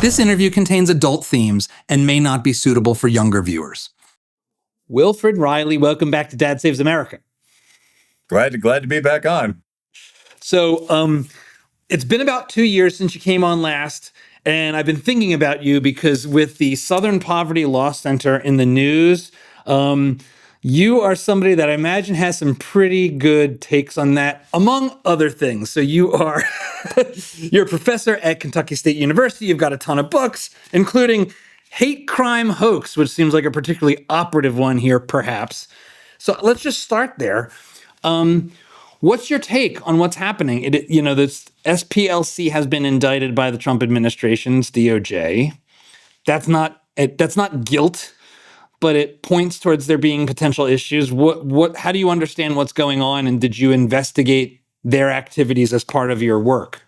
This interview contains adult themes and may not be suitable for younger viewers. Wilfred Reilly, welcome back to Dad Saves America. Glad to be back on. So it's been about 2 years since you came on last, and I've been thinking about you because with the Southern Poverty Law Center in the news, you are somebody that I imagine has some pretty good takes on that, among other things. So you're a professor at Kentucky State University. You've got a ton of books, including Hate Crime Hoax, which seems like a particularly operative one here, perhaps. So let's just start there. What's your take on what's happening? This SPLC has been indicted by the Trump administration's DOJ. That's not guilt, but it points towards there being potential issues. How do you understand what's going on, and did you investigate their activities as part of your work?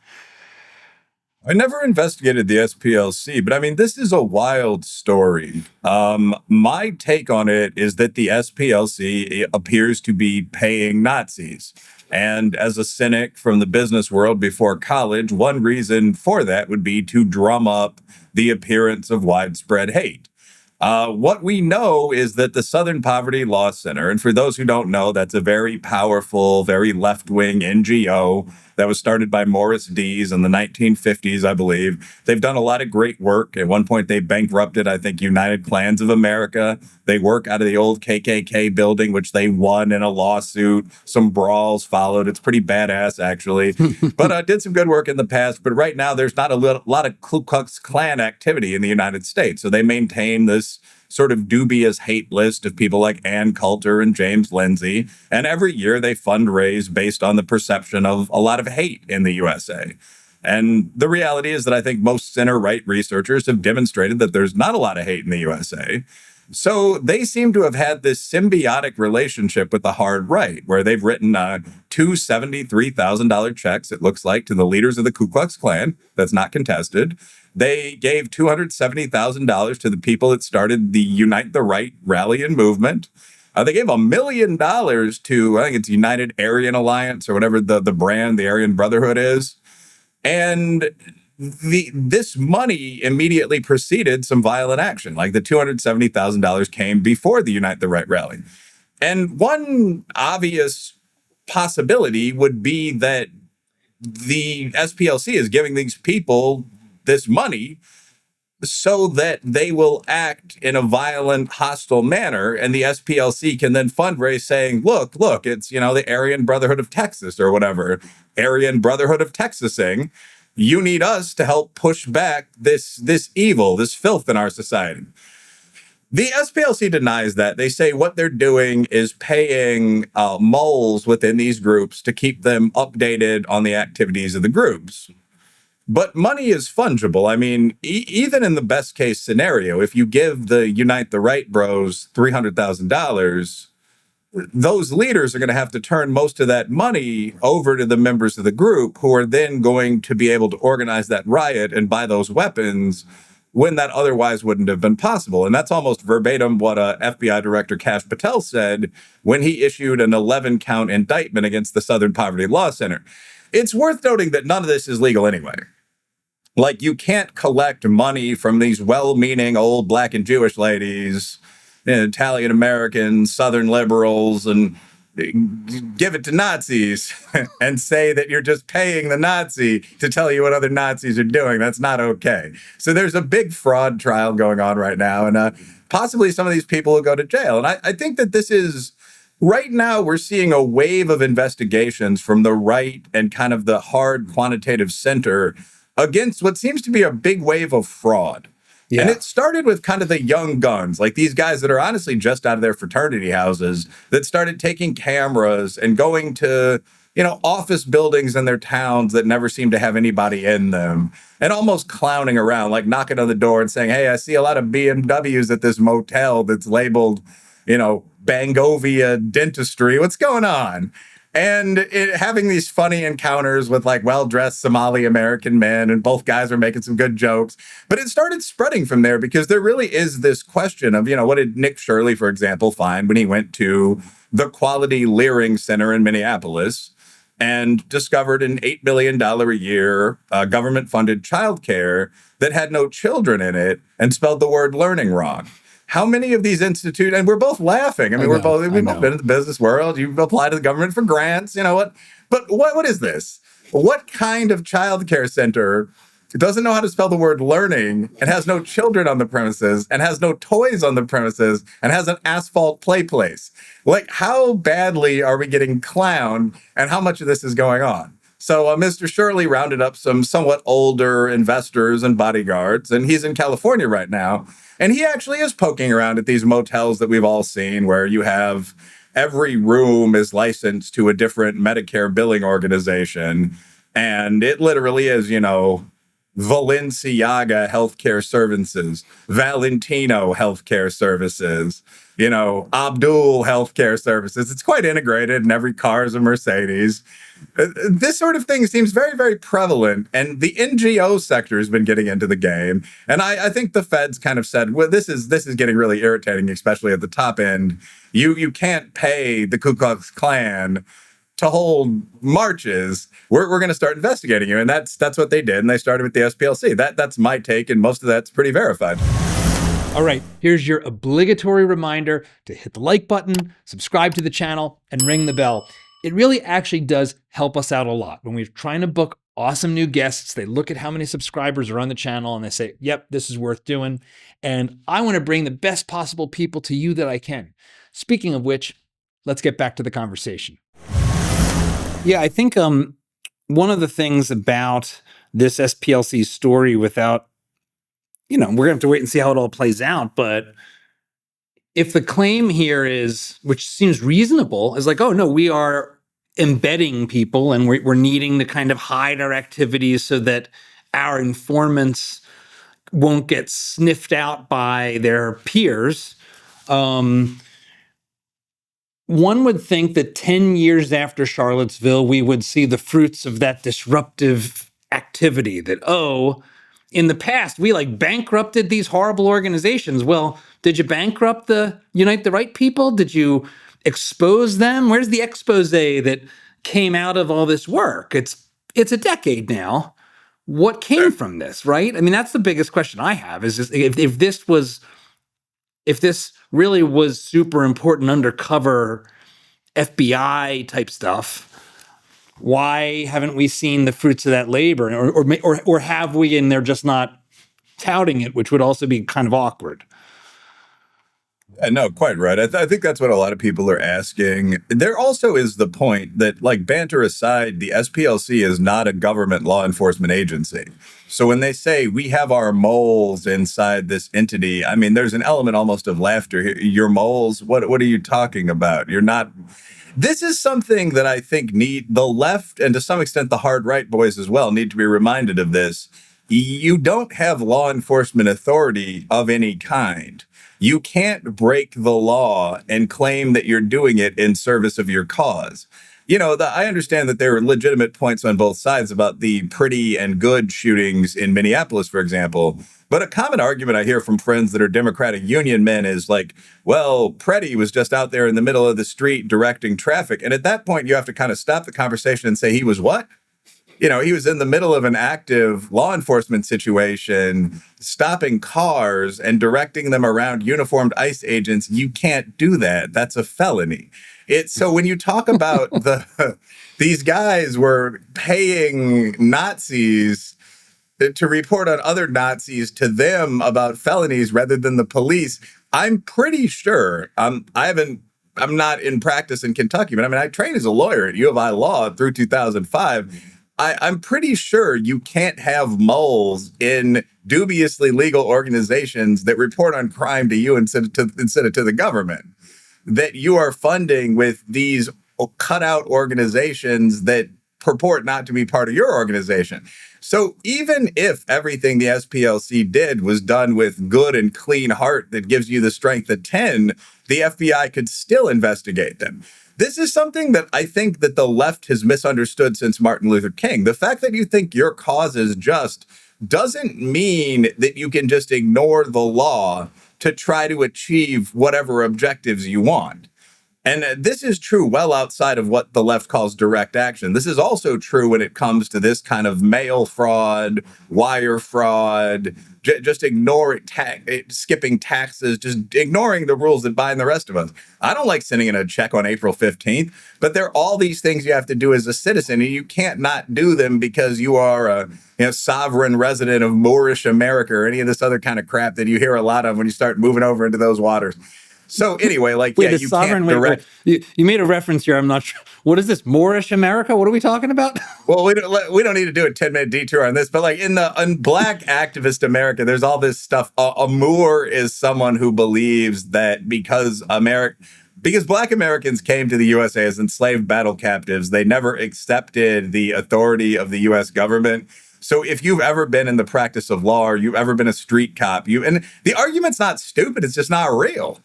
I never investigated the SPLC, but I mean, this is a wild story. My take on it is that the SPLC appears to be paying Nazis. And as a cynic from the business world before college, one reason for that would be to drum up the appearance of widespread hate. What we know is that the Southern Poverty Law Center, and for those who don't know, that's a very powerful, very left-wing NGO that was started by Morris Dees in the 1950s, I believe. They've done a lot of great work. At one point, they bankrupted, I think, United Klans of America. They work out of the old KKK building, which they won in a lawsuit. Some brawls followed. It's pretty badass, actually. But did some good work in the past. But right now, there's not a lot of Ku Klux Klan activity in the United States. So they maintain this sort of dubious hate list of people like Ann Coulter and James Lindsay. And every year they fundraise based on the perception of a lot of hate in the USA. And the reality is that I think most center-right researchers have demonstrated that there's not a lot of hate in the USA. So they seem to have had this symbiotic relationship with the hard right, where they've written two $73,000 checks, it looks like, to the leaders of the Ku Klux Klan. That's not contested. They gave $270,000 to the people that started the Unite the Right rally and movement. They gave $1 million to, I think it's United Aryan Alliance or whatever the brand, the Aryan Brotherhood is. And this money immediately preceded some violent action. Like the $270,000 came before the Unite the Right rally. And one obvious possibility would be that the SPLC is giving these people this money so that they will act in a violent, hostile manner. And the SPLC can then fundraise saying, look, it's, the Aryan Brotherhood of Texas or whatever, Aryan Brotherhood of Texasing. You need us to help push back this evil, this filth in our society. The SPLC denies that. They say what they're doing is paying moles within these groups to keep them updated on the activities of the groups. But money is fungible. I mean, even in the best case scenario, if you give the Unite the Right bros $300,000, those leaders are going to have to turn most of that money over to the members of the group, who are then going to be able to organize that riot and buy those weapons when that otherwise wouldn't have been possible. And that's almost verbatim what FBI Director Kash Patel said when he issued an 11-count indictment against the Southern Poverty Law Center. It's worth noting that none of this is legal anyway. Like, you can't collect money from these well-meaning old Black and Jewish ladies, Italian Americans, Southern liberals, and give it to Nazis and say that you're just paying the Nazi to tell you what other Nazis are doing. That's not okay. So there's a big fraud trial going on right now, and possibly some of these people will go to jail. And I think that this is, right now, we're seeing a wave of investigations from the right and kind of the hard quantitative center against what seems to be a big wave of fraud. Yeah. And it started with kind of the young guns, like these guys that are honestly just out of their fraternity houses that started taking cameras and going to, office buildings in their towns that never seem to have anybody in them, and almost clowning around, like knocking on the door and saying, hey, I see a lot of BMWs at this motel that's labeled, Bangovia Dentistry. What's going on? And having these funny encounters with like well-dressed Somali American men, and both guys are making some good jokes. But it started spreading from there because there really is this question of, what did Nick Shirley, for example, find when he went to the Quality Leering Center in Minneapolis? and discovered an $8 million a year government-funded childcare that had no children in it and spelled the word learning wrong. How many of these institute, and we're both laughing. I mean, we've both been in the business world. You've applied to the government for grants, you know what? But what is this? What kind of childcare center doesn't know how to spell the word learning and has no children on the premises and has no toys on the premises and has an asphalt play place? Like, how badly are we getting clowned and how much of this is going on? So Mr. Shirley rounded up some somewhat older investors and bodyguards, and he's in California right now. And he actually is poking around at these motels that we've all seen where you have every room is licensed to a different Medicare billing organization. And it literally is, you know, Valenciaga Healthcare Services, Valentino Healthcare Services, you know, Abdul Healthcare Services. It's quite integrated, and every car is a Mercedes. This sort of thing seems very, very prevalent, and the NGO sector has been getting into the game. And I think the feds kind of said, well, this is getting really irritating, especially at the top end. You can't pay the Ku Klux Klan to hold marches. We're going to start investigating you. And that's what they did. And they started with the SPLC. That's my take. And most of that's pretty verified. All right, here's your obligatory reminder to hit the like button, subscribe to the channel, and ring the bell. It really actually does help us out a lot. When we're trying to book awesome new guests, they look at how many subscribers are on the channel and they say, yep, this is worth doing. And I want to bring the best possible people to you that I can. Speaking of which, let's get back to the conversation. Yeah, I think one of the things about this SPLC story without, you know, we're going to have to wait and see how it all plays out. But if the claim here is, which seems reasonable, is like, oh, no, we are embedding people and we're needing to kind of hide our activities so that our informants won't get sniffed out by their peers. One would think that 10 years after Charlottesville, we would see the fruits of that disruptive activity that, oh, in the past, we like bankrupted these horrible organizations. Well, did you bankrupt the Unite the Right people? Did you expose them? Where's the expose that came out of all this work? It's a decade now. What came from this, right? I mean, that's the biggest question I have is just, if this really was super important undercover FBI type stuff, why haven't we seen the fruits of that labor? Or have we, and they're just not touting it, which would also be kind of awkward. No, quite right. I think that's what a lot of people are asking. There also is the point that, like, banter aside, the SPLC is not a government law enforcement agency. So when they say we have our moles inside this entity, I mean, there's an element almost of laughter here. Your moles? What are you talking about? You're not. This is something that I think the left, and to some extent the hard right boys as well, need to be reminded of this. You don't have law enforcement authority of any kind. You can't break the law and claim that you're doing it in service of your cause. You know, I understand that there are legitimate points on both sides about the pretty and good shootings in Minneapolis, for example. But a common argument I hear from friends that are Democratic Union men is like, well, Pretty was just out there in the middle of the street directing traffic. And at that point, you have to kind of stop the conversation and say, he was what? You know, he was in the middle of an active law enforcement situation, stopping cars and directing them around uniformed ICE agents. You can't do that. That's a felony. So when you talk about these guys were paying Nazis to report on other Nazis to them about felonies rather than the police, I'm pretty sure, I'm not in practice in Kentucky, but I mean, I trained as a lawyer at U of I Law through 2005. I'm pretty sure you can't have moles in dubiously legal organizations that report on crime to you instead of to the government, that you are funding with these cutout organizations that purport not to be part of your organization. So even if everything the SPLC did was done with good and clean heart that gives you the strength of 10, the FBI could still investigate them. This is something that I think that the left has misunderstood since Martin Luther King. The fact that you think your cause is just doesn't mean that you can just ignore the law to try to achieve whatever objectives you want. And this is true well outside of what the left calls direct action. This is also true when it comes to this kind of mail fraud, wire fraud, just skipping taxes, just ignoring the rules that bind the rest of us. I don't like sending in a check on April 15th, but there are all these things you have to do as a citizen, and you can't not do them because you are a sovereign resident of Moorish America or any of this other kind of crap that you hear a lot of when you start moving over into those waters. So anyway, like, wait, yeah, you can't direct. You made a reference here. I'm not sure. What is this? Moorish America? What are we talking about? Well, we don't need to do a 10-minute detour on this, but like in Black activist America, there's all this stuff. A Moor is someone who believes that because Black Americans came to the USA as enslaved battle captives, they never accepted the authority of the U.S. government. So if you've ever been in the practice of law or you've ever been a street cop, and the argument's not stupid, it's just not real.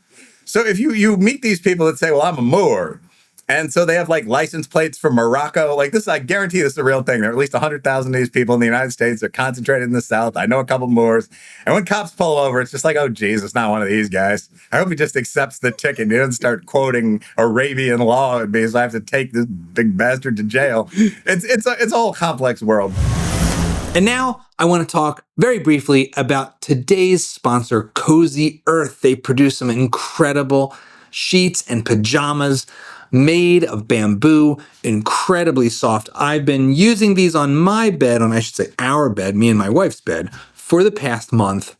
So if you meet these people that say, well, I'm a Moor, and so they have like license plates from Morocco, like this, I guarantee this is a real thing. There are at least 100,000 of these people in the United States. They're concentrated in the South. I know a couple Moors. And when cops pull over, it's just like, oh, geez, it's not one of these guys. I hope he just accepts the ticket. He doesn't start quoting Arabian law at me, so I have to take this big bastard to jail. It's a whole complex world. And now I want to talk very briefly about today's sponsor, Cozy Earth. They produce some incredible sheets and pajamas made of bamboo, incredibly soft. I've been using these on my bed, I should say our bed, me and my wife's bed, for the past month,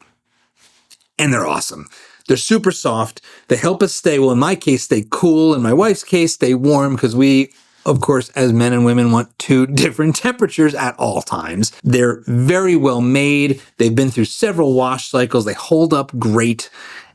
and they're awesome. They're super soft. They help us stay, well, in my case, stay cool. In my wife's case, stay warm, because we, of course, as men and women, want two different temperatures at all times. They're very well made. They've been through several wash cycles. They hold up great.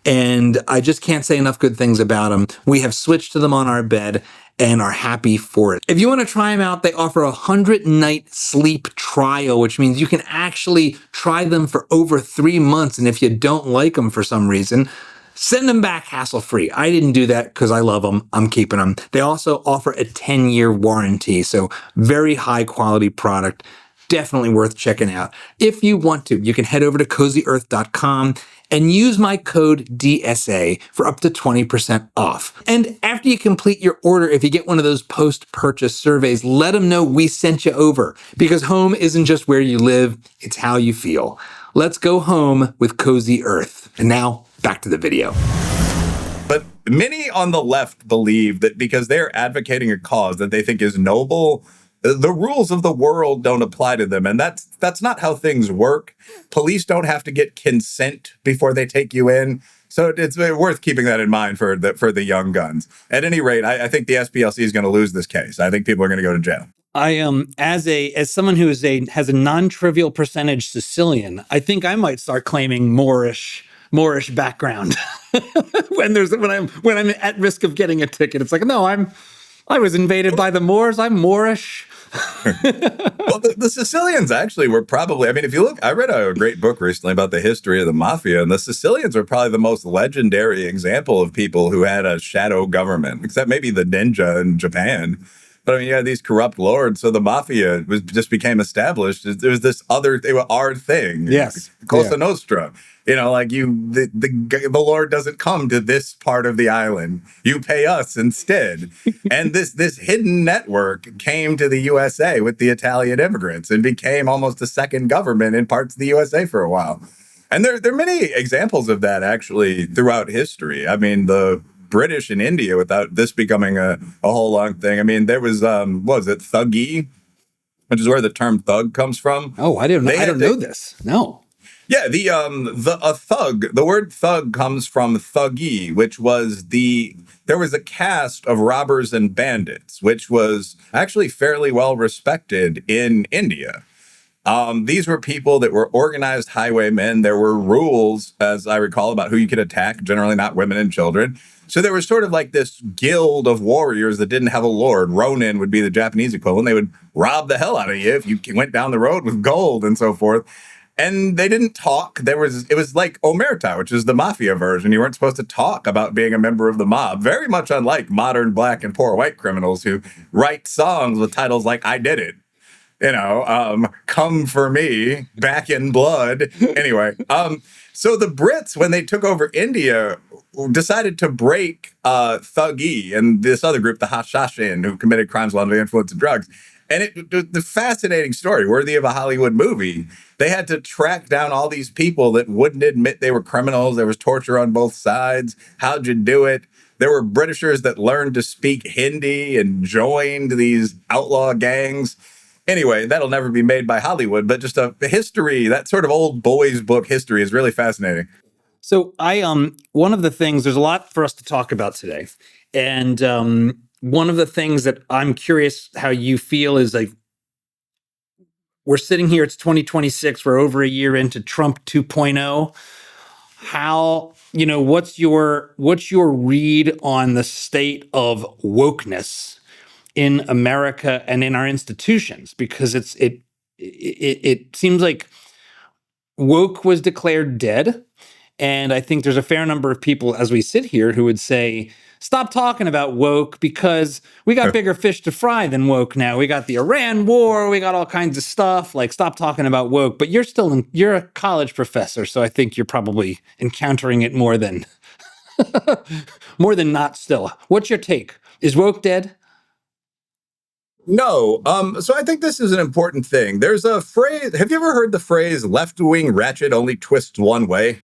And I just can't say enough good things about them. We have switched to them on our bed and are happy for it. If you want to try them out, they offer a 100-night sleep trial, which means you can actually try them for over 3 months. And if you don't like them for some reason, send them back hassle-free. I didn't do that because I love them. I'm keeping them. They also offer a 10-year warranty, so very high-quality product. Definitely worth checking out. If you want to, you can head over to CozyEarth.com and use my code DSA for up to 20% off. And after you complete your order, if you get one of those post-purchase surveys, let them know we sent you over, because home isn't just where you live, it's how you feel. Let's go home with Cozy Earth. And now, back to the video. But many on the left believe that because they're advocating a cause that they think is noble, the rules of the world don't apply to them. And that's not how things work. Police don't have to get consent before they take you in. So it's worth keeping that in mind for the young guns. At any rate, I think the SPLC is going to lose this case. I think people are going to go to jail. I as someone who has a non-trivial percentage Sicilian, I think I might start claiming Moorish background when I'm at risk of getting a ticket. It's like, no, I was invaded by the Moors. I'm Moorish. Well, the Sicilians actually were probably, I mean, if you look, I read a great book recently about the history of the mafia, and the Sicilians are probably the most legendary example of people who had a shadow government, except maybe the ninja in Japan. But I mean, you had these corrupt lords, so the mafia just became established. There was this they were our thing. Yes. Cosa Nostra. You know, like the Lord doesn't come to this part of the island. You pay us instead. And this hidden network came to the USA with the Italian immigrants and became almost a second government in parts of the USA for a while. And there are many examples of that actually throughout history. I mean, the British in India, without this becoming a whole long thing. I mean, there was what was it, Thuggee, which is where the term thug comes from. Oh, I don't know this. No. Yeah, a thug. The word thug comes from Thuggee, which was there was a caste of robbers and bandits, which was actually fairly well respected in India. These were people that were organized highwaymen. There were rules, as I recall, about who you could attack, generally not women and children. So there was sort of like this guild of warriors that didn't have a lord. Ronin would be the Japanese equivalent. They would rob the hell out of you if you went down the road with gold and so forth. And they didn't talk. It was like omerta, which is the mafia version. You weren't supposed to talk about being a member of the mob. Very much unlike modern black and poor white criminals who write songs with titles like "I Did It," you know, "Come for Me," "Back in Blood." Anyway, so the Brits, when they took over India, decided to break Thuggy and this other group, the Hashashin, who committed crimes under the influence of drugs. And the fascinating story, worthy of a Hollywood movie. They had to track down all these people that wouldn't admit they were criminals. There was torture on both sides. How'd you do it? There were Britishers that learned to speak Hindi and joined these outlaw gangs. Anyway, that'll never be made by Hollywood, but just a history, that sort of old boys book history is really fascinating. So one of the things, there's a lot for us to talk about today. And one of the things that I'm curious how you feel is like, we're sitting here, it's 2026, we're over a year into Trump 2.0. How, what's your read on the state of wokeness in America and in our institutions? Because it seems like woke was declared dead. And I think there's a fair number of people as we sit here who would say, stop talking about woke because we got bigger fish to fry than woke now. We got the Iran war, we got all kinds of stuff. Like, stop talking about woke. But you're a college professor, so I think you're probably encountering it more than not still. What's your take? Is woke dead? No. So I think this is an important thing. There's a phrase. Have you ever heard the phrase left-wing ratchet only twists one way?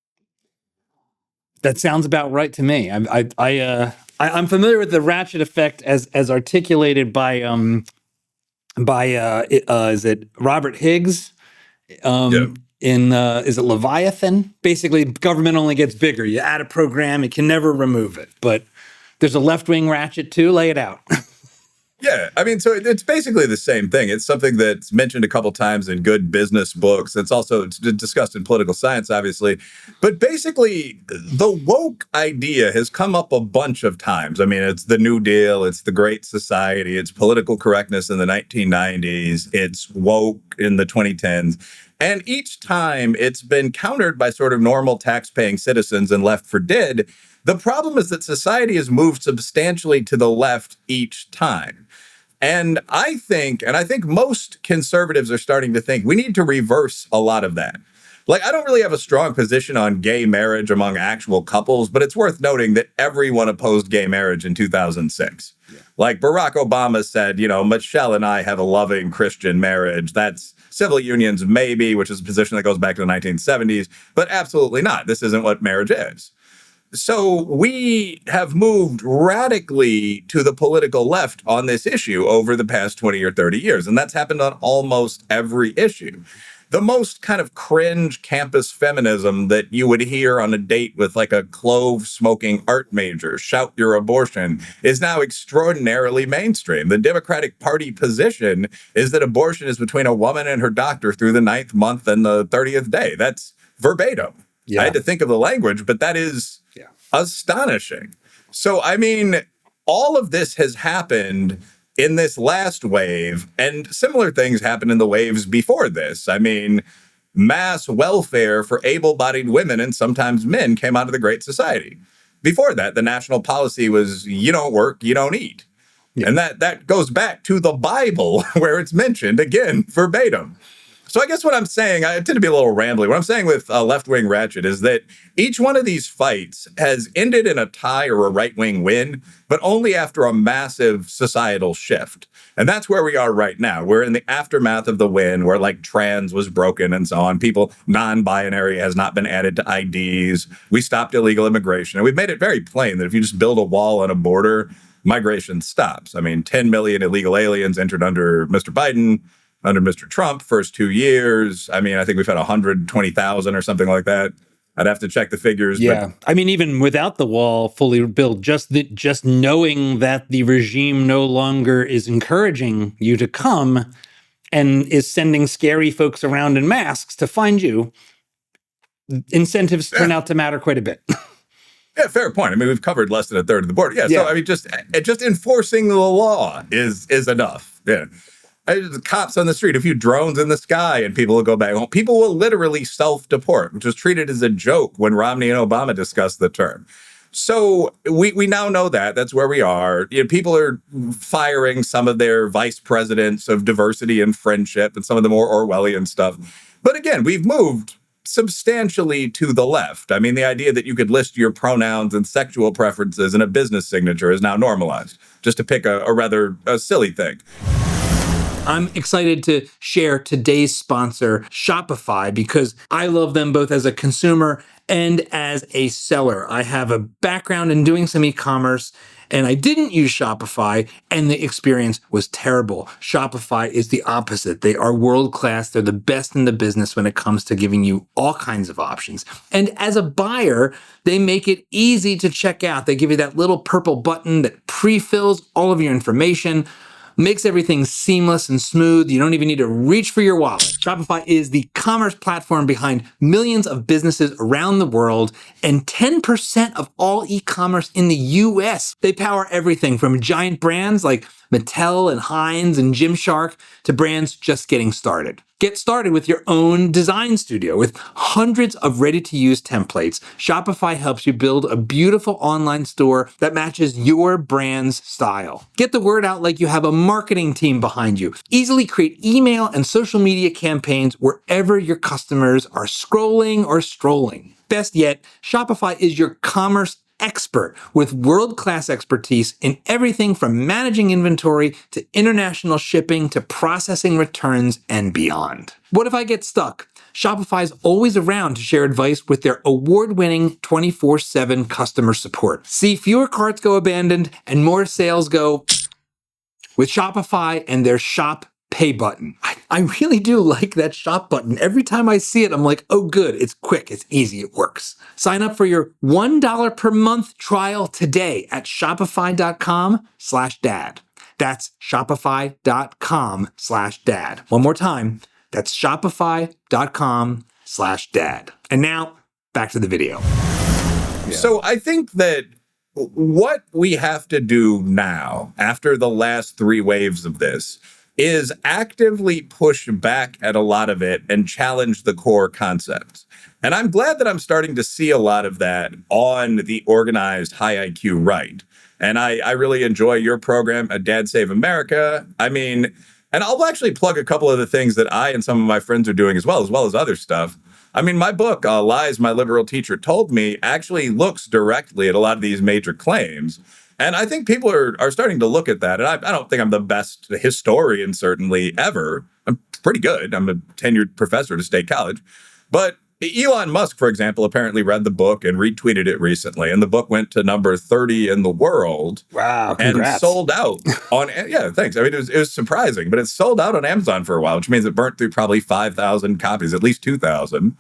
That sounds about right to me. I'm familiar with the ratchet effect as articulated by is it Robert Higgs? In is it Leviathan? Basically, government only gets bigger. You add a program, it can never remove it. But there's a left-wing ratchet too. Lay it out. Yeah, I mean, so it's basically the same thing. It's something that's mentioned a couple times in good business books. It's also discussed in political science, obviously. But basically, the woke idea has come up a bunch of times. I mean, it's the New Deal, it's the Great Society, it's political correctness in the 1990s, it's woke in the 2010s. And each time it's been countered by sort of normal tax-paying citizens and left for dead. The problem is that society has moved substantially to the left each time. And I think most conservatives are starting to think we need to reverse a lot of that. Like, I don't really have a strong position on gay marriage among actual couples, but it's worth noting that everyone opposed gay marriage in 2006. Yeah. Like Barack Obama said, Michelle and I have a loving Christian marriage. That's civil unions, maybe, which is a position that goes back to the 1970s, but absolutely not. This isn't what marriage is. So we have moved radically to the political left on this issue over the past 20 or 30 years. And that's happened on almost every issue. The most kind of cringe campus feminism that you would hear on a date with like a clove-smoking art major shout your abortion is now extraordinarily mainstream. The Democratic Party position is that abortion is between a woman and her doctor through the 9th month and the 30th day. That's verbatim. Yeah. I had to think of the language, but that is astonishing. So, I mean, all of this has happened in this last wave, and similar things happened in the waves before this. I mean, mass welfare for able-bodied women and sometimes men came out of the Great Society. Before that, the national policy was, you don't work, you don't eat. Yeah. And that goes back to the Bible, where it's mentioned, again, verbatim. So I guess what I'm saying, I tend to be a little rambly. What I'm saying with left-wing ratchet is that each one of these fights has ended in a tie or a right-wing win, but only after a massive societal shift. And that's where we are right now. We're in the aftermath of the win, where like trans was broken and so on. People, non-binary has not been added to IDs. We stopped illegal immigration. And we've made it very plain that if you just build a wall on a border, migration stops. I mean, 10 million illegal aliens entered under Mr. Biden. Under Mr. Trump, first 2 years, I mean, I think we've had 120,000 or something like that. I'd have to check the figures. Yeah, but I mean, even without the wall fully built, just knowing that the regime no longer is encouraging you to come and is sending scary folks around in masks to find you, incentives turn out to matter quite a bit. Yeah, fair point. I mean, we've covered less than a third of the border. Yeah, so I mean, just enforcing the law is enough. Yeah. The cops on the street, a few drones in the sky, and people will go back home. People will literally self-deport, which was treated as a joke when Romney and Obama discussed the term. So we now know that. That's where we are. People are firing some of their vice presidents of diversity and friendship and some of the more Orwellian stuff. But again, we've moved substantially to the left. I mean, the idea that you could list your pronouns and sexual preferences in a business signature is now normalized, just to pick a rather silly thing. I'm excited to share today's sponsor, Shopify, because I love them both as a consumer and as a seller. I have a background in doing some e-commerce, and I didn't use Shopify, and the experience was terrible. Shopify is the opposite. They are world-class. They're the best in the business when it comes to giving you all kinds of options. And as a buyer, they make it easy to check out. They give you that little purple button that pre-fills all of your information, makes everything seamless and smooth. You don't even need to reach for your wallet. Shopify is the commerce platform behind millions of businesses around the world and 10% of all e-commerce in the US. They power everything from giant brands like Mattel and Heinz and Gymshark to brands just getting started. Get started with your own design studio. With hundreds of ready-to-use templates, Shopify helps you build a beautiful online store that matches your brand's style. Get the word out like you have a marketing team behind you. Easily create email and social media campaigns wherever your customers are scrolling or strolling. Best yet, Shopify is your commerce expert with world-class expertise in everything from managing inventory to international shipping to processing returns and beyond. What if I get stuck? Shopify's always around to share advice with their award-winning 24/7 customer support. See fewer carts go abandoned and more sales go with Shopify and their Shop Pay button. I really do like that shop button. Every time I see it, I'm like, oh good, it's quick, it's easy, it works. Sign up for your $1 per month trial today at shopify.com/dad. That's shopify.com/dad. One more time, that's shopify.com/dad. And now, back to the video. So I think that what we have to do now, after the last three waves of this, is actively push back at a lot of it and challenge the core concepts. And I'm glad that I'm starting to see a lot of that on the organized high IQ right. And I really enjoy your program at Dad Save America. I mean, and I'll actually plug a couple of the things that I and some of my friends are doing as well as other stuff. I mean, my book, Lies My Liberal Teacher Told Me, actually looks directly at a lot of these major claims. And I think people are starting to look at that. And I don't think I'm the best historian, certainly, ever. I'm pretty good. I'm a tenured professor at a state college. But Elon Musk, for example, apparently read the book and retweeted it recently. And the book went to number 30 in the world. Wow, congrats. And sold out on, yeah, thanks. I mean, it was surprising, but it sold out on Amazon for a while, which means it burnt through probably 5,000 copies, at least 2,000.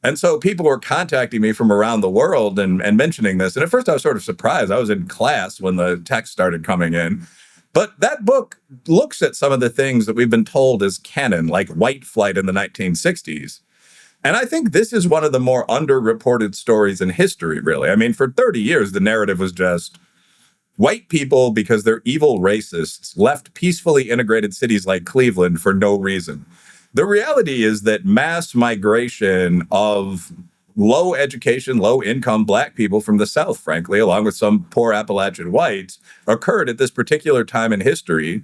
And so people were contacting me from around the world and mentioning this. And at first I was sort of surprised. I was in class when the text started coming in. But that book looks at some of the things that we've been told as canon, like white flight in the 1960s. And I think this is one of the more underreported stories in history, really. I mean, for 30 years, the narrative was just white people, because they're evil racists, left peacefully integrated cities like Cleveland for no reason. The reality is that mass migration of low education, low income Black people from the South, frankly, along with some poor Appalachian whites, occurred at this particular time in history,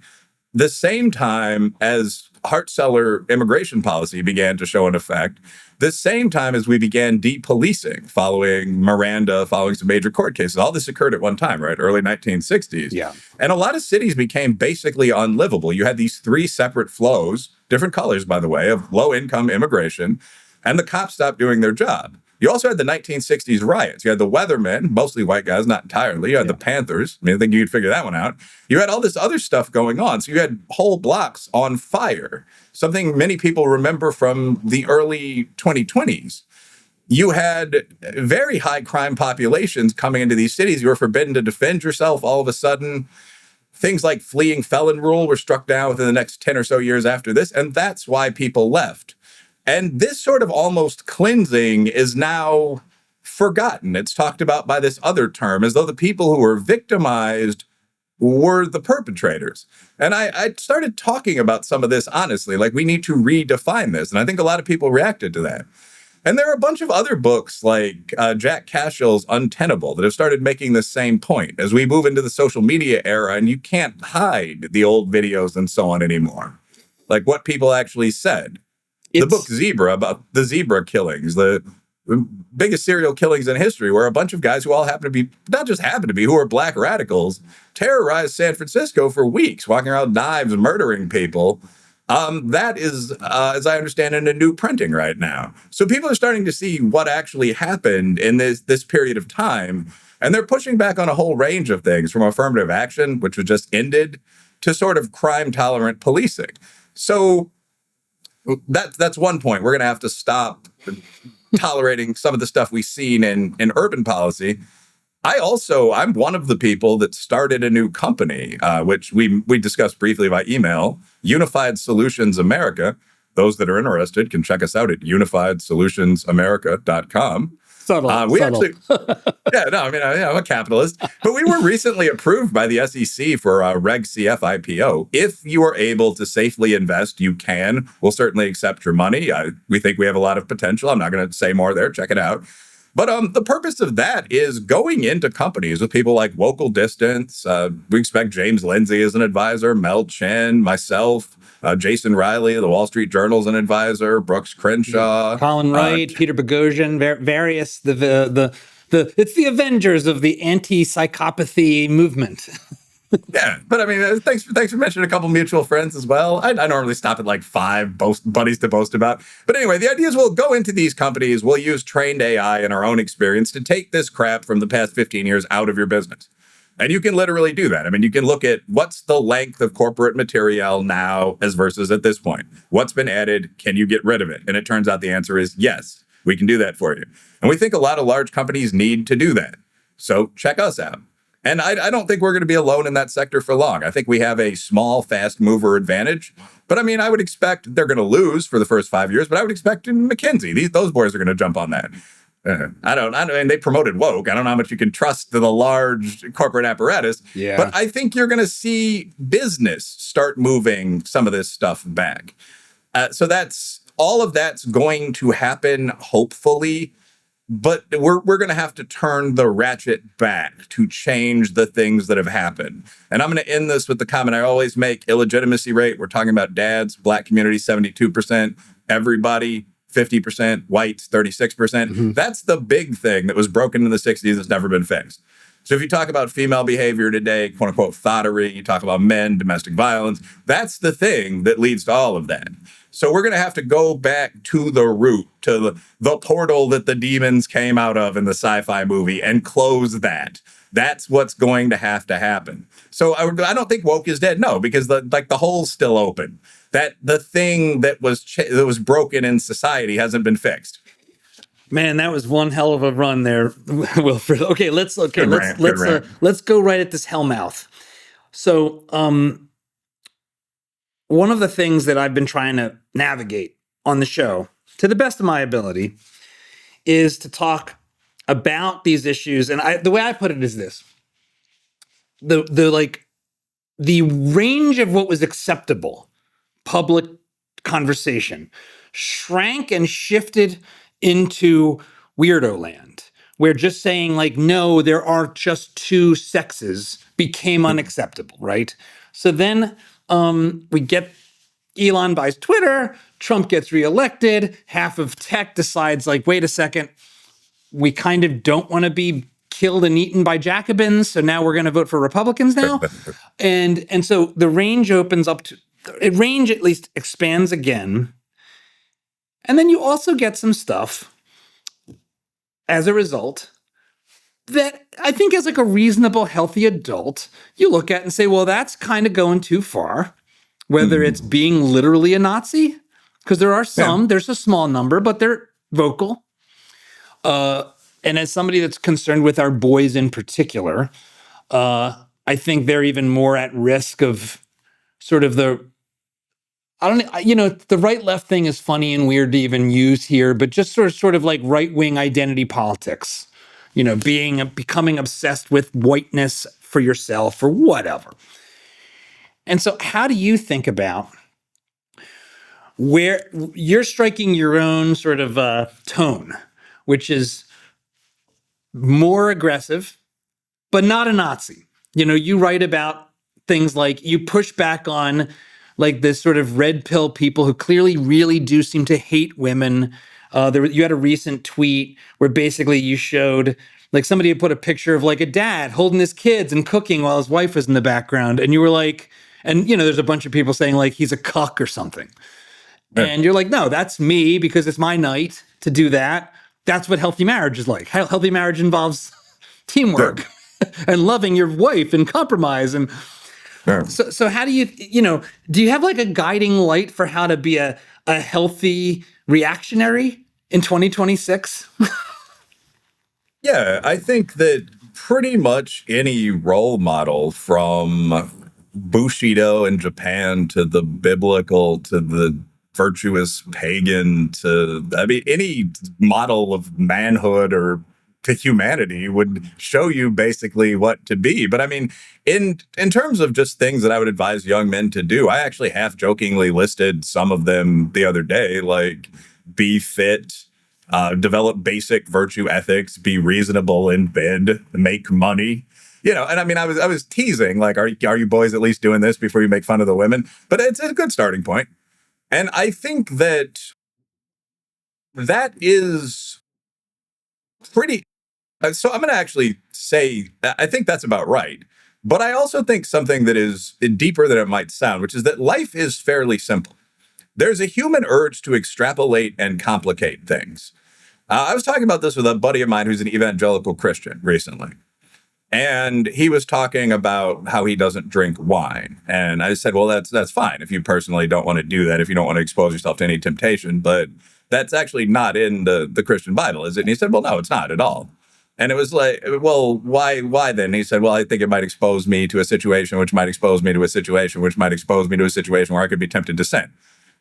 the same time as Hart-Celler immigration policy began to show an effect, the same time as we began depolicing following Miranda, following some major court cases. All this occurred at one time, right? Early 1960s. Yeah. And a lot of cities became basically unlivable. You had these three separate flows, different colors, by the way, of low-income immigration, and the cops stopped doing their job. You also had the 1960s riots. You had the Weathermen, mostly white guys, not entirely. You had the Panthers. I mean, I think you could figure that one out. You had all this other stuff going on. So you had whole blocks on fire, something many people remember from the early 2020s. You had very high crime populations coming into these cities. You were forbidden to defend yourself all of a sudden. Things like fleeing felon rule were struck down within the next 10 or so years after this. And that's why people left. And this sort of almost cleansing is now forgotten. It's talked about by this other term, as though the people who were victimized were the perpetrators. And I started talking about some of this honestly, like we need to redefine this. And I think a lot of people reacted to that. And there are a bunch of other books like Jack Cashill's Untenable that have started making the same point as we move into the social media era, and you can't hide the old videos and so on anymore, like what people actually said. the book Zebra, about the zebra killings, the biggest serial killings in history, where a bunch of guys who all happen to be, not just happen to be, who are black radicals, terrorized San Francisco for weeks, walking around with knives and murdering people. That is, as I understand, in a new printing right now. So people are starting to see what actually happened in this period of time, and they're pushing back on a whole range of things, from affirmative action, which was just ended, to sort of crime-tolerant policing. So that's one point. We're going to have to stop tolerating some of the stuff we've seen in urban policy. I'm one of the people that started a new company, which we discussed briefly by email, Unified Solutions America. Those that are interested can check us out at unifiedsolutionsamerica.com. Subtle. Actually, I'm a capitalist, but we were recently approved by the SEC for a Reg CF IPO. If you are able to safely invest, you can. We'll certainly accept your money. We think we have a lot of potential. I'm not going to say more there. Check it out. But the purpose of that is going into companies with people like Local Distance. We expect James Lindsay as an advisor, Mel Chen, myself, Jason Riley of the Wall Street Journal as an advisor, Brooks Crenshaw, Colin Wright, Peter Boghossian, various it's the Avengers of the anti-psychopathy movement. Yeah, but I mean, thanks for mentioning a couple mutual friends as well. I normally stop at like 5 buddies to boast about. But anyway, the idea is we'll go into these companies, we'll use trained AI and our own experience to take this crap from the past 15 years out of your business. And you can literally do that. I mean, you can look at what's the length of corporate material now as versus at this point. What's been added? Can you get rid of it? And it turns out the answer is yes, we can do that for you. And we think a lot of large companies need to do that. So check us out. And I don't think we're going to be alone in that sector for long. I think we have a small, fast mover advantage. But I mean, I would expect they're going to lose for the first 5 years, but I would expect in McKinsey, those boys are going to jump on that. I mean, they promoted woke. I don't know how much you can trust to the large corporate apparatus. Yeah. But I think you're going to see business start moving some of this stuff back. So all of that's going to happen, hopefully. But we're going to have to turn the ratchet back to change the things that have happened. And I'm going to end this with the comment I always make: illegitimacy rate. We're talking about dads, black community, 72%, everybody, 50%, whites, 36%. Mm-hmm. That's the big thing that was broken in the 60s that's never been fixed. So if you talk about female behavior today, quote unquote, thottery, you talk about men, domestic violence, that's the thing that leads to all of that. So we're going to have to go back to the root, to the portal that the demons came out of in the sci-fi movie, and close that. That's what's going to happen. So I don't think woke is dead. No, because the hole's still open. That the thing that was broken in society hasn't been fixed. Man, that was one hell of a run there, Wilfred. Let's go right at this hellmouth. So, one of the things that I've been trying to navigate on the show, to the best of my ability, is to talk about these issues. And the way I put it is this: the range of what was acceptable public conversation shrank and shifted into weirdo land, where just saying like, no, there are just two sexes became unacceptable, right? So then we get Elon buys Twitter, Trump gets reelected, half of tech decides like, wait a second, we kind of don't want to be killed and eaten by Jacobins, so now we're going to vote for Republicans now. and so the range opens up to, range at least expands again. And then you also get some stuff as a result that I think as like a reasonable, healthy adult, you look at and say, well, that's kind of going too far, whether it's being literally a Nazi, because there are some, there's a small number, but they're vocal. And as somebody that's concerned with our boys in particular, I think they're even more at risk of sort of the right-left thing is funny and weird to even use here, but just sort of like right-wing identity politics, becoming obsessed with whiteness for yourself or whatever. And so how do you think about where you're striking your own sort of tone, which is more aggressive, but not a Nazi? You write about things like you push back on like this sort of red pill people who clearly really do seem to hate women. You had a recent tweet where basically you showed like somebody had put a picture of like a dad holding his kids and cooking while his wife was in the background. And you were like, and there's a bunch of people saying like he's a cuck or something. Yeah. And you're like, no, that's me because it's my night to do that. That's what healthy marriage is like. Healthy marriage involves teamwork and loving your wife and compromise. And so how do you do you have like a guiding light for how to be a healthy reactionary in 2026? Yeah, I think that pretty much any role model from Bushido in Japan to the biblical to the virtuous pagan to, I mean, any model of manhood or to humanity would show you basically what to be. But I mean, in terms of just things that I would advise young men to do, I actually half jokingly listed some of them the other day, like be fit, develop basic virtue ethics, be reasonable in bed, make money. And I mean, I was teasing, like, are you boys at least doing this before you make fun of the women? But it's a good starting point. And I think that is pretty. So I'm going to actually say, I think that's about right. But I also think something that is deeper than it might sound, which is that life is fairly simple. There's a human urge to extrapolate and complicate things. I was talking about this with a buddy of mine who's an evangelical Christian recently. And he was talking about how he doesn't drink wine. And I said, well, that's fine if you personally don't want to do that, if you don't want to expose yourself to any temptation. But that's actually not in the Christian Bible, is it? And he said, well, no, it's not at all. And it was like, well, why then? And he said, well, I think it might expose me to a situation, which might expose me to a situation, which might expose me to a situation where I could be tempted to sin.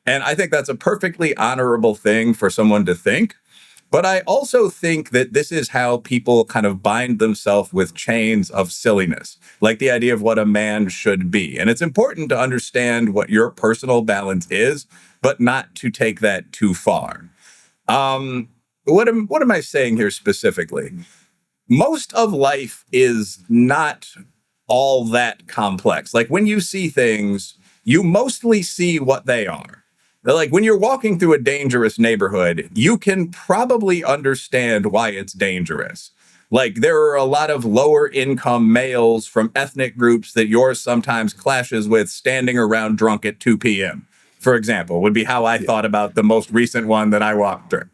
And I think that's a perfectly honorable thing for someone to think. But I also think that this is how people kind of bind themselves with chains of silliness, like the idea of what a man should be. And it's important to understand what your personal balance is, but not to take that too far. What am I saying here specifically? Most of life is not all that complex. Like when you see things, you mostly see what they are. Like when you're walking through a dangerous neighborhood, you can probably understand why it's dangerous. Like there are a lot of lower income males from ethnic groups that yours sometimes clashes with standing around drunk at 2 p.m., for example, would be how I thought about the most recent one that I walked through.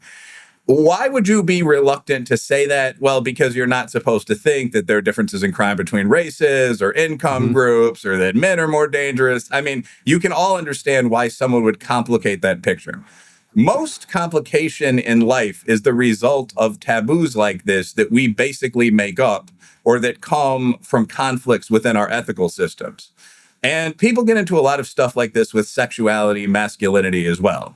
Why would you be reluctant to say that? Well, because you're not supposed to think that there are differences in crime between races or income groups or that men are more dangerous. I mean, you can all understand why someone would complicate that picture. Most complication in life is the result of taboos like this that we basically make up or that come from conflicts within our ethical systems. And people get into a lot of stuff like this with sexuality, masculinity as well.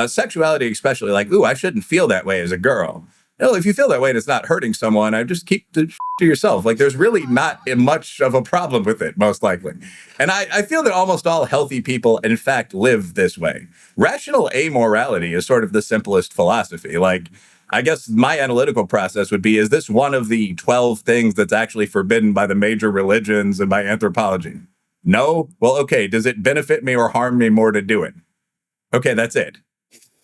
Sexuality, especially, like, ooh, I shouldn't feel that way as a girl. If you feel that way and it's not hurting someone, I just keep the to yourself. Like, there's really not much of a problem with it, most likely. And I feel that almost all healthy people, in fact, live this way. Rational amorality is sort of the simplest philosophy. Like, I guess my analytical process would be, is this one of the 12 things that's actually forbidden by the major religions and by anthropology? No? Well, okay, does it benefit me or harm me more to do it? Okay, that's it.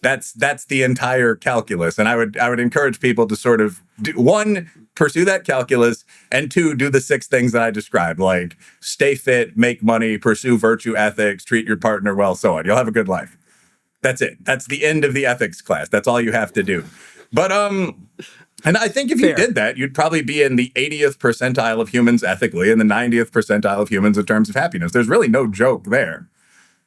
That's the entire calculus. And I would encourage people to sort of, one, pursue that calculus, and two, do the 6 things that I described, like stay fit, make money, pursue virtue ethics, treat your partner well, so on. You'll have a good life. That's it. That's the end of the ethics class. That's all you have to do. But, and I think if you did that, you'd probably be in the 80th percentile of humans ethically and the 90th percentile of humans in terms of happiness. There's really no joke there.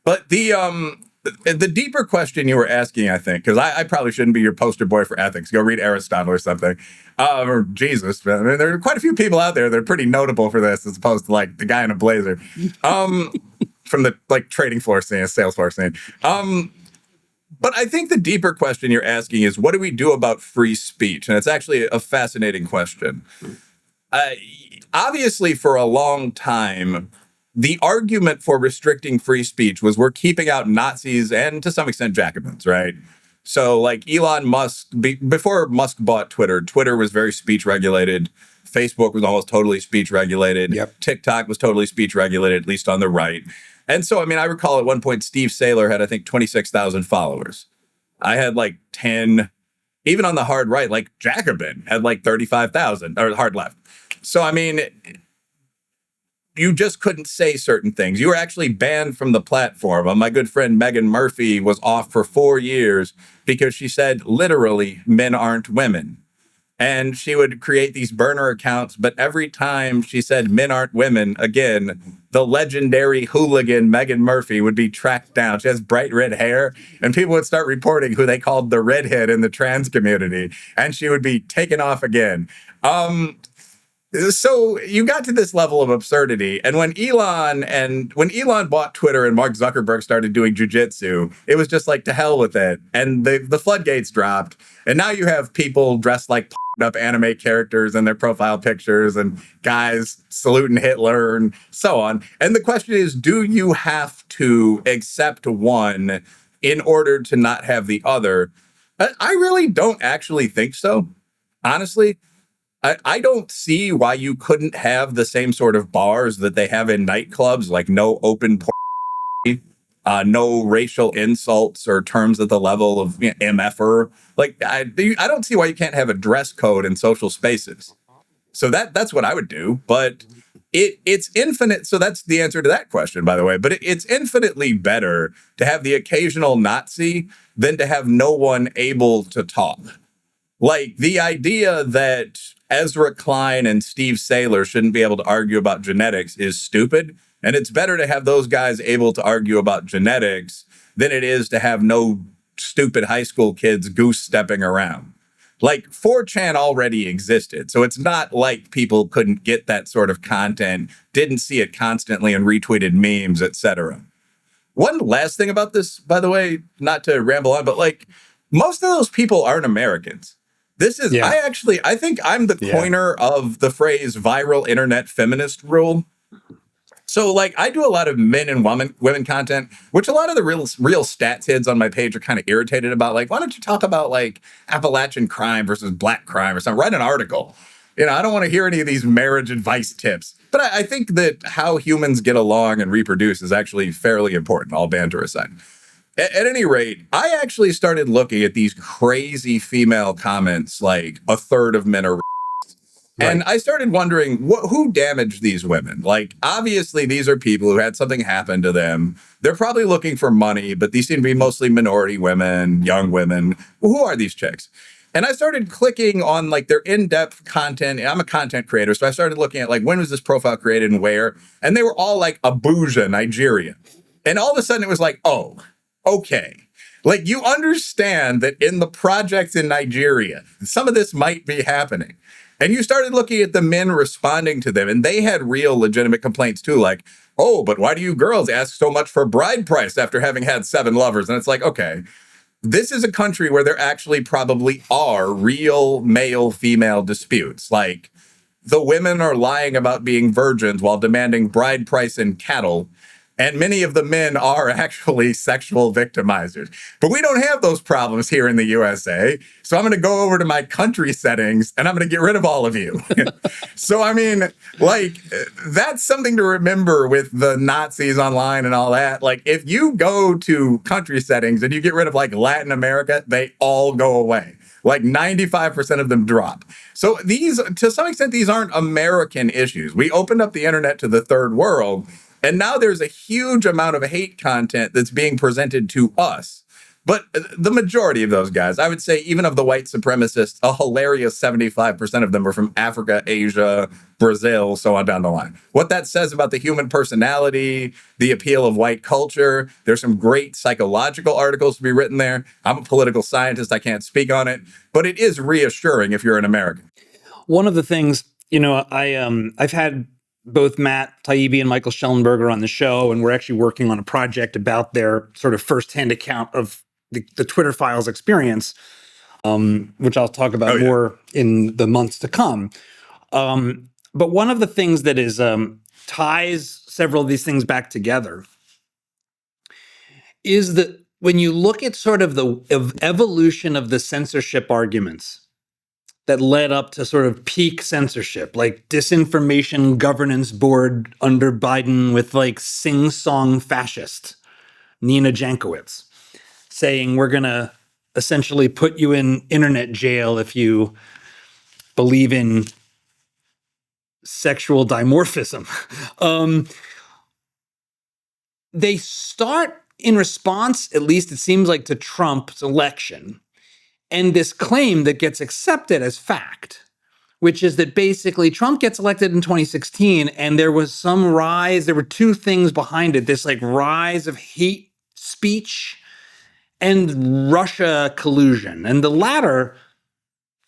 But the deeper question you were asking, I think, because I probably shouldn't be your poster boy for ethics. Go read Aristotle or something, or Jesus. I mean, there are quite a few people out there that are pretty notable for this, as opposed to like the guy in a blazer from the like trading floor scene, sales floor scene. But I think the deeper question you're asking is, what do we do about free speech? And it's actually a fascinating question. Obviously, for a long time, the argument for restricting free speech was we're keeping out Nazis and to some extent Jacobins, right? So like Elon Musk, before Musk bought Twitter, Twitter was very speech regulated. Facebook was almost totally speech regulated. Yep. TikTok was totally speech regulated, at least on the right. And so, I mean, I recall at one point, Steve Saylor had, I think, 26,000 followers. I had like 10, even on the hard right, like Jacobin had like 35,000, or hard left. So, I mean, you just couldn't say certain things. You were actually banned from the platform. My good friend Megan Murphy was off for 4 years because she said, literally, men aren't women. And she would create these burner accounts, but every time she said men aren't women, again, the legendary hooligan Megan Murphy would be tracked down. She has bright red hair, and people would start reporting who they called the redhead in the trans community, and she would be taken off again. So you got to this level of absurdity. And when Elon bought Twitter and Mark Zuckerberg started doing jujitsu, it was just like, to hell with it. And the floodgates dropped. And now you have people dressed like up anime characters in their profile pictures and guys saluting Hitler and so on. And the question is, do you have to accept one in order to not have the other? I really don't actually think so, honestly. I don't see why you couldn't have the same sort of bars that they have in nightclubs, like no open porn, no racial insults or terms at the level of MFer. Like, I don't see why you can't have a dress code in social spaces. So that's what I would do. But it's infinite. So that's the answer to that question, by the way. But it's infinitely better to have the occasional Nazi than to have no one able to talk. Like, the idea that Ezra Klein and Steve Saylor shouldn't be able to argue about genetics is stupid. And it's better to have those guys able to argue about genetics than it is to have no stupid high school kids goose stepping around. Like, 4chan already existed. So it's not like people couldn't get that sort of content, didn't see it constantly and retweeted memes, etc. One last thing about this, by the way, not to ramble on, but like, most of those people aren't Americans. This is, yeah. I think I'm the coiner of the phrase viral internet feminist rule. So, like, I do a lot of men and women content, which a lot of the real stats heads on my page are kind of irritated about. Like, why don't you talk about, like, Appalachian crime versus black crime or something? Write an article. I don't want to hear any of these marriage advice tips. But I think that how humans get along and reproduce is actually fairly important, all banter aside. At any rate, I actually started looking at these crazy female comments, like a third of men are racist. Right. And I started wondering, who damaged these women? Like, obviously, these are people who had something happen to them. They're probably looking for money, but these seem to be mostly minority women, young women. Who are these chicks? And I started clicking on, like, their in-depth content. I'm a content creator, so I started looking at, like, when was this profile created and where? And they were all, like, Abuja, Nigeria. And all of a sudden, it was like, oh, okay. Like, you understand that in the projects in Nigeria, some of this might be happening. And you started looking at the men responding to them, and they had real legitimate complaints too, like, oh, but why do you girls ask so much for bride price after having had 7 lovers? And it's like, okay, this is a country where there actually probably are real male-female disputes. Like, the women are lying about being virgins while demanding bride price and cattle. And many of the men are actually sexual victimizers. But we don't have those problems here in the USA. So I'm going to go over to my country settings and I'm going to get rid of all of you. So, I mean, like, that's something to remember with the Nazis online and all that. Like, if you go to country settings and you get rid of, like, Latin America, they all go away. Like, 95% of them drop. So these, to some extent, these aren't American issues. We opened up the internet to the third world. And now there's a huge amount of hate content that's being presented to us. But the majority of those guys, I would say, even of the white supremacists, a hilarious 75% of them are from Africa, Asia, Brazil, so on down the line. What that says about the human personality, the appeal of white culture, there's some great psychological articles to be written there. I'm a political scientist. I can't speak on it. But it is reassuring if you're an American. One of the things, I've had both Matt Taibbi and Michael Schellenberger on the show, and we're actually working on a project about their sort of firsthand account of the Twitter Files experience, which I'll talk about more in the months to come. But one of the things that is ties several of these things back together is that when you look at sort of the evolution of the censorship arguments that led up to sort of peak censorship, like disinformation governance board under Biden with like sing-song fascist Nina Jankowicz saying we're going to essentially put you in internet jail if you believe in sexual dimorphism. They start in response, at least it seems like, to Trump's election, and this claim that gets accepted as fact, which is that basically Trump gets elected in 2016, and there was some rise. There were two things behind it: this like rise of hate speech and Russia collusion, and the latter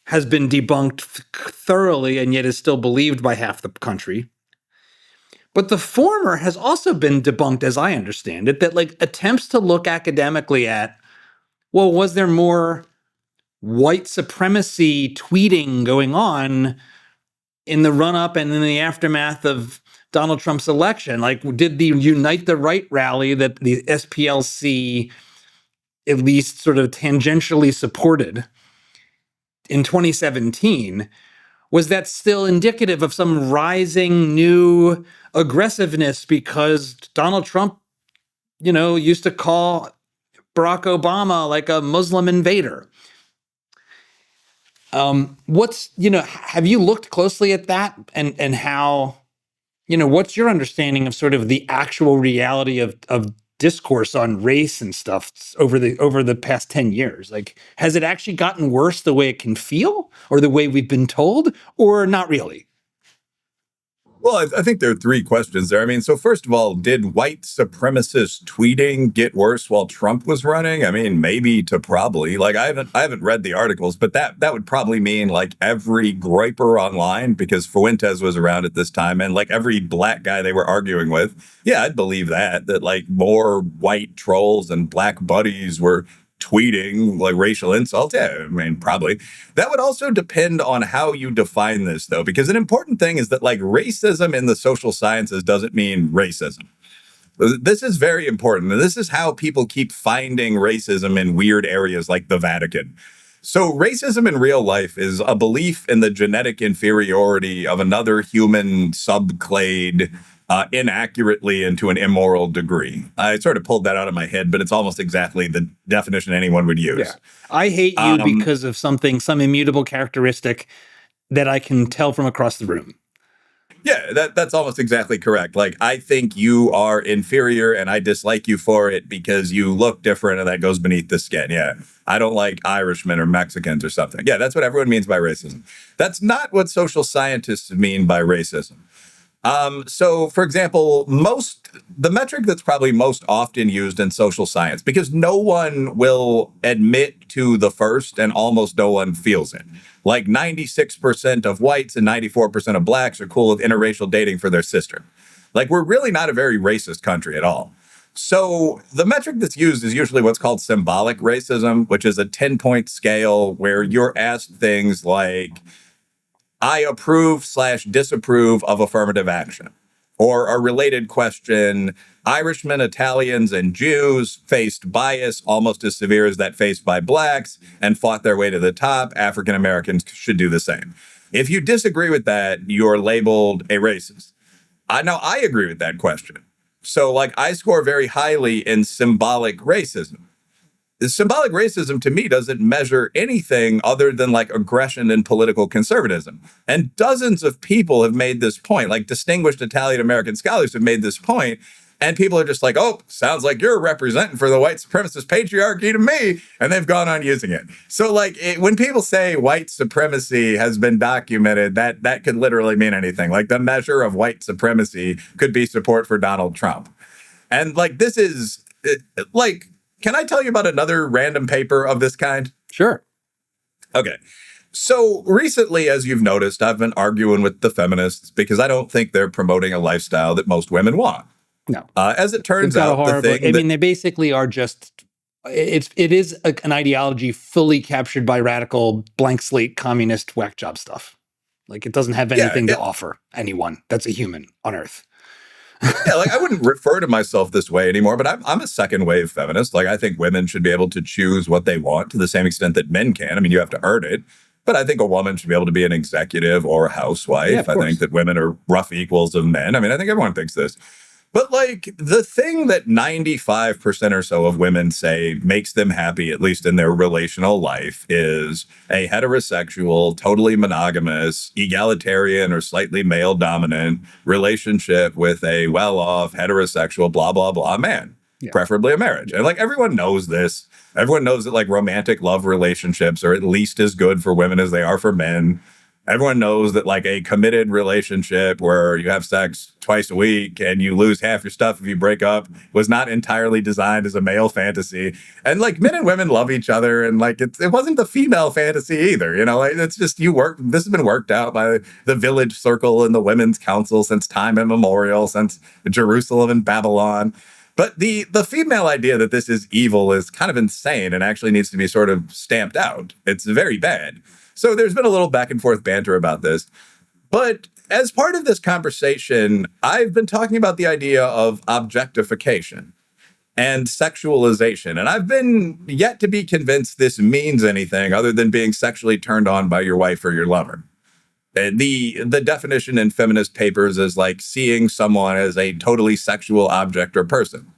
has been debunked thoroughly and yet is still believed by half the country. But the former has also been debunked, as I understand it, that like attempts to look academically at, well, was there more white supremacy tweeting going on in the run-up and in the aftermath of Donald Trump's election? Like, did the Unite the Right rally that the SPLC at least sort of tangentially supported in 2017, was that still indicative of some rising new aggressiveness because Donald Trump, used to call Barack Obama like a Muslim invader? Have you looked closely at that and how, what's your understanding of sort of the actual reality of discourse on race and stuff over the past 10 years? Like, has it actually gotten worse the way it can feel or the way we've been told, or not really? Well, I think there are three questions there. I mean, so first of all, did white supremacist tweeting get worse while Trump was running? I mean, maybe to probably. Like, I haven't read the articles, but that would probably mean like every groyper online, because Fuentes was around at this time, and like every black guy they were arguing with. Yeah, I'd believe that like more white trolls and black buddies were tweeting like racial insults. Yeah, I mean, probably. That would also depend on how you define this, though, because an important thing is that like racism in the social sciences doesn't mean racism. This is very important. And this is how people keep finding racism in weird areas like the Vatican. So racism in real life is a belief in the genetic inferiority of another human subclade inaccurately and to an immoral degree. I sort of pulled that out of my head, but it's almost exactly the definition anyone would use. Yeah. I hate you because of some immutable characteristic that I can tell from across the room. Yeah, that's almost exactly correct. Like, I think you are inferior and I dislike you for it because you look different and that goes beneath the skin. Yeah, I don't like Irishmen or Mexicans or something. Yeah, that's what everyone means by racism. That's not what social scientists mean by racism. So, for example, the metric that's probably most often used in social science, because no one will admit to the first and almost no one feels it. Like 96% of whites and 94% of blacks are cool with interracial dating for their sister. Like, we're really not a very racist country at all. So the metric that's used is usually what's called symbolic racism, which is a 10-point scale where you're asked things like, I approve/disapprove of affirmative action. Or a related question, Irishmen, Italians, and Jews faced bias almost as severe as that faced by blacks and fought their way to the top. African Americans should do the same. If you disagree with that, you're labeled a racist. I agree with that question. So, like, I score very highly in symbolic racism. Symbolic racism, to me, doesn't measure anything other than like aggression and political conservatism. And dozens of people have made this point, like distinguished Italian American scholars have made this point, and people are just like, oh, sounds like you're representing for the white supremacist patriarchy to me, and they've gone on using it. So like when people say white supremacy has been documented, that could literally mean anything. Like the measure of white supremacy could be support for Donald Trump. And like this is like, can I tell you about another random paper of this kind? Sure. Okay. So recently, as you've noticed, I've been arguing with the feminists because I don't think they're promoting a lifestyle that most women want. No. As it turns out, they basically are just, it is an ideology fully captured by radical blank slate communist whack job stuff. Like it doesn't have anything to offer anyone that's a human on Earth. Yeah, like I wouldn't refer to myself this way anymore, but I'm a second wave feminist. Like I think women should be able to choose what they want to the same extent that men can. I mean, you have to earn it. But I think a woman should be able to be an executive or a housewife. Yeah, of I course. think that women are rough equals of men. I mean, I think everyone thinks this. But like the thing that 95% or so of women say makes them happy, at least in their relational life, is a heterosexual, totally monogamous, egalitarian or slightly male dominant relationship with a well-off, heterosexual, blah, blah, blah man, preferably a marriage. And like everyone knows this. Everyone knows that like romantic love relationships are at least as good for women as they are for men. Everyone knows that like a committed relationship where you have sex twice a week and you lose half your stuff if you break up was not entirely designed as a male fantasy. And like men and women love each other, and like it wasn't the female fantasy either. You know, like it's just this has been worked out by the village circle and the women's council since time immemorial, since Jerusalem and Babylon. But the female idea that this is evil is kind of insane and actually needs to be sort of stamped out. It's very bad. So there's been a little back and forth banter about this. But as part of this conversation, I've been talking about the idea of objectification and sexualization. And I've been yet to be convinced this means anything other than being sexually turned on by your wife or your lover. The definition in feminist papers is like seeing someone as a totally sexual object or person.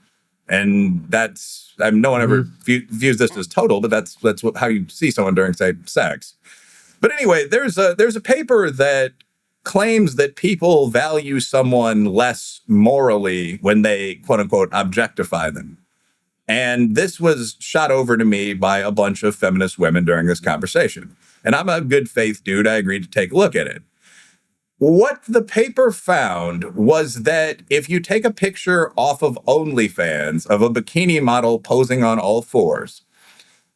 And that's, no one ever views this as total, but that's how you see someone during, say, sex. But anyway, there's a paper that claims that people value someone less morally when they, quote unquote, objectify them. And this was shot over to me by a bunch of feminist women during this conversation. And I'm a good faith dude. I agreed to take a look at it. What the paper found was that if you take a picture off of OnlyFans of a bikini model posing on all fours,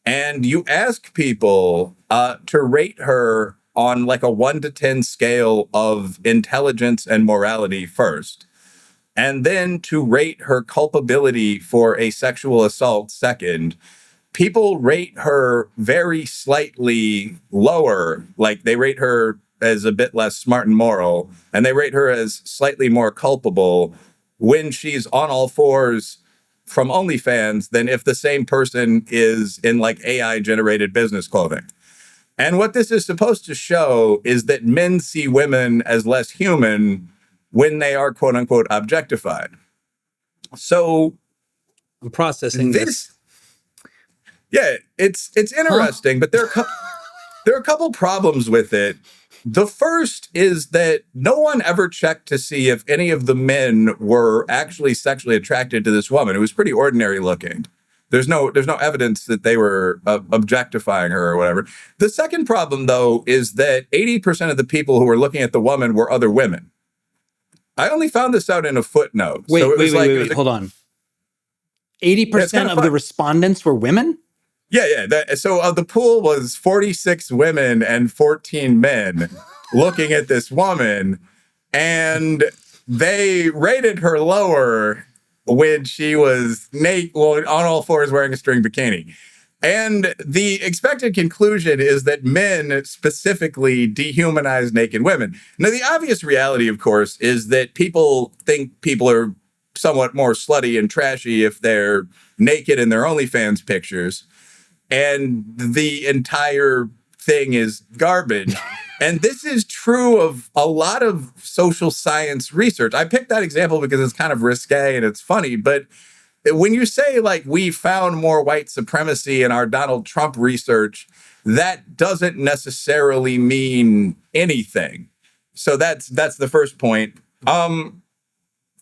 and you ask people to rate her on like a 1 to 10 scale of intelligence and morality first, and then to rate her culpability for a sexual assault second, people rate her very slightly lower. Like they rate her as a bit less smart and moral, and they rate her as slightly more culpable when she's on all fours from OnlyFans than if the same person is in like AI generated business clothing. And what this is supposed to show is that men see women as less human when they are quote unquote objectified. So I'm processing this. Yeah, it's interesting, but there are a couple problems with it. The first is that no one ever checked to see if any of the men were actually sexually attracted to this woman, who was pretty ordinary looking. There's no evidence that they were objectifying her or whatever. The second problem, though, is that 80% of the people who were looking at the woman were other women. I only found this out in a footnote. Wait, hold on. 80% of the respondents were women? Yeah. So the pool was 46 women and 14 men looking at this woman, and they rated her lower when she was naked, on all fours wearing a string bikini. And the expected conclusion is that men specifically dehumanize naked women. Now, the obvious reality, of course, is that people think people are somewhat more slutty and trashy if they're naked in their OnlyFans pictures. And the entire thing is garbage. And this is true of a lot of social science research. I picked that example because it's kind of risque and it's funny. But when you say, like, we found more white supremacy in our Donald Trump research, that doesn't necessarily mean anything. So that's the first point.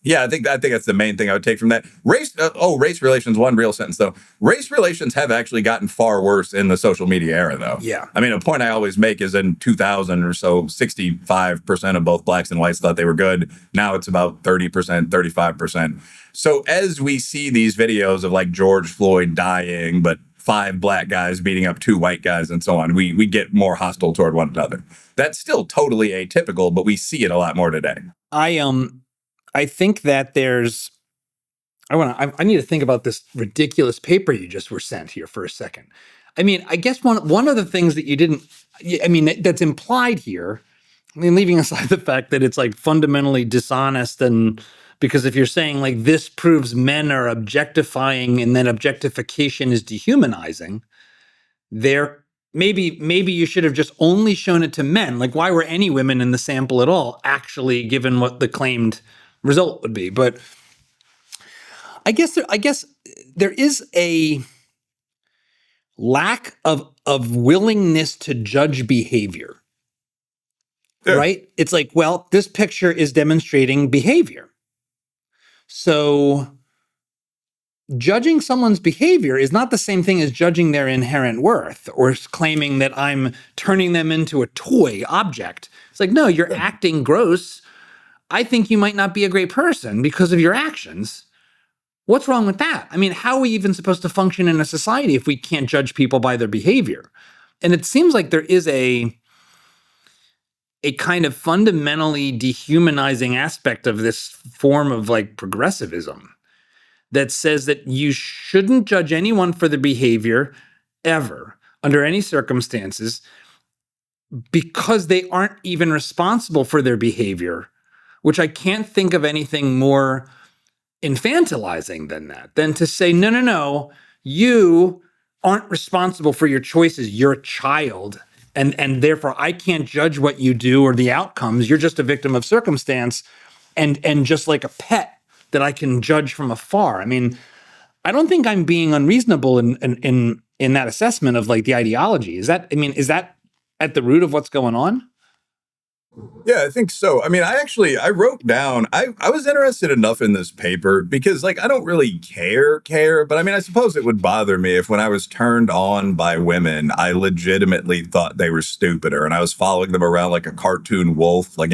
Yeah, I think that's the main thing I would take from that. Race relations, one real sentence, though. Race relations have actually gotten far worse in the social media era, though. Yeah. I mean, a point I always make is in 2000 or so, 65% of both blacks and whites thought they were good. Now it's about 30%, 35%. So as we see these videos of like George Floyd dying, but 5 black guys beating up 2 white guys and so on, we get more hostile toward one another. That's still totally atypical, but we see it a lot more today. I think that I need to think about this ridiculous paper you just were sent here for a second. I mean, I guess one of the things that you didn't, that's implied here, I mean, leaving aside the fact that it's like fundamentally dishonest, and because if you're saying like this proves men are objectifying and then objectification is dehumanizing, they're maybe you should have just only shown it to men. Like, why were any women in the sample at all, actually, given what the claimed result would be? But I guess there is a lack of willingness to judge behavior. Yeah. Right? It's like, well, this picture is demonstrating behavior. So judging someone's behavior is not the same thing as judging their inherent worth or claiming that I'm turning them into a toy object. It's like, no, you're acting gross. I think you might not be a great person because of your actions. What's wrong with that? I mean, how are we even supposed to function in a society if we can't judge people by their behavior? And it seems like there is a kind of fundamentally dehumanizing aspect of this form of like progressivism that says that you shouldn't judge anyone for their behavior ever, under any circumstances, because they aren't even responsible for their behavior, which I can't think of anything more infantilizing than that, than to say, no, you aren't responsible for your choices. You're a child. And therefore, I can't judge what you do or the outcomes. You're just a victim of circumstance, and just like a pet that I can judge from afar. I mean, I don't think I'm being unreasonable in that assessment of like the ideology. Is that at the root of what's going on? Yeah, I think so. I mean, I wrote down, I was interested enough in this paper because like, I don't really care, but I mean, I suppose it would bother me if when I was turned on by women, I legitimately thought they were stupider and I was following them around like a cartoon wolf, like,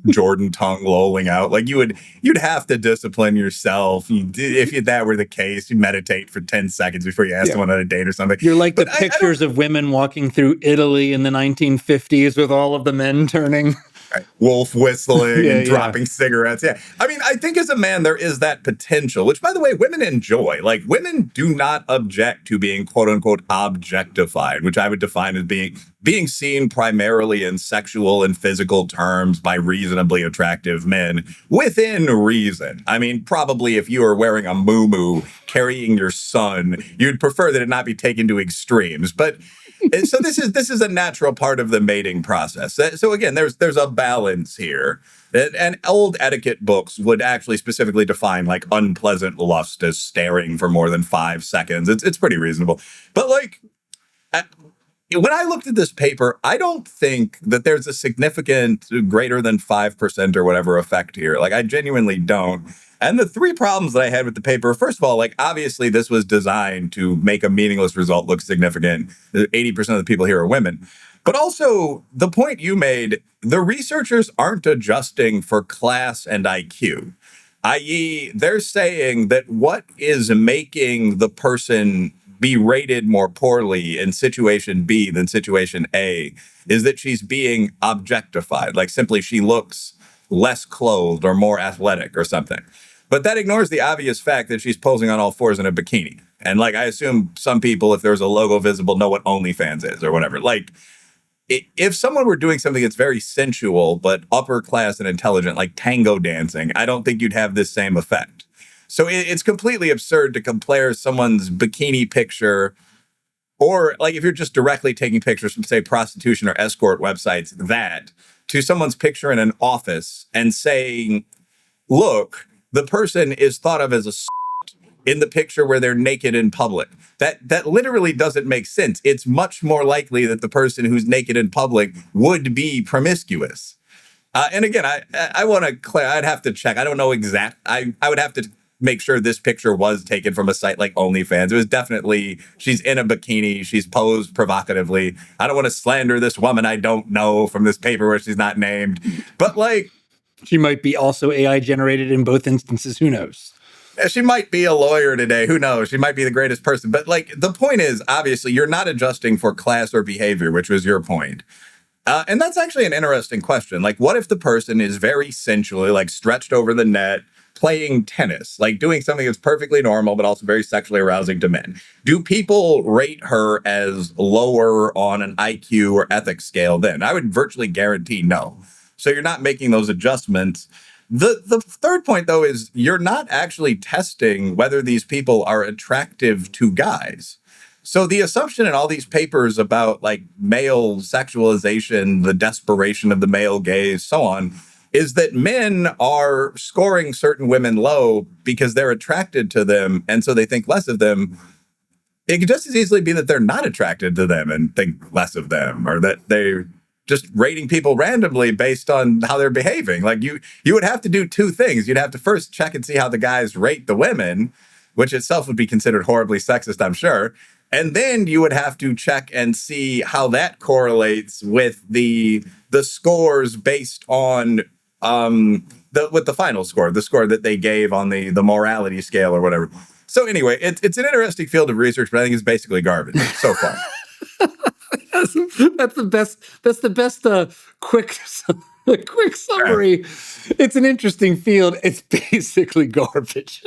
Jordan tongue lolling out. Like you'd have to discipline yourself. If that were the case, you meditate for 10 seconds before you ask someone on a date or something. You're like the pictures of women walking through Italy in the 1950s with all of the men turning. Right. Wolf whistling and dropping cigarettes. Yeah. I mean, I think as a man, there is that potential, which, by the way, women enjoy. Like, women do not object to being, quote unquote, objectified, which I would define as being seen primarily in sexual and physical terms by reasonably attractive men within reason. I mean, probably if you were wearing a muumuu carrying your son, you'd prefer that it not be taken to extremes. But so this is a natural part of the mating process. So again, there's a balance here. And old etiquette books would actually specifically define like unpleasant lust as staring for more than 5 seconds. It's pretty reasonable. But like, when I looked at this paper, I don't think that there's a significant greater than 5% or whatever effect here. Like, I genuinely don't. And the 3 problems that I had with the paper, first of all, like, obviously this was designed to make a meaningless result look significant. 80% of the people here are women. But also, the point you made, the researchers aren't adjusting for class and IQ, i.e., they're saying that what is making the person be rated more poorly in situation B than situation A is that she's being objectified. Like, simply she looks less clothed or more athletic or something. But that ignores the obvious fact that she's posing on all fours in a bikini. And like, I assume some people, if there's a logo visible, know what OnlyFans is or whatever. Like, if someone were doing something that's very sensual, but upper class and intelligent, like tango dancing, I don't think you'd have this same effect. So it's completely absurd to compare someone's bikini picture, or like if you're just directly taking pictures from, say, prostitution or escort websites, to someone's picture in an office and saying, look, the person is thought of as a in the picture where they're naked in public. That literally doesn't make sense. It's much more likely that the person who's naked in public would be promiscuous. And again, I want to I'd have to check. I don't know I would have to make sure this picture was taken from a site like OnlyFans. It was definitely, she's in a bikini. She's posed provocatively. I don't want to slander this woman I don't know from this paper where she's not named. But like, she might be also AI generated in both instances. Who knows? She might be a lawyer today. Who knows? She might be the greatest person. But like, the point is, obviously, you're not adjusting for class or behavior, which was your point. And that's actually an interesting question. Like, what if the person is very sensually, like, stretched over the net, playing tennis, like doing something that's perfectly normal, but also very sexually arousing to men? Do people rate her as lower on an IQ or ethics scale then? I would virtually guarantee no. So you're not making those adjustments. The third point, though, is you're not actually testing whether these people are attractive to guys. So the assumption in all these papers about like male sexualization, the desperation of the male gaze, so on, is that men are scoring certain women low because they're attracted to them, and so they think less of them. It could just as easily be that they're not attracted to them and think less of them, or that they're just rating people randomly based on how they're behaving. Like you would have to do two things. You'd have to first check and see how the guys rate the women, which itself would be considered horribly sexist, I'm sure. And then you would have to check and see how that correlates with the scores based on with the final score, the score that they gave on the morality scale or whatever. So anyway, it's an interesting field of research, but I think it's basically garbage so far. That's the best. That's the best. Quick summary. It's an interesting field. It's basically garbage.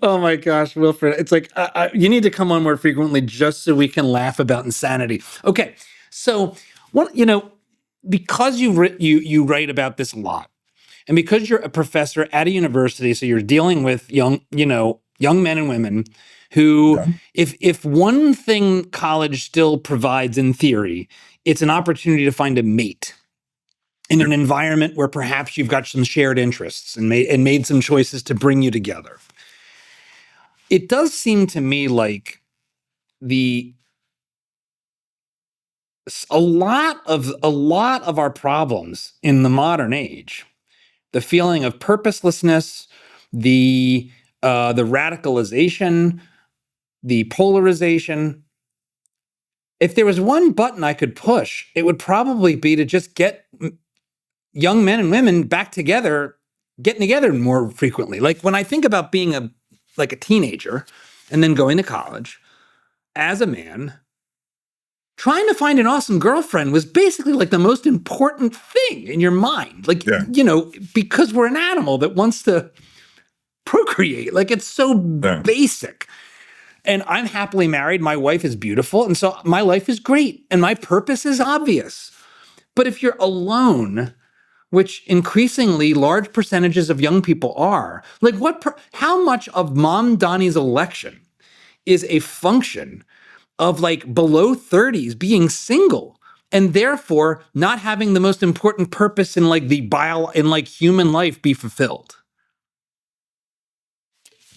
Oh my gosh, Wilfred! It's like you need to come on more frequently just so we can laugh about insanity. Okay, so because you write about this a lot, and because you're a professor at a university, so you're dealing with young men and women who, if one thing college still provides in theory, it's an opportunity to find a mate in an environment where perhaps you've got some shared interests and made some choices to bring you together. It does seem to me like a lot of our problems in the modern age, the feeling of purposelessness, the radicalization, the polarization. If there was one button I could push, it would probably be to just get young men and women back together, getting together more frequently. Like when I think about being a teenager and then going to college as a man, trying to find an awesome girlfriend was basically like the most important thing in your mind. Like, because we're an animal that wants to procreate. Like it's so basic. And I'm happily married. My wife is beautiful. And so my life is great. And my purpose is obvious. But if you're alone, which increasingly large percentages of young people are, like how much of Mom Donnie's election is a function of like below 30s being single and therefore not having the most important purpose in like human life be fulfilled?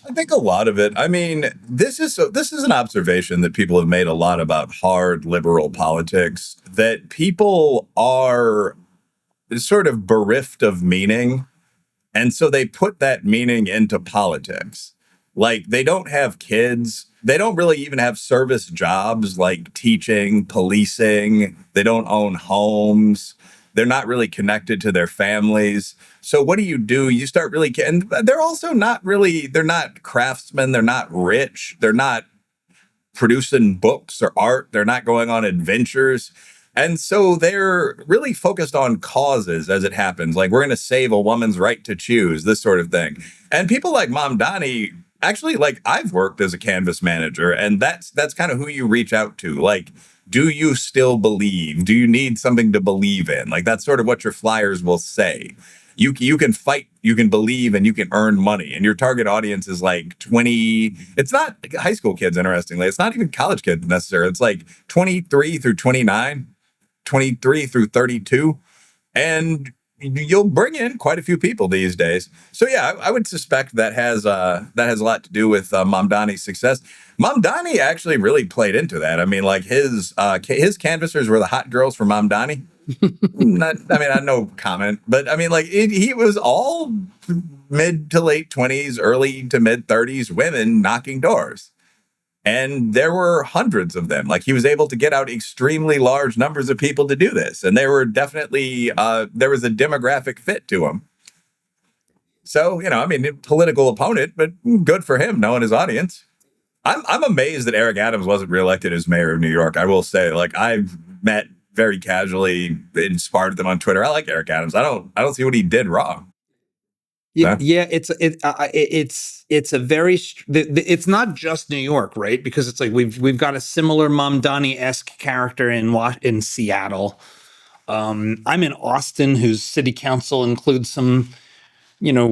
I think a lot of it. I mean, this is an observation that people have made a lot about hard liberal politics, that people are sort of bereft of meaning, and so they put that meaning into politics. Like they don't have kids. They don't really even have service jobs like teaching, policing. They don't own homes. They're not really connected to their families. So what do? You start really, and they're also not really, they're not craftsmen. They're not rich. They're not producing books or art. They're not going on adventures. And so they're really focused on causes as it happens. Like we're going to save a woman's right to choose, this sort of thing. And people like Mom Donnie, actually, like I've worked as a canvas manager, and that's kind of who you reach out to. Like, do you still believe? Do you need something to believe in? Like that's sort of what your flyers will say. You can fight, you can believe, and you can earn money. And your target audience is like 20. It's not high school kids, interestingly. It's not even college kids necessarily. It's like 23 through 29, 23 through 32. And you'll bring in quite a few people these days. So yeah, I would suspect that has a lot to do with Mom Donnie's success. Mom Donnie actually really played into that. I mean, like his canvassers were the hot girls for Mom Donnie. I no comment, but I mean, like he was all mid to late 20s, early to mid 30s women knocking doors. And there were hundreds of them. Like he was able to get out extremely large numbers of people to do this. And there were definitely, there was a demographic fit to him. So, political opponent, but good for him knowing his audience. I'm amazed that Eric Adams wasn't reelected as mayor of New York. I will say, like I've met very casually and sparred them on Twitter. I like Eric Adams. I don't see what he did wrong. Yeah, it's a very it's not just New York, right? Because it's like we've got a similar Mom Donnie-esque character in Seattle. I'm in Austin, whose city council includes some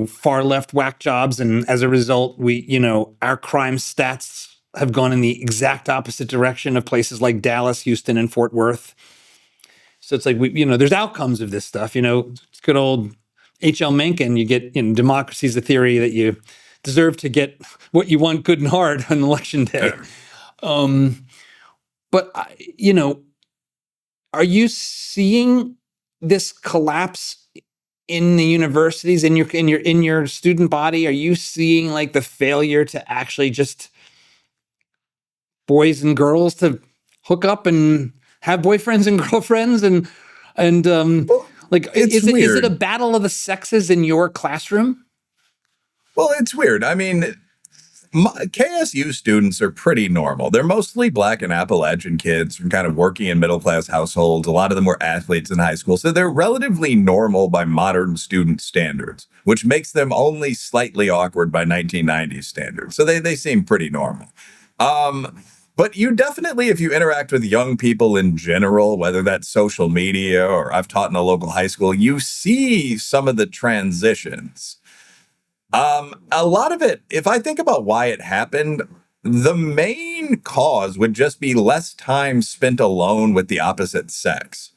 far left whack jobs, and as a result, our crime stats have gone in the exact opposite direction of places like Dallas, Houston, and Fort Worth. So it's like, there's outcomes of this stuff. It's good old H.L. Mencken. You get, democracy is the theory that you deserve to get what you want good and hard on election day. But, are you seeing this collapse in the universities, in your student body? Are you seeing like the failure to actually just boys and girls to hook up and have boyfriends and girlfriends and like is it a battle of the sexes in your classroom? Well, it's weird. I mean, KSU students are pretty normal. They're mostly Black and Appalachian kids from kind of working and middle class households. A lot of them were athletes in high school. So they're relatively normal by modern student standards, which makes them only slightly awkward by 1990s standards. So they seem pretty normal. But you definitely, if you interact with young people in general, whether that's social media or I've taught in a local high school, you see some of the transitions. A lot of it, if I think about why it happened, the main cause would just be less time spent alone with the opposite sex.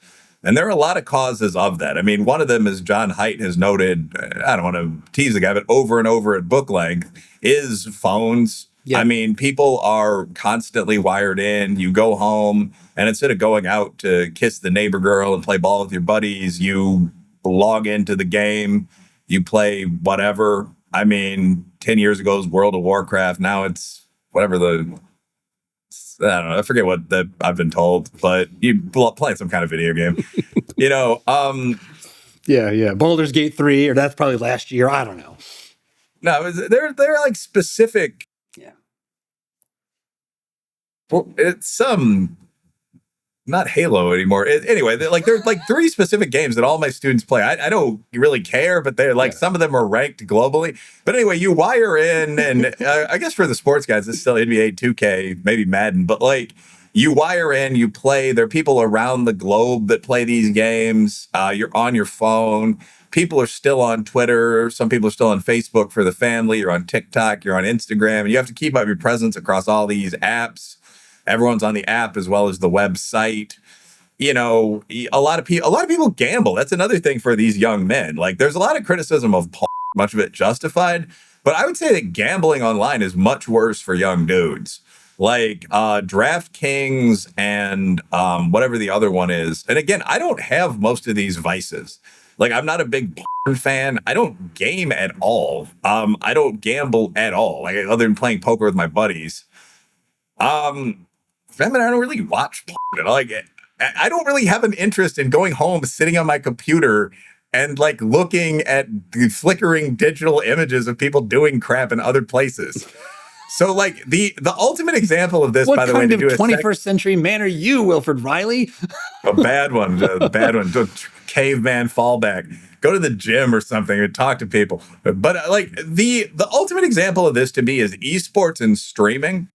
And there are a lot of causes of that. I mean, one of them, as John Haidt has noted, I don't want to tease the guy, but over and over at book length, is phones. Yeah. I mean, people are constantly wired in. You go home, and instead of going out to kiss the neighbor girl and play ball with your buddies, you log into the game, you play whatever. I mean, 10 years ago it was World of Warcraft. Now it's whatever I don't know. I forget what that I've been told, but you play some kind of video game, Yeah. Baldur's Gate 3, or that's probably last year. I don't know. No, they're like specific. Yeah. Well, it's not Halo anymore. Anyway, there's like 3 specific games that all my students play. I don't really care, but they're like some of them are ranked globally. But anyway, you wire in, and I guess for the sports guys, it's still NBA 2K, maybe Madden. But like you wire in, you play. There are people around the globe that play these games. You're on your phone. People are still on Twitter. Some people are still on Facebook for the family. You're on TikTok. You're on Instagram. And you have to keep up your presence across all these apps. Everyone's on the app as well as the website. A lot of people gamble. That's another thing for these young men. Like, there's a lot of criticism of much of it justified, but I would say that gambling online is much worse for young dudes. Like DraftKings and whatever the other one is. And again, I don't have most of these vices. Like, I'm not a big fan. I don't game at all. I don't gamble at all, like other than playing poker with my buddies. I don't really watch porn. Like, I don't really have an interest in going home, sitting on my computer, and like looking at the flickering digital images of people doing crap in other places. So, like the ultimate example of this, by the way, to do what kind of 21st century man are you, Wilfred Reilly? A bad one, caveman fallback. Go to the gym or something and talk to people. But like the ultimate example of this to me is esports and streaming.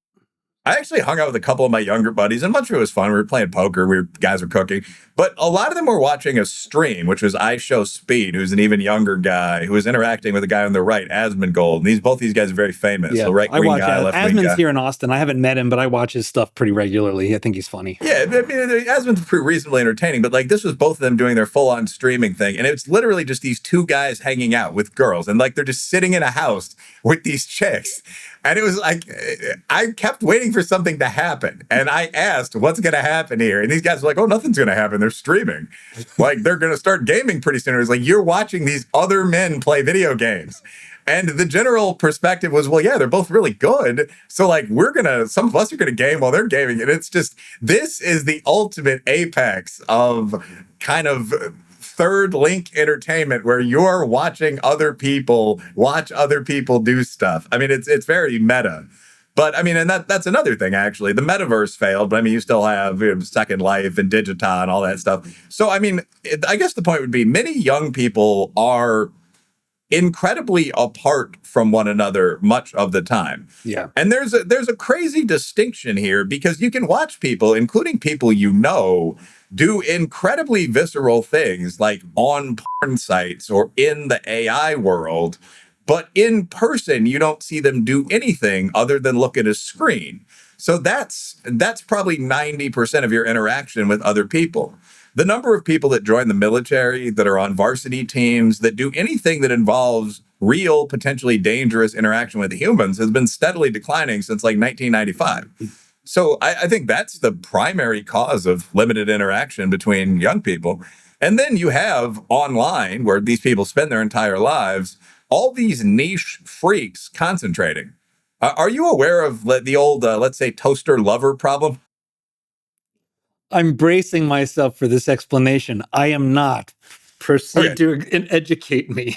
I actually hung out with a couple of my younger buddies, and much of it was fun. We were playing poker. Guys were cooking. But a lot of them were watching a stream, which was I Show Speed, who's an even younger guy who was interacting with a guy on the right, Asmongold. And both these guys are very famous. Yeah, so right-wing guy, left-wing guy. Asmon's here in Austin. I haven't met him, but I watch his stuff pretty regularly. I think he's funny. Yeah, I mean, Asmon's pretty reasonably entertaining, but like this was both of them doing their full-on streaming thing. And it's literally just these 2 guys hanging out with girls. And like they're just sitting in a house with these chicks. And it was like, I kept waiting for something to happen. And I asked, what's going to happen here? And these guys were like, oh, nothing's going to happen. They're streaming. Like, they're going to start gaming pretty soon. It was like, you're watching these other men play video games. And the general perspective was, well, yeah, they're both really good. So like, some of us are going to game while they're gaming. And it's just, this is the ultimate apex of kind of third link entertainment where you're watching other people watch other people do stuff. I mean, it's very meta. But I mean, and that's another thing, actually. The metaverse failed, but I mean, you still have Second Life and Digiton and all that stuff. So, I mean, I guess the point would be many young people are incredibly apart from one another much of the time. Yeah. And there's a crazy distinction here because you can watch people, including people do incredibly visceral things like on porn sites or in the AI world. But in person, you don't see them do anything other than look at a screen. So that's probably 90% of your interaction with other people. The number of people that join the military, that are on varsity teams, that do anything that involves real, potentially dangerous interaction with humans has been steadily declining since like 1995. So I think that's the primary cause of limited interaction between young people. And then you have online, where these people spend their entire lives, all these niche freaks concentrating. Are you aware of the old, let's say, toaster lover problem? I'm bracing myself for this explanation. I am not. Proceed to educate me.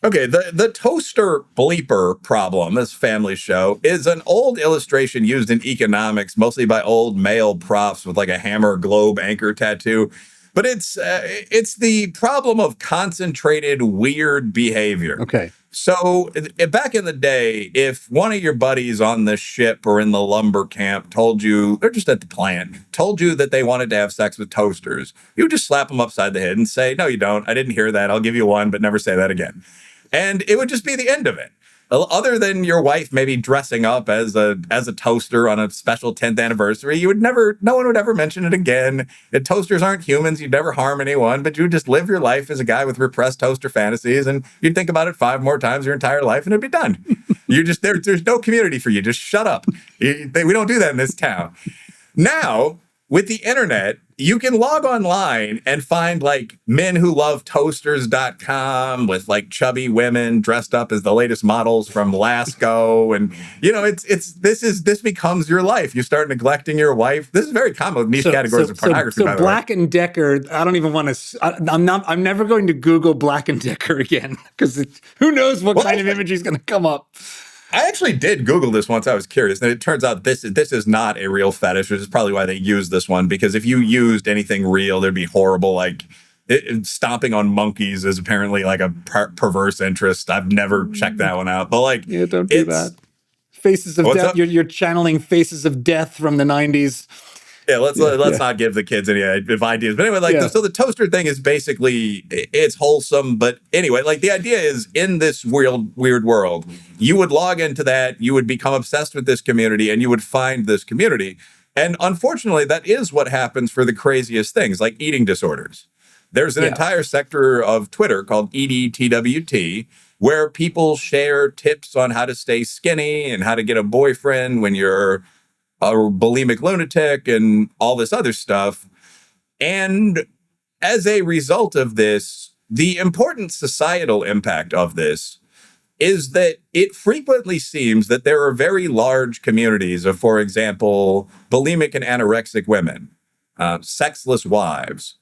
Okay, the toaster bleeper problem, this family show, is an old illustration used in economics, mostly by old male profs with like a hammer globe anchor tattoo. But it's the problem of concentrated weird behavior. Okay. So back in the day, if one of your buddies on the ship or in the lumber camp told you, they're just at the plant, told you that they wanted to have sex with toasters, you would just slap them upside the head and say, no, you don't. I didn't hear that. I'll give you one, but never say that again. And it would just be the end of it. Other than your wife maybe dressing up as a toaster on a special 10th anniversary, no one would ever mention it again. And toasters aren't humans. You'd never harm anyone, but you would just live your life as a guy with repressed toaster fantasies, and you'd think about it 5 more times your entire life and it'd be done. There's no community for you. Just shut up. We don't do that in this town. Now, with the internet, you can log online and find like men who love toasters.com with like chubby women dressed up as the latest models from Lasco. And, this becomes your life. You start neglecting your wife. This is very common with niche categories of pornography. So Black & Decker, I don't even want to, I'm never going to Google Black & Decker again, because who knows what kind of image is going to come up. I actually did Google this once. I was curious, and it turns out this is not a real fetish, which is probably why they used this one, because if you used anything real, there'd be horrible, like stomping on monkeys is apparently like a perverse interest. I've never checked that one out, but like, yeah, don't do that. Faces of Death. You're channeling Faces of Death from the 90s. Yeah, let's not give the kids any ideas. But anyway, so the toaster thing is basically, it's wholesome. But anyway, like the idea is, in this weird world, you would log into that, you would become obsessed with this community, and you would find this community. And unfortunately, that is what happens for the craziest things, like eating disorders. There's an entire sector of Twitter called EDTWT, where people share tips on how to stay skinny and how to get a boyfriend when you're a bulimic lunatic and all this other stuff. And as a result of this, the important societal impact of this is that it frequently seems that there are very large communities of, for example, bulimic and anorexic women, sexless wives,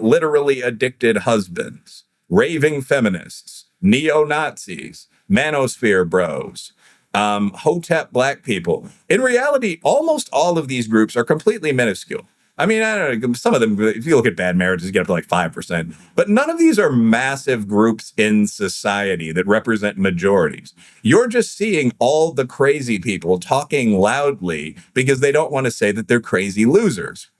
literally addicted husbands, raving feminists, neo-Nazis, Manosphere bros, Hotep Black people. In reality, almost all of these groups are completely minuscule. I mean, I don't know, some of them, if you look at bad marriages, you get up to like 5%. But none of these are massive groups in society that represent majorities. You're just seeing all the crazy people talking loudly because they don't want to say that they're crazy losers.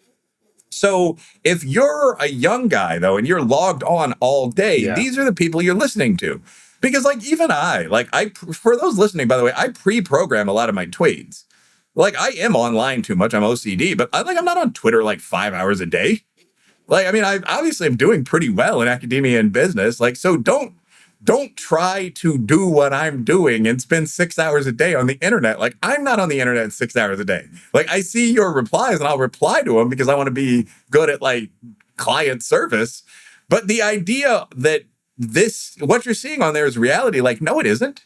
So if you're a young guy, though, and you're logged on all day, these are the people you're listening to. Because like even for those listening, by the way, I pre-program a lot of my tweets. Like I am online too much. I'm OCD, but I'm not on Twitter like 5 hours a day. Like, I mean, I obviously am doing pretty well in academia and business. Like, so don't try to do what I'm doing and spend 6 hours a day on the internet. Like, I'm not on the internet 6 hours a day. Like, I see your replies and I'll reply to them because I want to be good at like client service. But the idea that what you're seeing on there is reality, like, no, it isn't.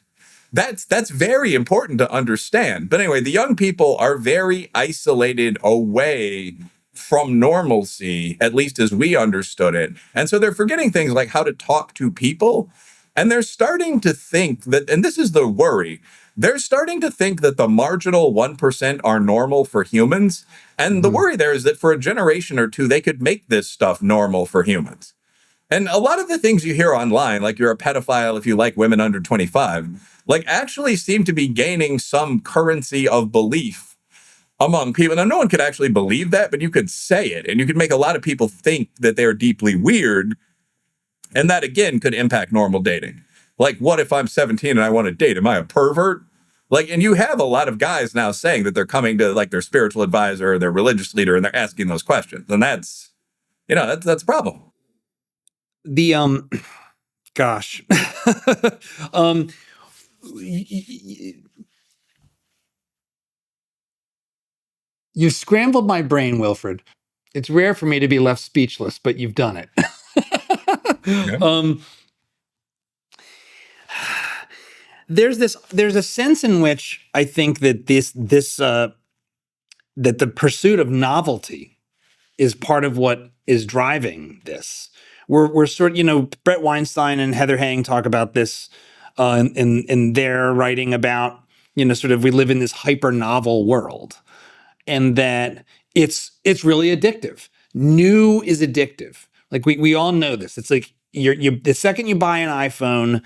That's very important to understand. But anyway, the young people are very isolated away from normalcy, at least as we understood it. And so they're forgetting things like how to talk to people. And they're starting to think that, and this is the worry, they're starting to think that the marginal 1% are normal for humans. And the worry there is that for a generation or two, they could make this stuff normal for humans. And a lot of the things you hear online, like you're a pedophile if you like women under 25, like actually seem to be gaining some currency of belief among people. Now, no one could actually believe that, but you could say it, and you could make a lot of people think that they're deeply weird. And that, again, could impact normal dating. Like, what if I'm 17 and I want to date? Am I a pervert? Like, and you have a lot of guys now saying that they're coming to like their spiritual advisor or their religious leader and they're asking those questions. And that's, that's a problem. The gosh. um You've scrambled my brain, Wilfred. It's rare for me to be left speechless, but you've done it. Okay. There's a sense in which I think that that the pursuit of novelty is part of what is driving this. We're sort of, Brett Weinstein and Heather Hang talk about this in their writing about, sort of we live in this hyper novel world, and that it's really addictive. New is addictive. Like we all know this. It's like you the second you buy an iPhone,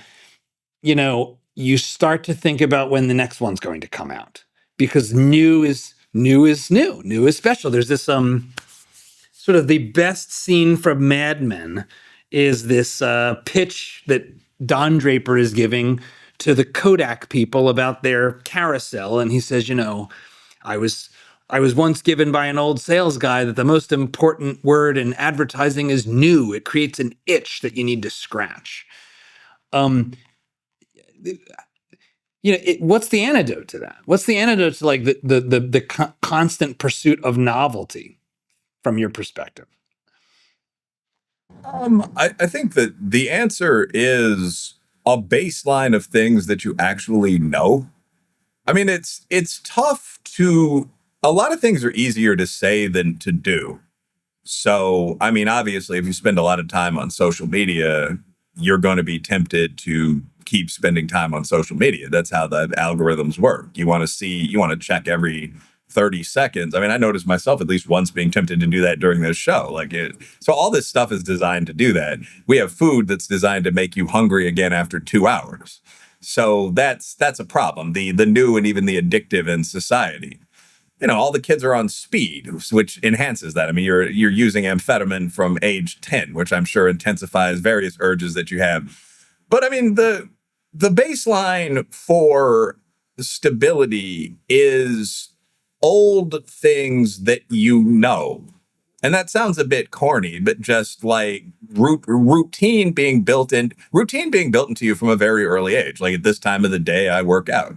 you start to think about when the next one's going to come out, because new is new is special. There's this sort of the best scene from Mad Men is this pitch that Don Draper is giving to the Kodak people about their carousel, and he says, I was once given by an old sales guy that the most important word in advertising is new. It creates an itch that you need to scratch. What's the antidote to that? What's the antidote to like the constant pursuit of novelty from your perspective? I think that the answer is a baseline of things that you actually know. I mean, it's tough to, a lot of things are easier to say than to do. So, I mean, obviously, if you spend a lot of time on social media, you're going to be tempted to keep spending time on social media. That's how the algorithms work. You want to check every 30 seconds. I mean, I noticed myself at least once being tempted to do that during this show. So all this stuff is designed to do that. We have food that's designed to make you hungry again after 2 hours. So that's a problem. The new and even the addictive in society. All the kids are on speed, which enhances that. I mean, you're using amphetamine from age 10, which I'm sure intensifies various urges that you have. But I mean, the baseline for stability is old things that you know. And that sounds a bit corny, but just like routine being built into you from a very early age. Like, at this time of the day, I work out.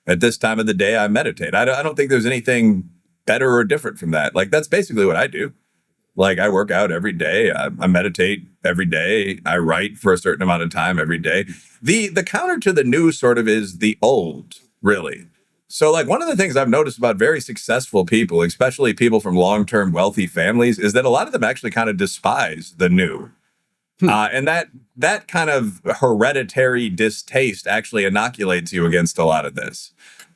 At this time of the day, I meditate. I don't think there's anything better or different from that. Like, that's basically what I do. Like, I work out every day. I meditate every day. I write for a certain amount of time every day. The counter to the new sort of is the old, really. So, like, one of the things I've noticed about very successful people, especially people from long-term wealthy families, is that a lot of them actually kind of despise the new. And that kind of hereditary distaste actually inoculates you against a lot of this.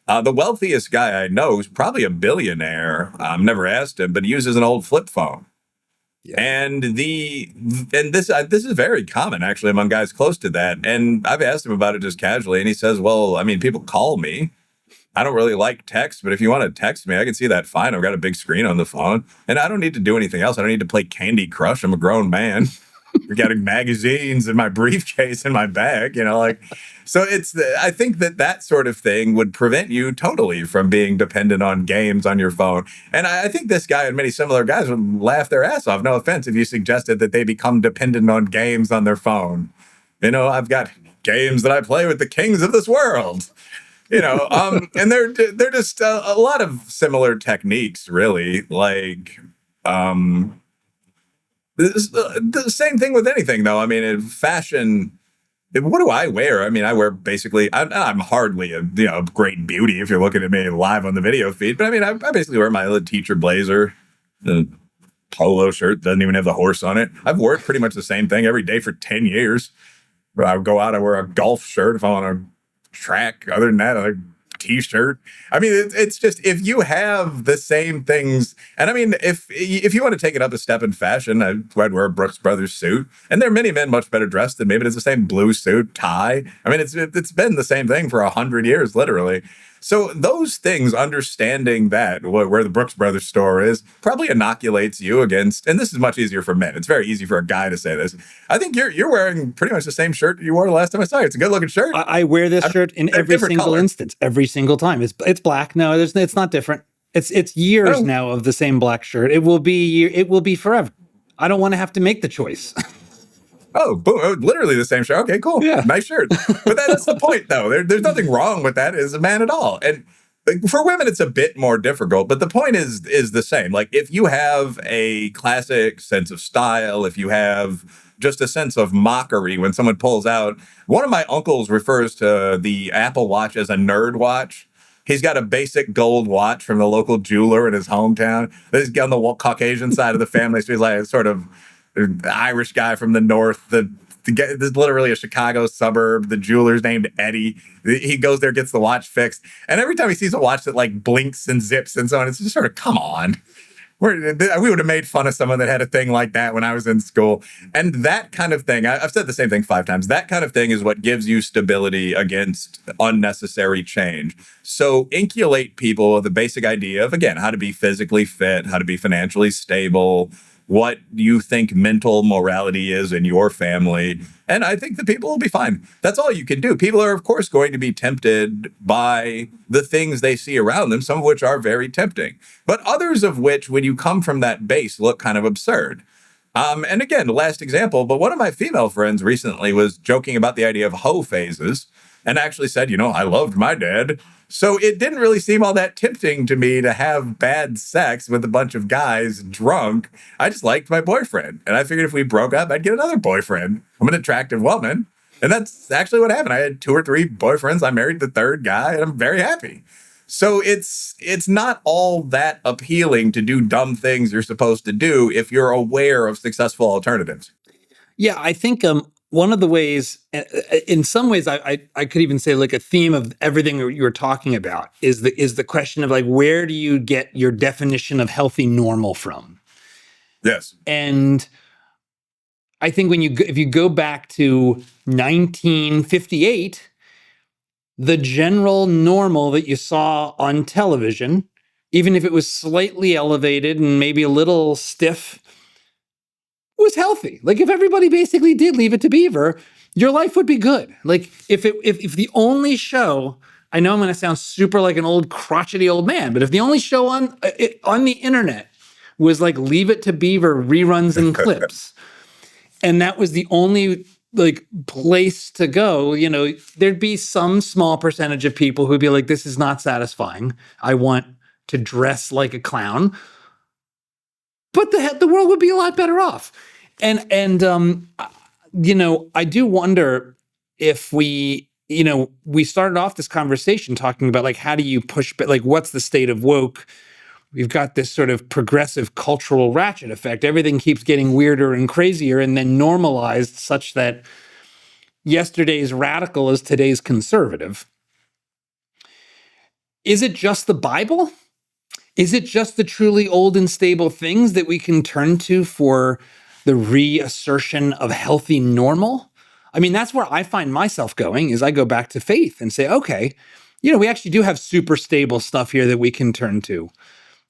The wealthiest guy I know is probably a billionaire. I've never asked him, but he uses an old flip phone. Yeah. And this is very common actually among guys close to that. And I've asked him about it just casually, and he says, "Well, I mean, people call me. I don't really like text, but if you want to text me, I can see that fine. I've got a big screen on the phone, and I don't need to do anything else. I don't need to play Candy Crush. I'm a grown man." We're getting magazines in my briefcase in my bag, so I think that sort of thing would prevent you totally from being dependent on games on your phone. And I think this guy and many similar guys would laugh their ass off. No offense, if you suggested that they become dependent on games on their phone. I've got games that I play with the kings of this world, and they're just a lot of similar techniques, really. Like, the same thing with anything, though. I mean, in fashion, what do I wear? I mean, I wear basically, I'm hardly a great beauty if you're looking at me live on the video feed, but I mean, I basically wear my little teacher blazer, the polo shirt, doesn't even have the horse on it. I've worn pretty much the same thing every day for 10 years. I go out, I wear a golf shirt if I want to track. Other than that, T-shirt. I mean, it's just, if you have the same things, and I mean, if you want to take it up a step in fashion, I'd wear a Brooks Brothers suit, and there are many men much better dressed than me, but it's the same blue suit, tie. I mean, it's been the same thing for 100 years, literally. So those things, understanding that where the Brooks Brothers store is, probably inoculates you against, and this is much easier for men. It's very easy for a guy to say this. I think you're wearing pretty much the same shirt you wore the last time I saw you. It's a good looking shirt. I wear this shirt in every single color. instance, every single time. It's black. No, it's not different. It's years now of the same black shirt. It will be forever. I don't want to have to make the choice. Oh, boom, literally the same shirt. Okay, cool. Yeah. Nice shirt. But that's the point, though. There's nothing wrong with that as a man at all. And for women, it's a bit more difficult. But the point is the same. Like, if you have a classic sense of style, if you have just a sense of mockery when someone pulls out, one of my uncles refers to the Apple Watch as a nerd watch. He's got a basic gold watch from the local jeweler in his hometown. He's on the Caucasian side of the family, so he's like sort of Irish guy from the north. This is literally a Chicago suburb. The jeweler's named Eddie. He goes there, gets the watch fixed, and every time he sees a watch that like blinks and zips and so on, it's just sort of, come on. We would have made fun of someone that had a thing like that when I was in school. And that kind of thing, I've said the same thing 5 times. That kind of thing is what gives you stability against unnecessary change. So inculate people with the basic idea of, again, how to be physically fit, how to be financially stable, what you think mental morality is in your family. And I think the people will be fine. That's all you can do. People are, of course, going to be tempted by the things they see around them, some of which are very tempting, but others of which, when you come from that base, look kind of absurd. And again, the last example, but one of my female friends recently was joking about the idea of hoe phases and actually said, I loved my dad. So it didn't really seem all that tempting to me to have bad sex with a bunch of guys drunk. I just liked my boyfriend. And I figured if we broke up, I'd get another boyfriend. I'm an attractive woman. And that's actually what happened. I had 2 or 3 boyfriends. I married the 3rd guy, and I'm very happy. So it's not all that appealing to do dumb things you're supposed to do if you're aware of successful alternatives. Yeah, I think one of the ways, in some ways, I could even say like a theme of everything you were talking about is the question of like, where do you get your definition of healthy normal from? Yes. And I think if you go back to 1958, the general normal that you saw on television, even if it was slightly elevated and maybe a little stiff, was healthy. Like if everybody basically did Leave It to Beaver, your life would be good. Like if the only show, I know I'm going to sound super like an old crotchety old man, but if the only show on the internet was like Leave It to Beaver reruns and clips, and that was the only like place to go, there'd be some small percentage of people who'd be like, this is not satisfying. I want to dress like a clown. But the world would be a lot better off. And I do wonder if we started off this conversation talking about like, how do you push, but like, what's the state of woke? We've got this sort of progressive cultural ratchet effect. Everything keeps getting weirder and crazier and then normalized such that yesterday's radical is today's conservative. Is it just the Bible? Is it just the truly old and stable things that we can turn to for the reassertion of healthy normal? I mean, that's where I find myself going, is I go back to faith and say, okay, we actually do have super stable stuff here that we can turn to.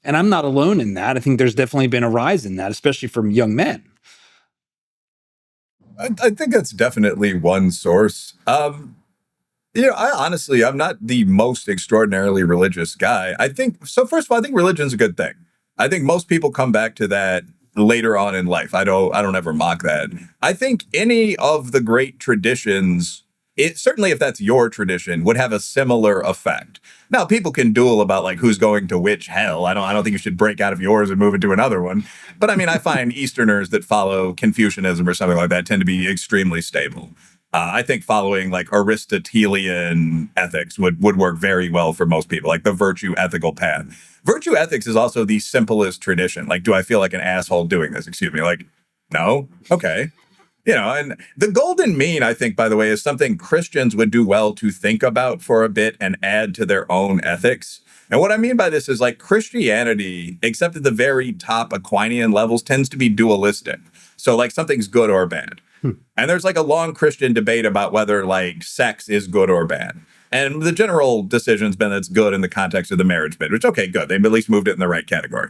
And I'm not alone in that. I think there's definitely been a rise in that, especially from young men. I think that's definitely one source. I'm not the most extraordinarily religious guy. First of all, I think religion's a good thing. I think most people come back to that later on in life. I don't ever mock that. I think any of the great traditions, certainly if that's your tradition, would have a similar effect. Now, people can duel about like who's going to which hell. I don't think you should break out of yours and move into another one. But I mean, I find Easterners that follow Confucianism or something like that tend to be extremely stable. I think following like Aristotelian ethics would work very well for most people, like the virtue ethical path. Virtue ethics is also the simplest tradition. Like, do I feel like an asshole doing this? Excuse me. Like, no. Okay. And the golden mean, I think, by the way, is something Christians would do well to think about for a bit and add to their own ethics. And what I mean by this is like Christianity, except at the very top Aquinian levels, tends to be dualistic. So like something's good or bad. And there's like a long Christian debate about whether like sex is good or bad. And the general decision's been that it's good in the context of the marriage bid, which, okay, good. They've at least moved it in the right category.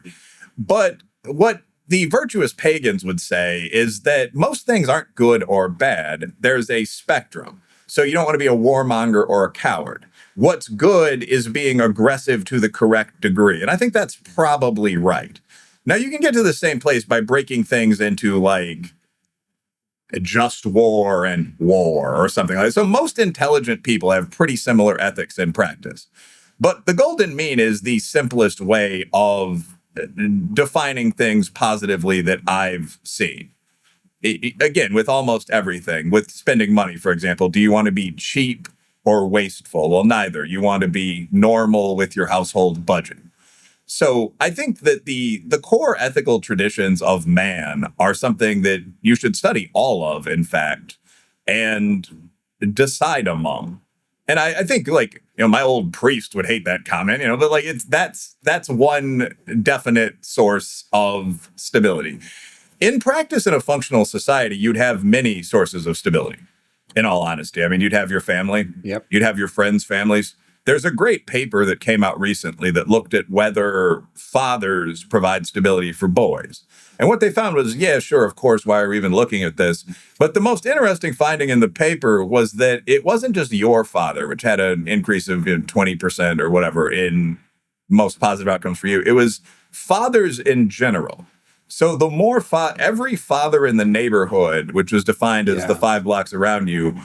But what the virtuous pagans would say is that most things aren't good or bad. There's a spectrum. So you don't want to be a warmonger or a coward. What's good is being aggressive to the correct degree. And I think that's probably right. Now, you can get to the same place by breaking things into like just war and war or something like that. So most intelligent people have pretty similar ethics in practice. But the golden mean is the simplest way of defining things positively that I've seen. Again, with almost everything, with spending money, for example, do you want to be cheap or wasteful? Well, neither. You want to be normal with your household budget. So I think that the core ethical traditions of man are something that you should study all of, in fact, and decide among. And I think, like, my old priest would hate that comment, but like that's one definite source of stability. In practice, in a functional society, you'd have many sources of stability, in all honesty. I mean, you'd have your family. Yep. You'd have your friends' families. There's a great paper that came out recently that looked at whether fathers provide stability for boys. And what they found was, yeah, sure, of course, why are we even looking at this? But the most interesting finding in the paper was that it wasn't just your father, which had an increase of 20% or whatever in most positive outcomes for you. It was fathers in general. So the more every father in the neighborhood, which was defined as the 5 blocks around you,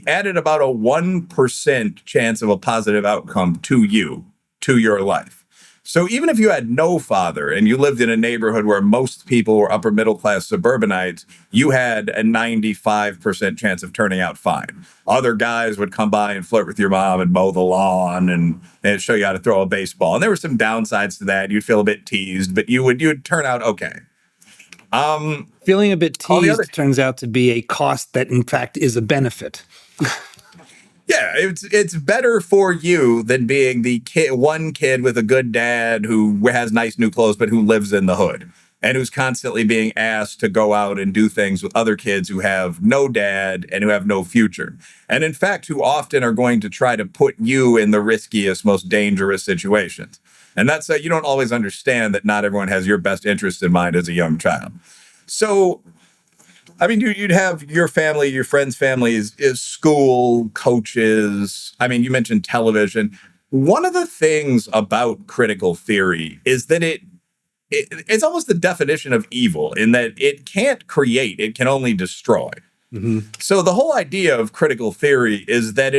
added about a 1% chance of a positive outcome to you, to your life. So even if you had no father and you lived in a neighborhood where most people were upper middle class suburbanites, you had a 95% chance of turning out fine. Other guys would come by and flirt with your mom and mow the lawn and show you how to throw a baseball. And there were some downsides to that. You'd feel a bit teased, but you'd turn out okay. Feeling a bit teased turns out to be a cost that, in fact, is a benefit. Yeah, it's better for you than being the one kid with a good dad who has nice new clothes, but who lives in the hood and who's constantly being asked to go out and do things with other kids who have no dad and who have no future. And in fact, who often are going to try to put you in the riskiest, most dangerous situations. And that's you don't always understand that not everyone has your best interest in mind as a young child. So, I mean, you'd have your family, your friends' families, is school, coaches. I mean, you mentioned television. One of the things about critical theory is that it's almost the definition of evil in that it can't create, it can only destroy. Mm-hmm. So the whole idea of critical theory is that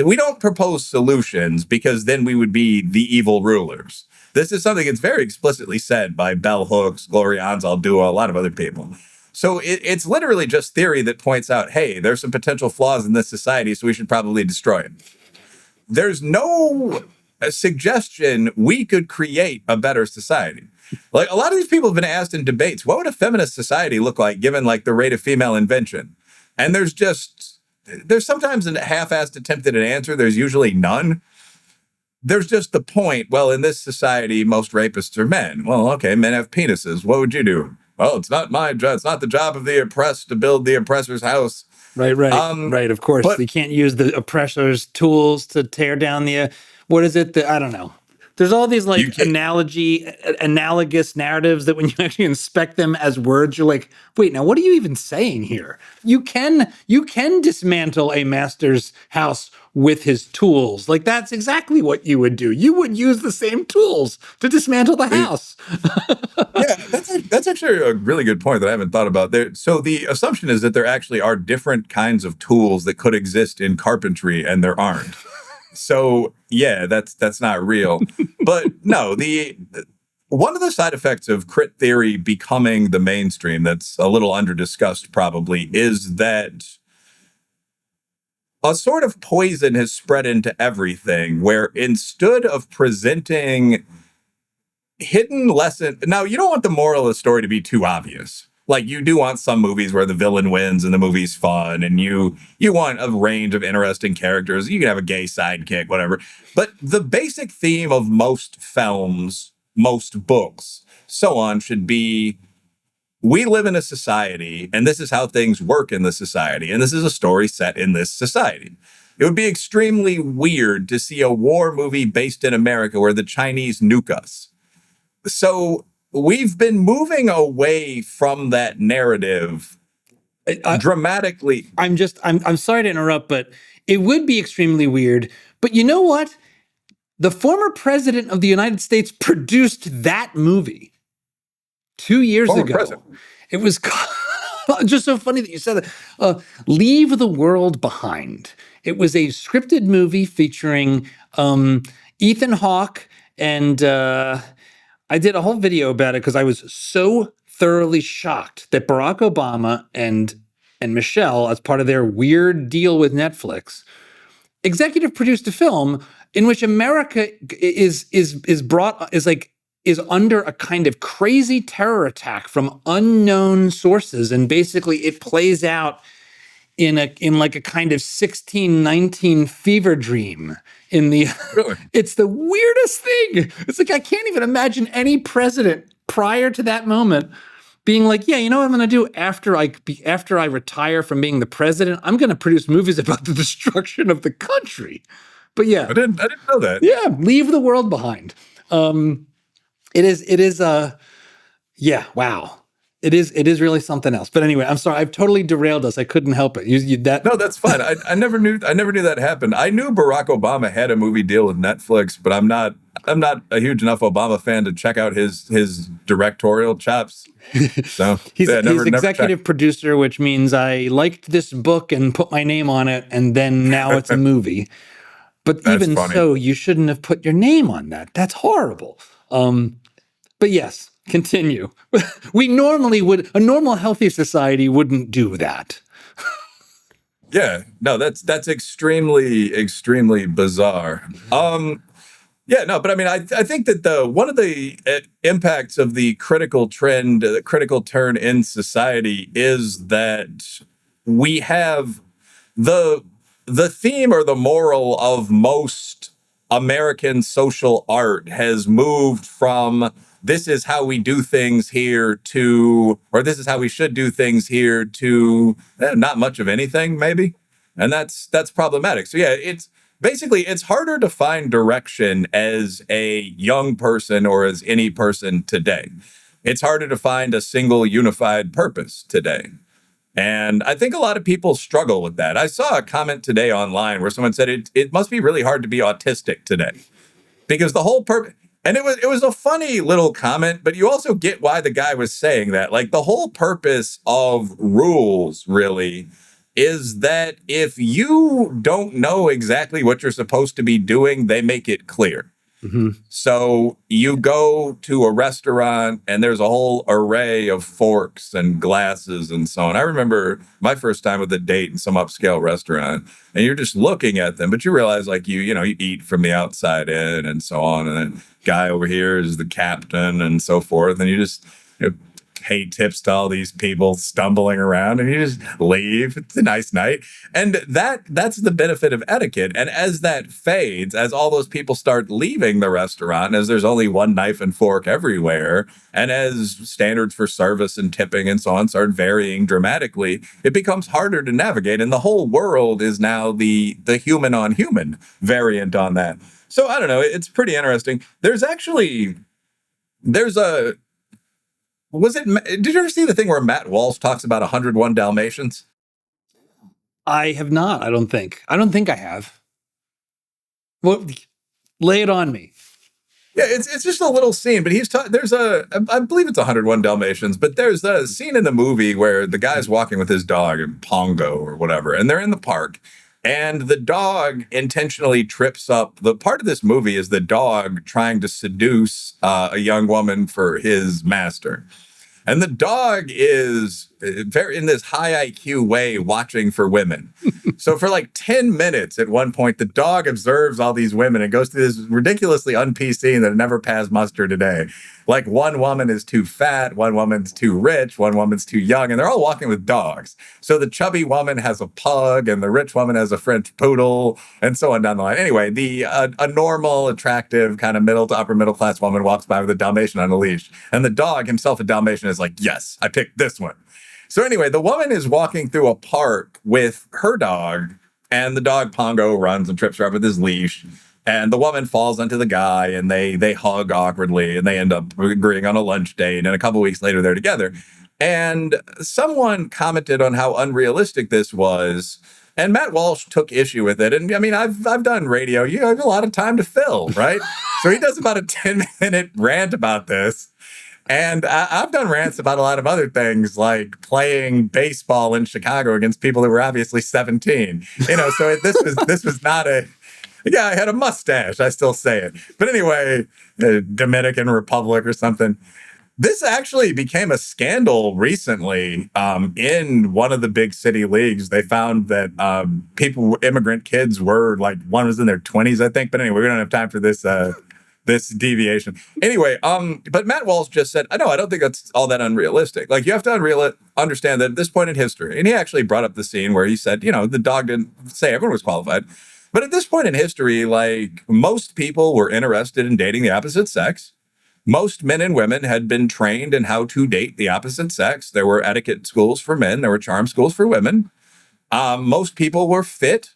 we don't propose solutions because then we would be the evil rulers. This is something that's very explicitly said by Bell Hooks, Gloria Anzaldúa, a lot of other people. So it's literally just theory that points out, hey, there's some potential flaws in this society, so we should probably destroy it. There's no suggestion we could create a better society. Like, a lot of these people have been asked in debates, what would a feminist society look like given like the rate of female invention? And there's sometimes a half-assed attempt at an answer. There's usually none. There's just the point, well, in this society, most rapists are men. Well, okay, men have penises. What would you do? Well, it's not my job. It's not the job of the oppressed to build the oppressor's house. Right. Right. Of course, you can't use the oppressor's tools to tear down the. What is it? I don't know. There's all these like analogous narratives that when you actually inspect them as words, you're like, wait, now what are you even saying here? You can dismantle a master's house with his tools. Like, that's exactly what you would do. You would use the same tools to dismantle the house. Yeah, that's actually a really good point that I haven't thought about there. So the assumption is that there actually are different kinds of tools that could exist in carpentry, and there aren't. So yeah, that's not real. But no, one of the side effects of crit theory becoming the mainstream that's a little under-discussed probably is that a sort of poison has spread into everything where instead of presenting hidden lesson, now you don't want the moral of the story to be too obvious. Like, you do want some movies where the villain wins and the movie's fun, and you want a range of interesting characters. You can have a gay sidekick, whatever. But the basic theme of most films, most books, so on, should be, we live in a society, and this is how things work in the society, and this is a story set in this society. it would be extremely weird to see a war movie based in America where the Chinese nuke us. So we've been moving away from that narrative dramatically. I'm sorry to interrupt, but it would be extremely weird. But you know what? The former president of the United States produced that movie 2 years ago. President. It was just so funny that you said that. Leave the World Behind. It was a scripted movie featuring Ethan Hawke, and I did a whole video about it because I was so thoroughly shocked that Barack Obama and Michelle, as part of their weird deal with Netflix, executive produced a film in which America is under a kind of crazy terror attack from unknown sources, and basically it plays out in like a kind of 1619 fever dream. Really? It's the weirdest thing. It's like I can't even imagine any president prior to that moment being like, yeah, you know what I'm going to do after I retire from being the president? I'm going to produce movies about the destruction of the country. But yeah, I didn't know that. Yeah, leave the world behind. It is yeah, wow. It is really something else. But anyway, I'm sorry, I've totally derailed us. I couldn't help it. No, that's fine. I never knew that happened. I knew Barack Obama had a movie deal with Netflix, but I'm not a huge enough Obama fan to check out his directorial chops. So he's executive producer, which means I liked this book and put my name on it, and then now it's a movie. But that's even funny. So, you shouldn't have put your name on that. That's horrible. But yes, continue. We normally would. A normal, healthy society wouldn't do that. Yeah, no, that's extremely, extremely bizarre. Yeah, no, but I mean, I think that one of the impacts of the critical trend, the critical turn in society is that we have the theme or the moral of most American social art has moved from this is how we do things here to, or this is how we should do things here to not much of anything, maybe. And that's problematic. So yeah, it's harder to find direction as a young person or as any person today. It's harder to find a single unified purpose today. And I think a lot of people struggle with that. I saw a comment today online where someone said it must be really hard to be autistic today because the whole purpose, and it was a funny little comment, but you also get why the guy was saying that. Like the whole purpose of rules really is that if you don't know exactly what you're supposed to be doing, they make it clear. Mm-hmm. So you go to a restaurant and there's a whole array of forks and glasses and so on. I remember my first time with a date in some upscale restaurant and you're just looking at them, but you realize like you eat from the outside in and so on. And then guy over here is the captain and so forth. And you just pay tips to all these people stumbling around and you just leave. It's a nice night. And that's the benefit of etiquette. And as that fades, as all those people start leaving the restaurant, as there's only one knife and fork everywhere, and as standards for service and tipping and so on start varying dramatically, it becomes harder to navigate. And the whole world is now the human on human variant on that. So I don't know. It's pretty interesting. Did you ever see the thing where Matt Walsh talks about 101 Dalmatians? I have not, I don't think I have. Well, lay it on me. Yeah, it's just a little scene, but I believe it's 101 Dalmatians, but there's a scene in the movie where the guy's walking with his dog, Pongo or whatever, and they're in the park. And the dog intentionally trips up. The part of this movie is the dog trying to seduce a young woman for his master. And the dog is very in this high IQ way watching for women. So for like 10 minutes at one point, the dog observes all these women and goes through this ridiculously un-PC that never passed muster today. Like one woman is too fat, one woman's too rich, one woman's too young, and they're all walking with dogs. So the chubby woman has a pug and the rich woman has a French poodle and so on down the line. Anyway, a normal, attractive, kind of middle to upper middle class woman walks by with a Dalmatian on a leash. And the dog, himself a Dalmatian, is like, yes, I picked this one. So anyway, the woman is walking through a park with her dog And the dog Pongo runs and trips her up with his leash. And the woman falls onto the guy, and they hug awkwardly, and they end up agreeing on a lunch date. And a couple weeks later, they're together. And someone commented on how unrealistic this was. And Matt Walsh took issue with it. And I mean, I've done radio. You have a lot of time to fill, right? So he does about a 10-minute rant about this. And I've done rants about a lot of other things, like playing baseball in Chicago against people that were obviously 17. So this was not a. Yeah, I had a mustache. I still say it. But anyway, Dominican Republic or something. This actually became a scandal recently in one of the big city leagues. They found that immigrant kids were like, one was in their 20s, I think. But anyway, we don't have time for this this deviation. Anyway, but Matt Walsh just said, I don't think that's all that unrealistic. Like, you have to understand that at this point in history, and he actually brought up the scene where he said, the dog didn't say everyone was qualified. But at this point in history, like, most people were interested in dating the opposite sex. Most men and women had been trained in how to date the opposite sex. There were etiquette schools for men. There were charm schools for women. Most people were fit.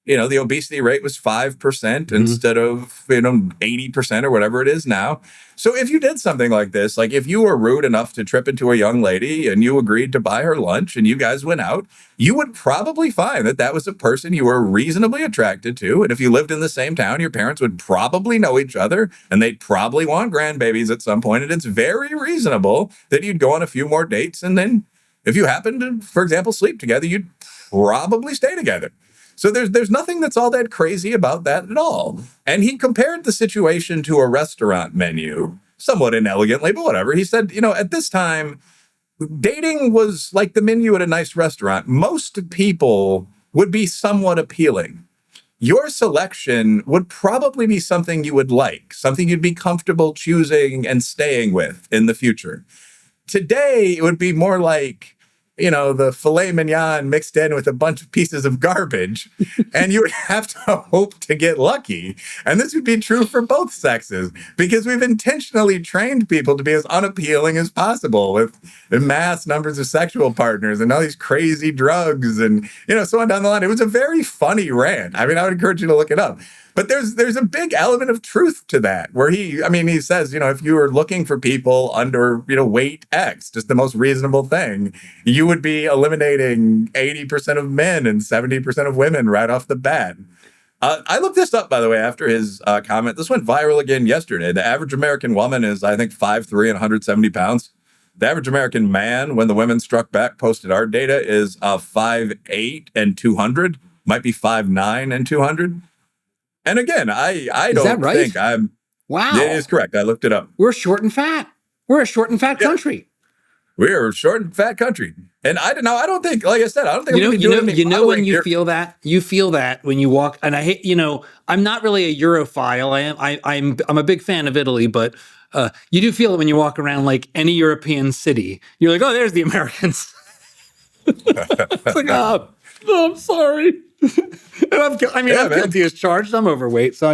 The obesity rate was 5% instead of, 80% or whatever it is now. So if you did something like this, like if you were rude enough to trip into a young lady and you agreed to buy her lunch and you guys went out, you would probably find that was a person you were reasonably attracted to. And if you lived in the same town, your parents would probably know each other and they'd probably want grandbabies at some point. And it's very reasonable that you'd go on a few more dates. And then if you happened to, for example, sleep together, you'd probably stay together. So there's nothing that's all that crazy about that at all. And he compared the situation to a restaurant menu, somewhat inelegantly, but whatever. He said, at this time, dating was like the menu at a nice restaurant. Most people would be somewhat appealing. Your selection would probably be something you would like, something you'd be comfortable choosing and staying with in the future. Today, it would be more like, the filet mignon mixed in with a bunch of pieces of garbage, and you would have to hope to get lucky. And this would be true for both sexes, because we've intentionally trained people to be as unappealing as possible with mass numbers of sexual partners and all these crazy drugs and, so on down the line. It was a very funny rant. I mean, I would encourage you to look it up. But there's a big element of truth to that, where he says, if you were looking for people under, weight X, just the most reasonable thing, you would be eliminating 80% of men and 70% of women right off the bat. I looked this up, by the way, after his comment. This went viral again yesterday. The average American woman is, I think, 5'3" and 170 pounds. The average American man, when the women struck back, posted our data, is 5'8" and 200, might be 5'9" and 200. And again, I don't think I'm. Wow. It is correct. I looked it up. We're short and fat. We're a short and fat country. We're a short and fat country. And I don't think, like I said, I don't think when you feel that when you walk, and I hate, I'm not really a Europhile. I'm a big fan of Italy, but you do feel it when you walk around like any European city. You're like, oh, there's the Americans. It's like, oh, I'm sorry. I'm guilty as charged. I'm overweight, so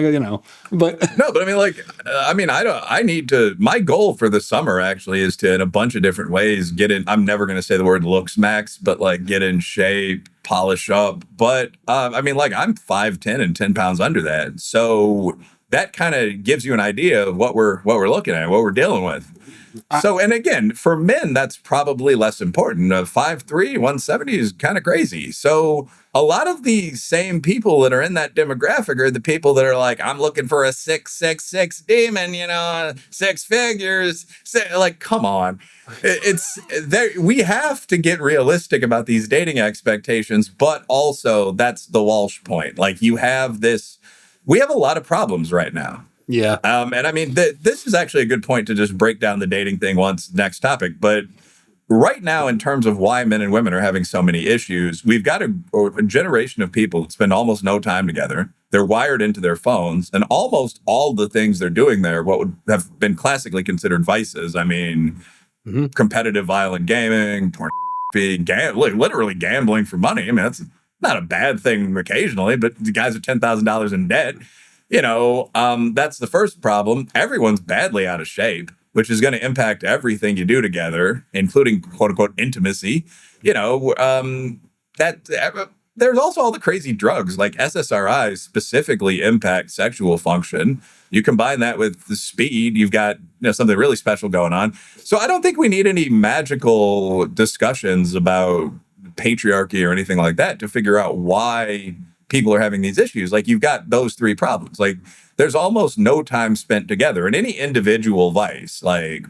but no, but I need to. My goal for the summer actually is to, in a bunch of different ways, get in. I'm never going to say the word looks max, but like get in shape, polish up. But I'm 5'10" and 10 pounds under that, so that kind of gives you an idea of what we're looking at, what we're dealing with. So, and again, for men, that's probably less important. 5'3", 170 is kind of crazy. So a lot of the same people that are in that demographic are the people that are like, I'm looking for a 666 demon, 6 figures. Like, come on. It's there. We have to get realistic about these dating expectations, but also that's the Walsh point. Like, we have a lot of problems right now. Yeah. This is actually a good point to just break down the dating thing next topic. But right now, in terms of why men and women are having so many issues, we've got a generation of people that spend almost no time together. They're wired into their phones, and almost all the things they're doing there, what would have been classically considered vices. Competitive violent gaming, pornography, literally gambling for money. That's not a bad thing occasionally, but the guys are $10,000 in debt. That's the first problem. Everyone's badly out of shape, which is going to impact everything you do together, including quote unquote intimacy. there's also all the crazy drugs, like SSRIs specifically impact sexual function. You combine that with the speed, you've got something really special going on. So I don't think we need any magical discussions about patriarchy or anything like that to figure out why people are having these issues. Like, you've got those three problems. Like, there's almost no time spent together. And any individual vice, like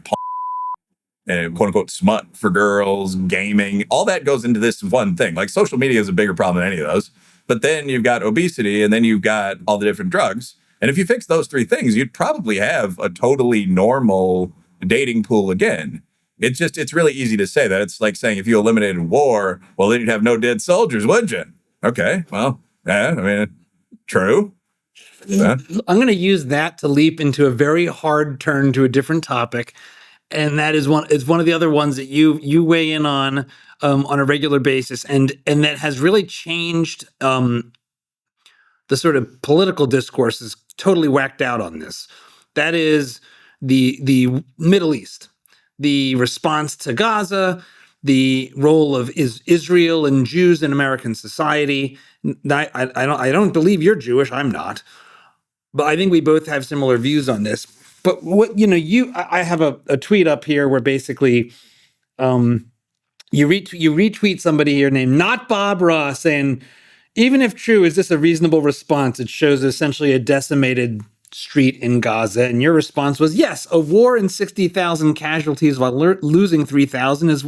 and quote unquote smut for girls, gaming, all that goes into this one thing. Like, social media is a bigger problem than any of those. But then you've got obesity, and then you've got all the different drugs. And if you fix those three things, you'd probably have a totally normal dating pool again. It's really easy to say that. It's like saying if you eliminated war, well, then you'd have no dead soldiers, would you? Okay, well, yeah, I mean, true. Yeah. I'm going to use that to leap into a very hard turn to a different topic. And that is one of the other ones that you weigh in on a regular basis, and that has really changed the sort of political discourse is totally whacked out on this. That is the Middle East, the response to Gaza, the role of Israel and Jews in American society. I don't believe you're Jewish. I'm not, but I think we both have similar views on this. But what I have a tweet up here where basically you retweet somebody here named Not Bob Ross saying, even if true, is this a reasonable response? It shows essentially a decimated street in Gaza. And your response was, yes, a war and 60,000 casualties while losing 3,000 is,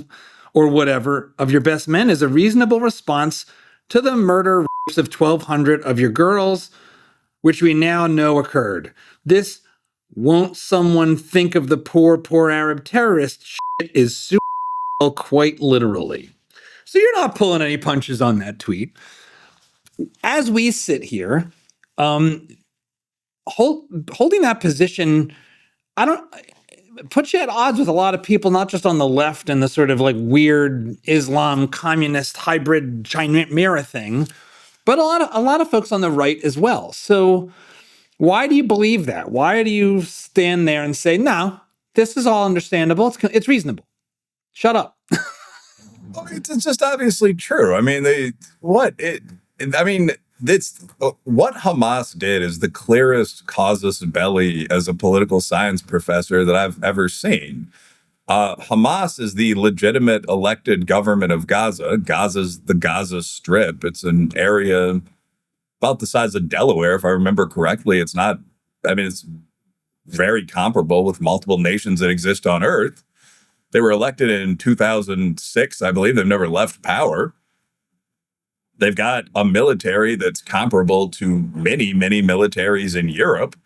or whatever, of your best men is a reasonable response to the murder rapes of 1,200 of your girls, which we now know occurred. This won't someone think of the poor Arab terrorist shit is super quite literally. So you're not pulling any punches on that tweet. As we sit here, holding that position, puts you at odds with a lot of people, not just on the left and the sort of like weird Islam communist hybrid chimera thing, but a lot of folks on the right as well. So why do you believe that? Why do you stand there and say, no, this is all understandable. It's reasonable. Shut up. Well, it's just obviously true. I mean, what Hamas did is the clearest casus belli as a political science professor that I've ever seen. Hamas is the legitimate elected government of Gaza. Gaza's the Gaza Strip. It's an area about the size of Delaware, if I remember correctly. It's very comparable with multiple nations that exist on Earth. They were elected in 2006, I believe. They've never left power. They've got a military that's comparable to many, many militaries in Europe.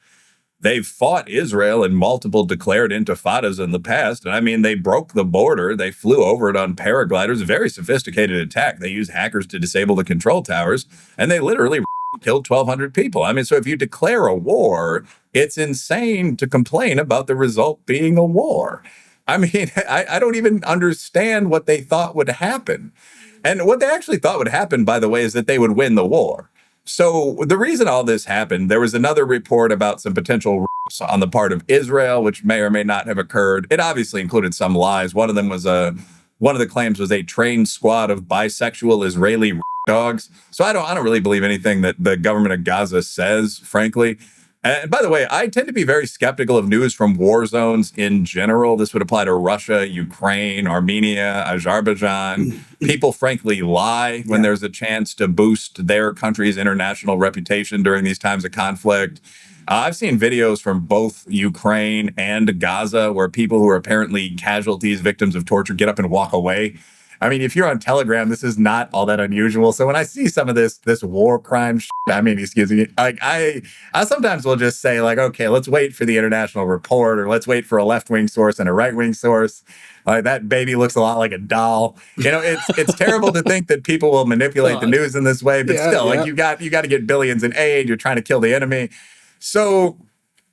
They've fought Israel in multiple declared intifadas in the past. And I mean, they broke the border. They flew over it on paragliders, a very sophisticated attack. They used hackers to disable the control towers, and they literally killed 1,200 people. I mean, so if you declare a war, it's insane to complain about the result being a war. I mean, I don't even understand what they thought would happen. And what they actually thought would happen, by the way, is that they would win the war. So the reason all this happened, there was another report about some potential rapes on the part of Israel, which may or may not have occurred. It obviously included some lies. One of the claims was a trained squad of bisexual Israeli dogs. So I don't really believe anything that the government of Gaza says, frankly. And by the way, I tend to be very skeptical of news from war zones in general. This would apply to Russia, Ukraine, Armenia, Azerbaijan. People, frankly, lie when there's a chance to boost their country's international reputation during these times of conflict. I've seen videos from both Ukraine and Gaza where people who are apparently casualties, victims of torture, get up and walk away. I mean, if you're on Telegram, this is not all that unusual. So when I see some of this war crime shit, excuse me, like I sometimes will just say like, okay, let's wait for the international report, or let's wait for a left-wing source and a right-wing source. That baby looks a lot like a doll. It's terrible to think that people will manipulate the news in this way, but like you got to get billions in aid. You're trying to kill the enemy. So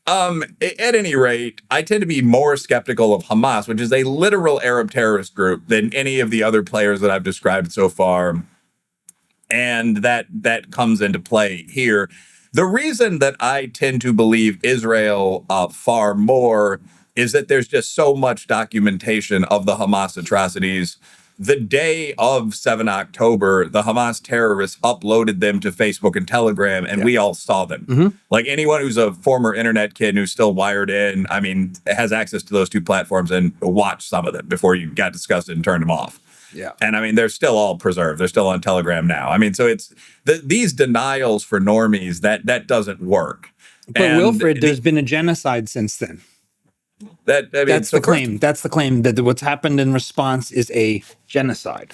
at any rate, I tend to be more skeptical of Hamas, which is a literal Arab terrorist group, than any of the other players that I've described so far. And that comes into play here. The reason that I tend to believe Israel far more is that there's just so much documentation of the Hamas atrocities. the day of 7 October, the Hamas terrorists uploaded them to Facebook and Telegram, and we all saw them. Like anyone who's a former internet kid who's still wired in, I mean, has access to those two platforms and watched some of them before you got disgusted and turned them off. Yeah. And I mean, they're still all preserved. They're still on Telegram now. I mean, so it's these denials for normies that doesn't work. But and Wilfred, there's been a genocide since then. That's the claim. That's the claim, that what's happened in response is a genocide.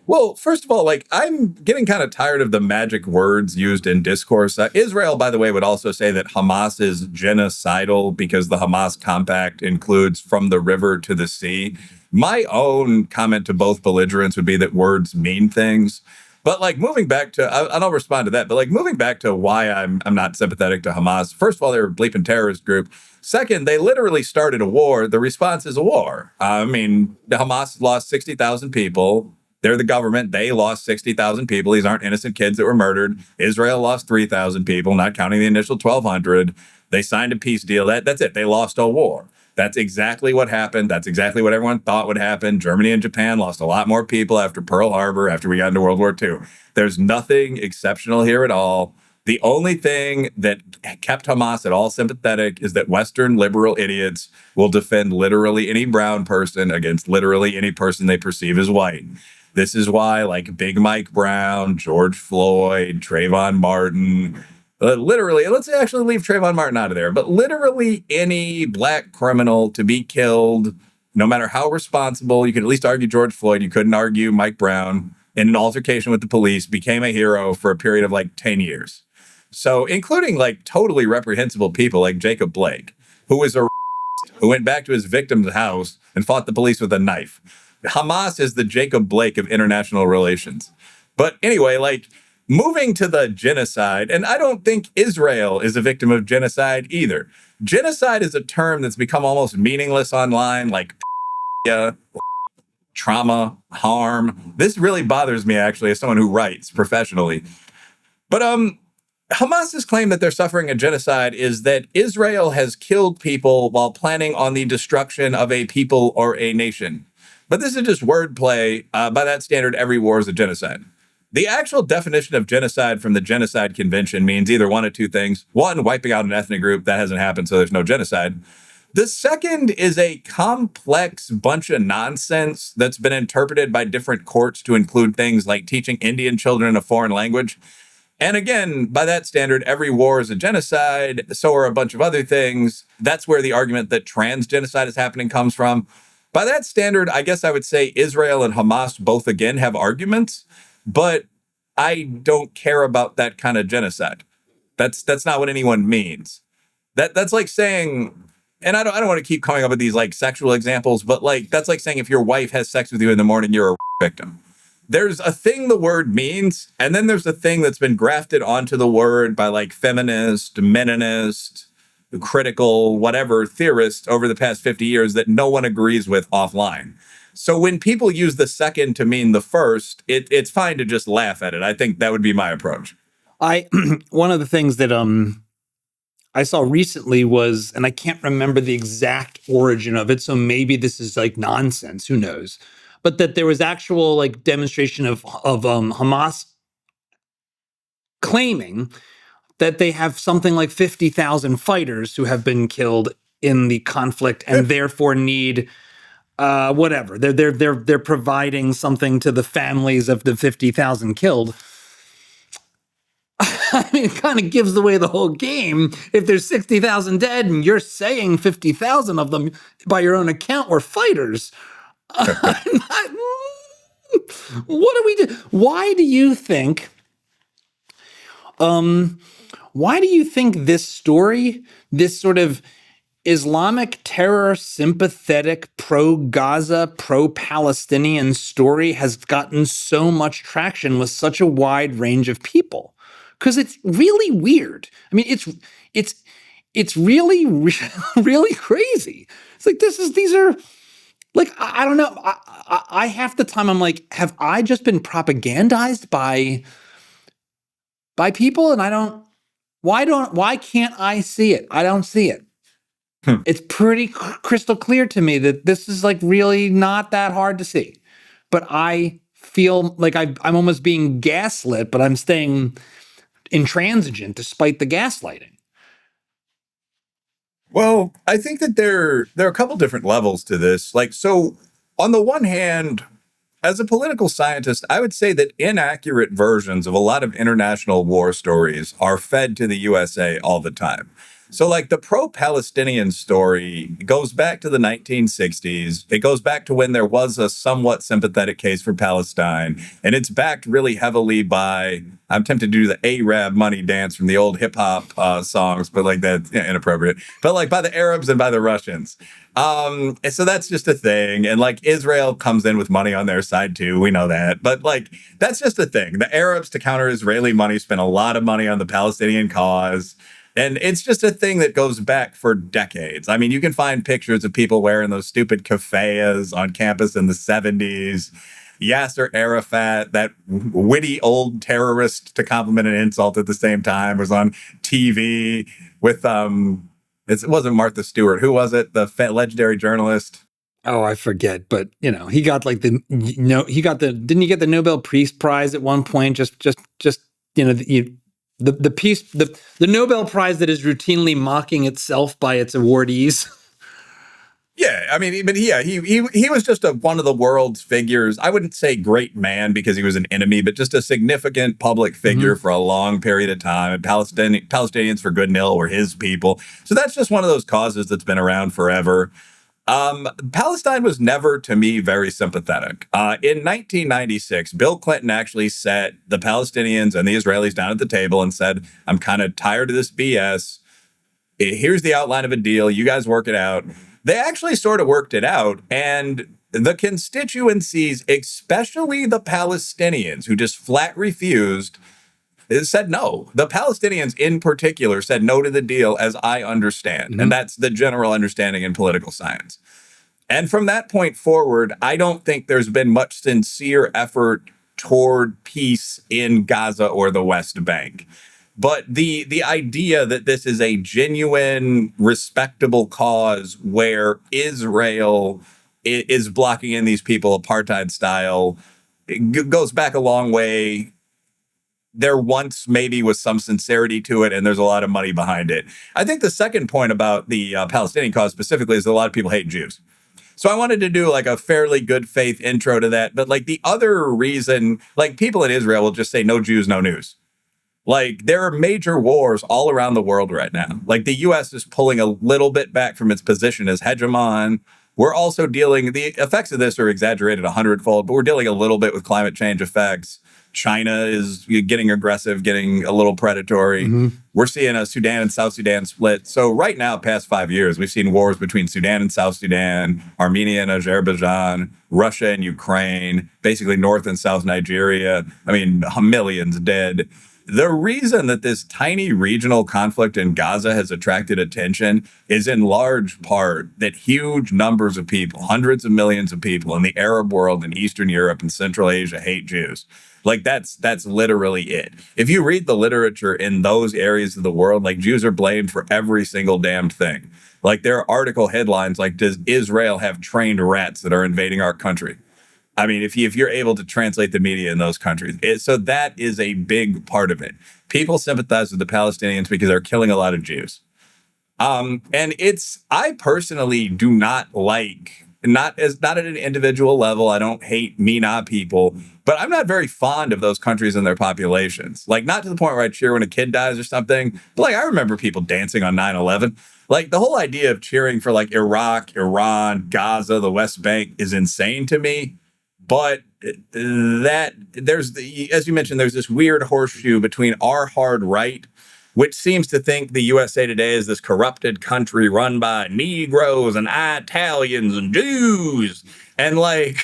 Well, first of all, like, I'm getting kind of tired of the magic words used in discourse. Israel, by the way, would also say that Hamas is genocidal because the Hamas compact includes from the river to the sea. My own comment to both belligerents would be that words mean things. But like moving back to, I'll respond to that, but like moving back to why I'm not sympathetic to Hamas. First of all, they're a bleeping terrorist group. Second, they literally started a war. The response is a war. I mean, the Hamas lost 60,000 people. They're the government. They lost 60,000 people. These aren't innocent kids that were murdered. Israel lost 3,000 people, not counting the initial 1,200. They signed a peace deal. That's it. They lost a war. That's exactly what happened. That's exactly what everyone thought would happen. Germany and Japan lost a lot more people after Pearl Harbor, after we got into World War II. There's nothing exceptional here at all. The only thing that kept Hamas at all sympathetic is that Western liberal idiots will defend literally any brown person against literally any person they perceive as white. This is why, like, Big Mike Brown, George Floyd, Trayvon Martin, literally, let's actually leave Trayvon Martin out of there, but literally any black criminal to be killed, no matter how responsible, you could at least argue George Floyd, you couldn't argue Mike Brown, in an altercation with the police, became a hero for a period of like 10 years. So including like totally reprehensible people like Jacob Blake, who was a who went back to his victim's house and fought the police with a knife. Hamas is the Jacob Blake of international relations. But anyway, like, moving to the genocide, and I don't think Israel is a victim of genocide either. Genocide is a term that's become almost meaningless online, like trauma, harm. This really bothers me, actually, as someone who writes professionally. But Hamas's claim that they're suffering a genocide is that Israel has killed people while planning on the destruction of a people or a nation. But this is just wordplay. By that standard, every war is a genocide. The actual definition of genocide from the Genocide Convention means either one of two things. One, wiping out an ethnic group. That hasn't happened, so there's no genocide. The second is a complex bunch of nonsense that's been interpreted by different courts to include things like teaching Indian children a foreign language. And again, by that standard, every war is a genocide. So are a bunch of other things. That's where the argument that trans genocide is happening comes from. By that standard, I guess I would say Israel and Hamas both, again, have arguments. But I don't care about that kind of genocide. That's not what anyone means. That's like saying, and I don't want to keep coming up with these like sexual examples, but like that's like saying if your wife has sex with you in the morning, you're a victim. There's a thing the word means, and then there's a thing that's been grafted onto the word by like feminist, meninist, critical, whatever theorists over the past 50 years that no one agrees with offline. So when people use the second to mean the first, it's fine to just laugh at it. I think that would be my approach. One of the things that I saw recently was, and I can't remember the exact origin of it, so maybe this is like nonsense, who knows? But that there was actual like demonstration of Hamas claiming that they have something like 50,000 fighters who have been killed in the conflict and therefore need whatever. They're providing something to the families of the 50,000 killed. I mean, it kind of gives away the whole game. If there's 60,000 dead and you're saying 50,000 of them, by your own account, were fighters. What do we do? Why do you think this story, this sort of Islamic terror sympathetic pro-Gaza, pro-Palestinian story has gotten so much traction with such a wide range of people? Because it's really weird. I mean, it's really, really crazy. It's like these are like, I don't know. I half the time I'm like, have I just been propagandized by people? And why can't I see it? I don't see it. It's pretty crystal clear to me that this is like really not that hard to see. but I feel like I'm almost being gaslit, but I'm staying intransigent despite the gaslighting. Well, I think that there are a couple different levels to this. Like, so on the one hand, as a political scientist, I would say that inaccurate versions of a lot of international war stories are fed to the USA all the time. So, like, the pro-Palestinian story goes back to the 1960s. It goes back to when there was a somewhat sympathetic case for Palestine, and it's backed really heavily by, I'm tempted to do the Arab money dance from the old hip hop songs, but like that's inappropriate, but like by the Arabs and by the Russians. And so that's just a thing. And like Israel comes in with money on their side too. We know that. But like, that's just a thing. The Arabs, to counter Israeli money, spent a lot of money on the Palestinian cause. And it's just a thing that goes back for decades. I mean, you can find pictures of people wearing those stupid keffiyehs on campus in the 70s. Yasser Arafat, that witty old terrorist to compliment and insult at the same time, was on TV with it wasn't Martha Stewart. Who was it? The legendary journalist. Oh, I forget, but he got like didn't he get the Nobel Peace Prize at one point? Just the peace, the Nobel Prize that is routinely mocking itself by its awardees. Yeah, I mean, but yeah, he was just one of the world's figures. I wouldn't say great man because he was an enemy, but just a significant public figure for a long period of time. And Palestinians for good and ill were his people. So that's just one of those causes that's been around forever. Palestine was never, to me, very sympathetic. In 1996, Bill Clinton actually sat the Palestinians and the Israelis down at the table and said, I'm kind of tired of this BS. Here's the outline of a deal. You guys work it out. They actually sort of worked it out. And the constituencies, especially the Palestinians, who just flat refused, said no. The Palestinians in particular said no to the deal, as I understand. And that's the general understanding in political science. And from that point forward, I don't think there's been much sincere effort toward peace in Gaza or the West Bank. But the idea that this is a genuine, respectable cause where Israel is blocking in these people apartheid style, it goes back a long way. There once maybe was some sincerity to it, and there's a lot of money behind it. I think the second point about the Palestinian cause specifically is that a lot of people hate Jews. So I wanted to do like a fairly good faith intro to that. But like the other reason, like people in Israel will just say no Jews, no news. Like, there are major wars all around the world right now. Like, the U.S. is pulling a little bit back from its position as hegemon. We're also the effects of this are exaggerated 100-fold, but we're dealing a little bit with climate change effects. China is getting aggressive, getting a little predatory. We're seeing a Sudan and South Sudan split. So right now, past 5 years, we've seen wars between Sudan and South Sudan, Armenia and Azerbaijan, Russia and Ukraine, basically North and South Nigeria. I mean, millions dead. The reason that this tiny regional conflict in Gaza has attracted attention is in large part that huge numbers of people, hundreds of millions of people in the Arab world and Eastern Europe and Central Asia hate Jews. Like that's literally it. If you read the literature in those areas of the world, like Jews are blamed for every single damned thing. Like there are article headlines like, does Israel have trained rats that are invading our country? I mean, if you're able to translate the media in those countries. So that is a big part of it. People sympathize with the Palestinians because they're killing a lot of Jews. I personally do not like, not at an individual level, I don't hate MENA people, but I'm not very fond of those countries and their populations. Like, not to the point where I cheer when a kid dies or something, but like I remember people dancing on 9/11. Like the whole idea of cheering for like Iraq, Iran, Gaza, the West Bank is insane to me. But that as you mentioned, there's this weird horseshoe between our hard right, which seems to think the USA Today is this corrupted country run by Negroes and Italians and Jews, and like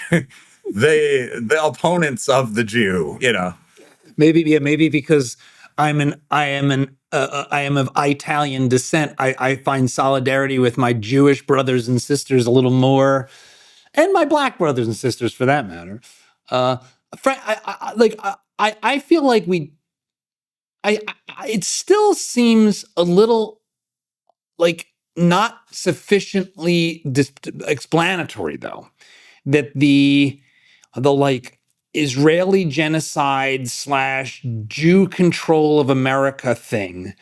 the opponents of the Jew, you know. Maybe because I am of Italian descent. I find solidarity with my Jewish brothers and sisters a little more. And my black brothers and sisters, for that matter. I feel like it still seems a little like not sufficiently explanatory, though, that the the like Israeli genocide / Jew control of America thing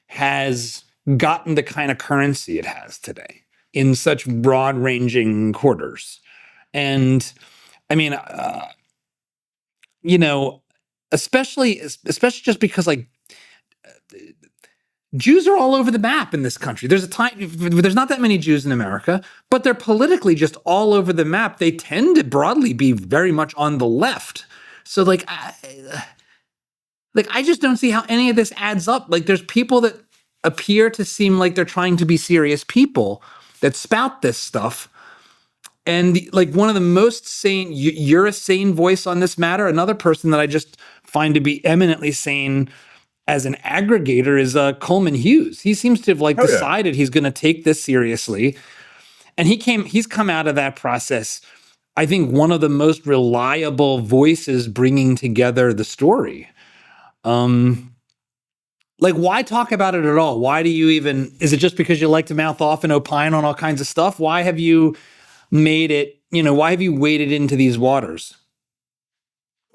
has gotten the kind of currency it has today in such broad ranging quarters. And I mean, especially just because like Jews are all over the map in this country. There's not that many Jews in America, but they're politically just all over the map. They tend to broadly be very much on the left. So like I just don't see how any of this adds up. Like there's people that appear to seem like they're trying to be serious people that spout this stuff. And like one of the most sane, you're a sane voice on this matter. Another person that I just find to be eminently sane as an aggregator is Coleman Hughes. He seems to have decided he's going to take this seriously. And he's come out of that process, I think, one of the most reliable voices bringing together the story. Like, why talk about it at all? Why do you even, is it just because you like to mouth off and opine on all kinds of stuff? Why have you made it, why have you waded into these waters?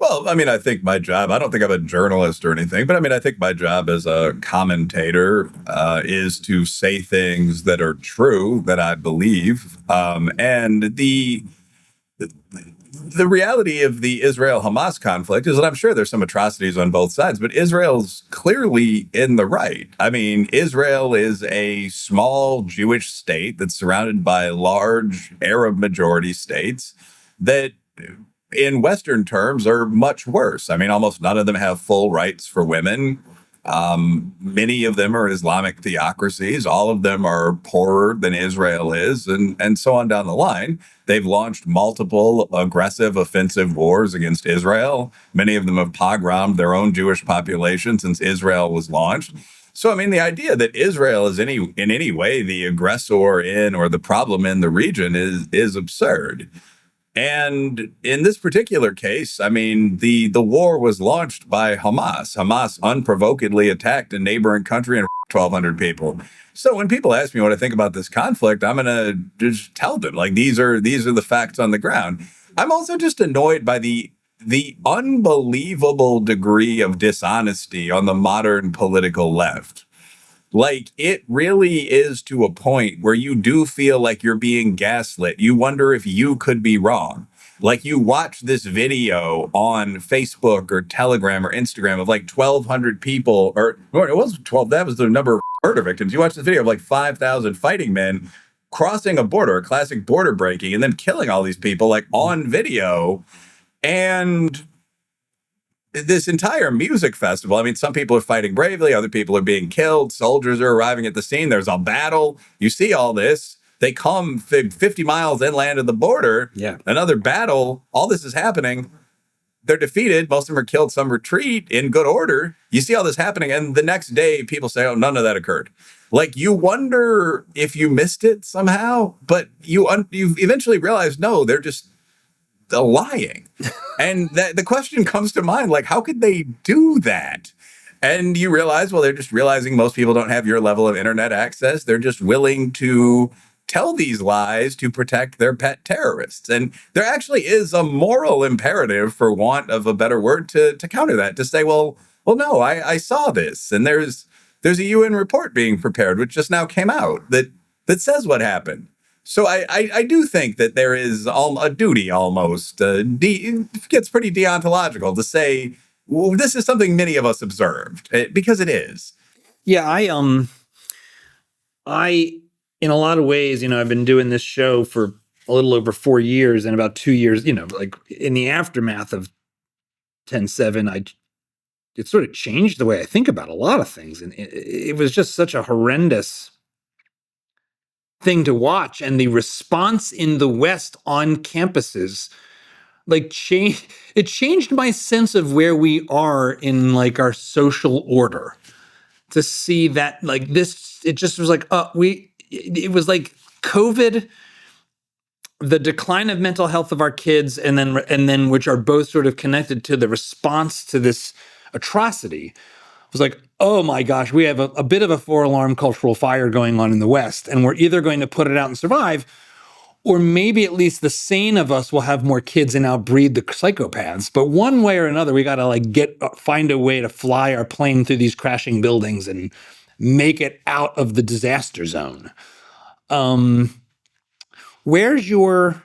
Well, I mean, I think my job, I don't think I'm a journalist or anything, but I mean, I think my job as a commentator is to say things that are true, that I believe. And the reality of the Israel-Hamas conflict is that I'm sure there's some atrocities on both sides, but Israel's clearly in the right. I mean, Israel is a small Jewish state that's surrounded by large Arab majority states that in Western terms are much worse. I mean, almost none of them have full rights for women. Many of them are Islamic theocracies. All of them are poorer than Israel is, and so on down the line. They've launched multiple aggressive offensive wars against Israel. Many of them have pogromed their own Jewish population since Israel was launched. So, I mean, the idea that Israel is in any way the aggressor in or the problem in the region is absurd. And in this particular case, I mean, the war was launched by Hamas. Hamas unprovokedly attacked a neighboring country and 1,200 people. So when people ask me what I think about this conflict, I'm going to just tell them, like, these are the facts on the ground. I'm also just annoyed by the unbelievable degree of dishonesty on the modern political left. Like, it really is to a point where you do feel like you're being gaslit. You wonder if you could be wrong. Like, you watch this video on Facebook or Telegram or Instagram of like 1,200 people, or it was 12, that was the number of murder victims. You watch this video of like 5,000 fighting men crossing a border, a classic border breaking, and then killing all these people like on video. And this entire music festival, I mean, some people are fighting bravely, other people are being killed, soldiers are arriving at the scene, there's a battle. You see all this. They come 50 miles inland of the border. Yeah. Another battle. All this is happening. They're defeated. Most of them are killed. Some retreat in good order. You see all this happening. And the next day, people say, oh, none of that occurred. Like, you wonder if you missed it somehow, but you eventually realize, no, they're lying. And the question comes to mind, like, how could they do that? And you realize, well, they're just realizing most people don't have your level of internet access. They're just willing to tell these lies to protect their pet terrorists. And there actually is a moral imperative, for want of a better word, to counter that, to say, well, no, I saw this. And there's a UN report being prepared, which just now came out, that says what happened. So I do think that there is a duty almost, it gets pretty deontological to say, well, this is something many of us observed, because it is. Yeah, I in a lot of ways, I've been doing this show for a little over 4 years, and about 2 years, like in the aftermath of 10/7, it sort of changed the way I think about a lot of things. And it was just such a horrendous thing to watch. And the response in the West on campuses, like, it changed my sense of where we are in like our social order, to see that like this, it just was like, it was like COVID, the decline of mental health of our kids, and then which are both sort of connected to the response to this atrocity. It was like, oh my gosh, we have a bit of a 4-alarm cultural fire going on in the West, and we're either going to put it out and survive, or maybe at least the sane of us will have more kids and outbreed the psychopaths. But one way or another, we got to like find a way to fly our plane through these crashing buildings and make it out of the disaster zone. Where's your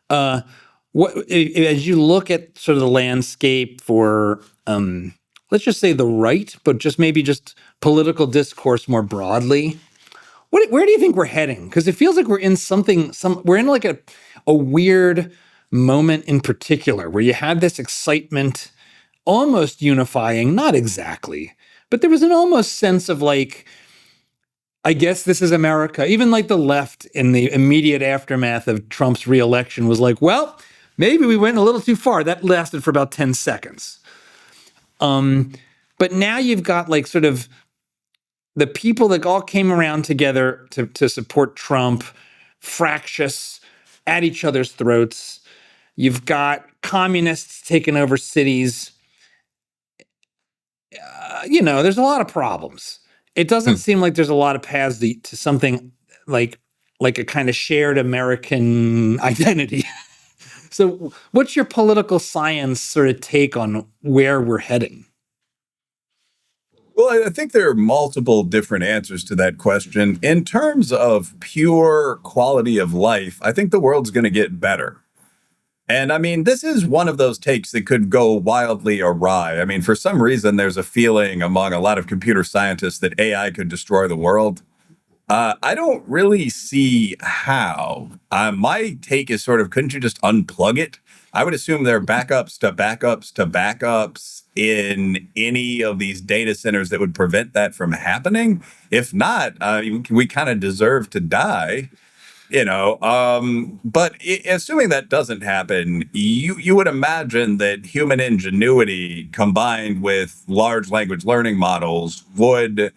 what as you look at sort of the landscape for let's just say the right, but just maybe just political discourse more broadly? Where do you think we're heading? Because it feels like we're in we're in like a weird moment in particular where you had this excitement, almost unifying, not exactly, but there was an almost sense of like, I guess this is America. Even like the left in the immediate aftermath of Trump's reelection was like, well, maybe we went a little too far. That lasted for about 10 seconds. But now you've got like sort of the people that all came around together to support Trump, fractious, at each other's throats. You've got communists taking over cities. There's a lot of problems. It doesn't seem like there's a lot of paths to something like a kind of shared American identity. So what's your political science sort of take on where we're heading? Well, I think there are multiple different answers to that question. In terms of pure quality of life, I think the world's going to get better. And I mean, this is one of those takes that could go wildly awry. I mean, for some reason, there's a feeling among a lot of computer scientists that AI could destroy the world. I don't really see how. My take is sort of, couldn't you just unplug it? I would assume there are backups to backups to backups in any of these data centers that would prevent that from happening. If not, we kind of deserve to die. But assuming that doesn't happen, you would imagine that human ingenuity combined with large language learning models would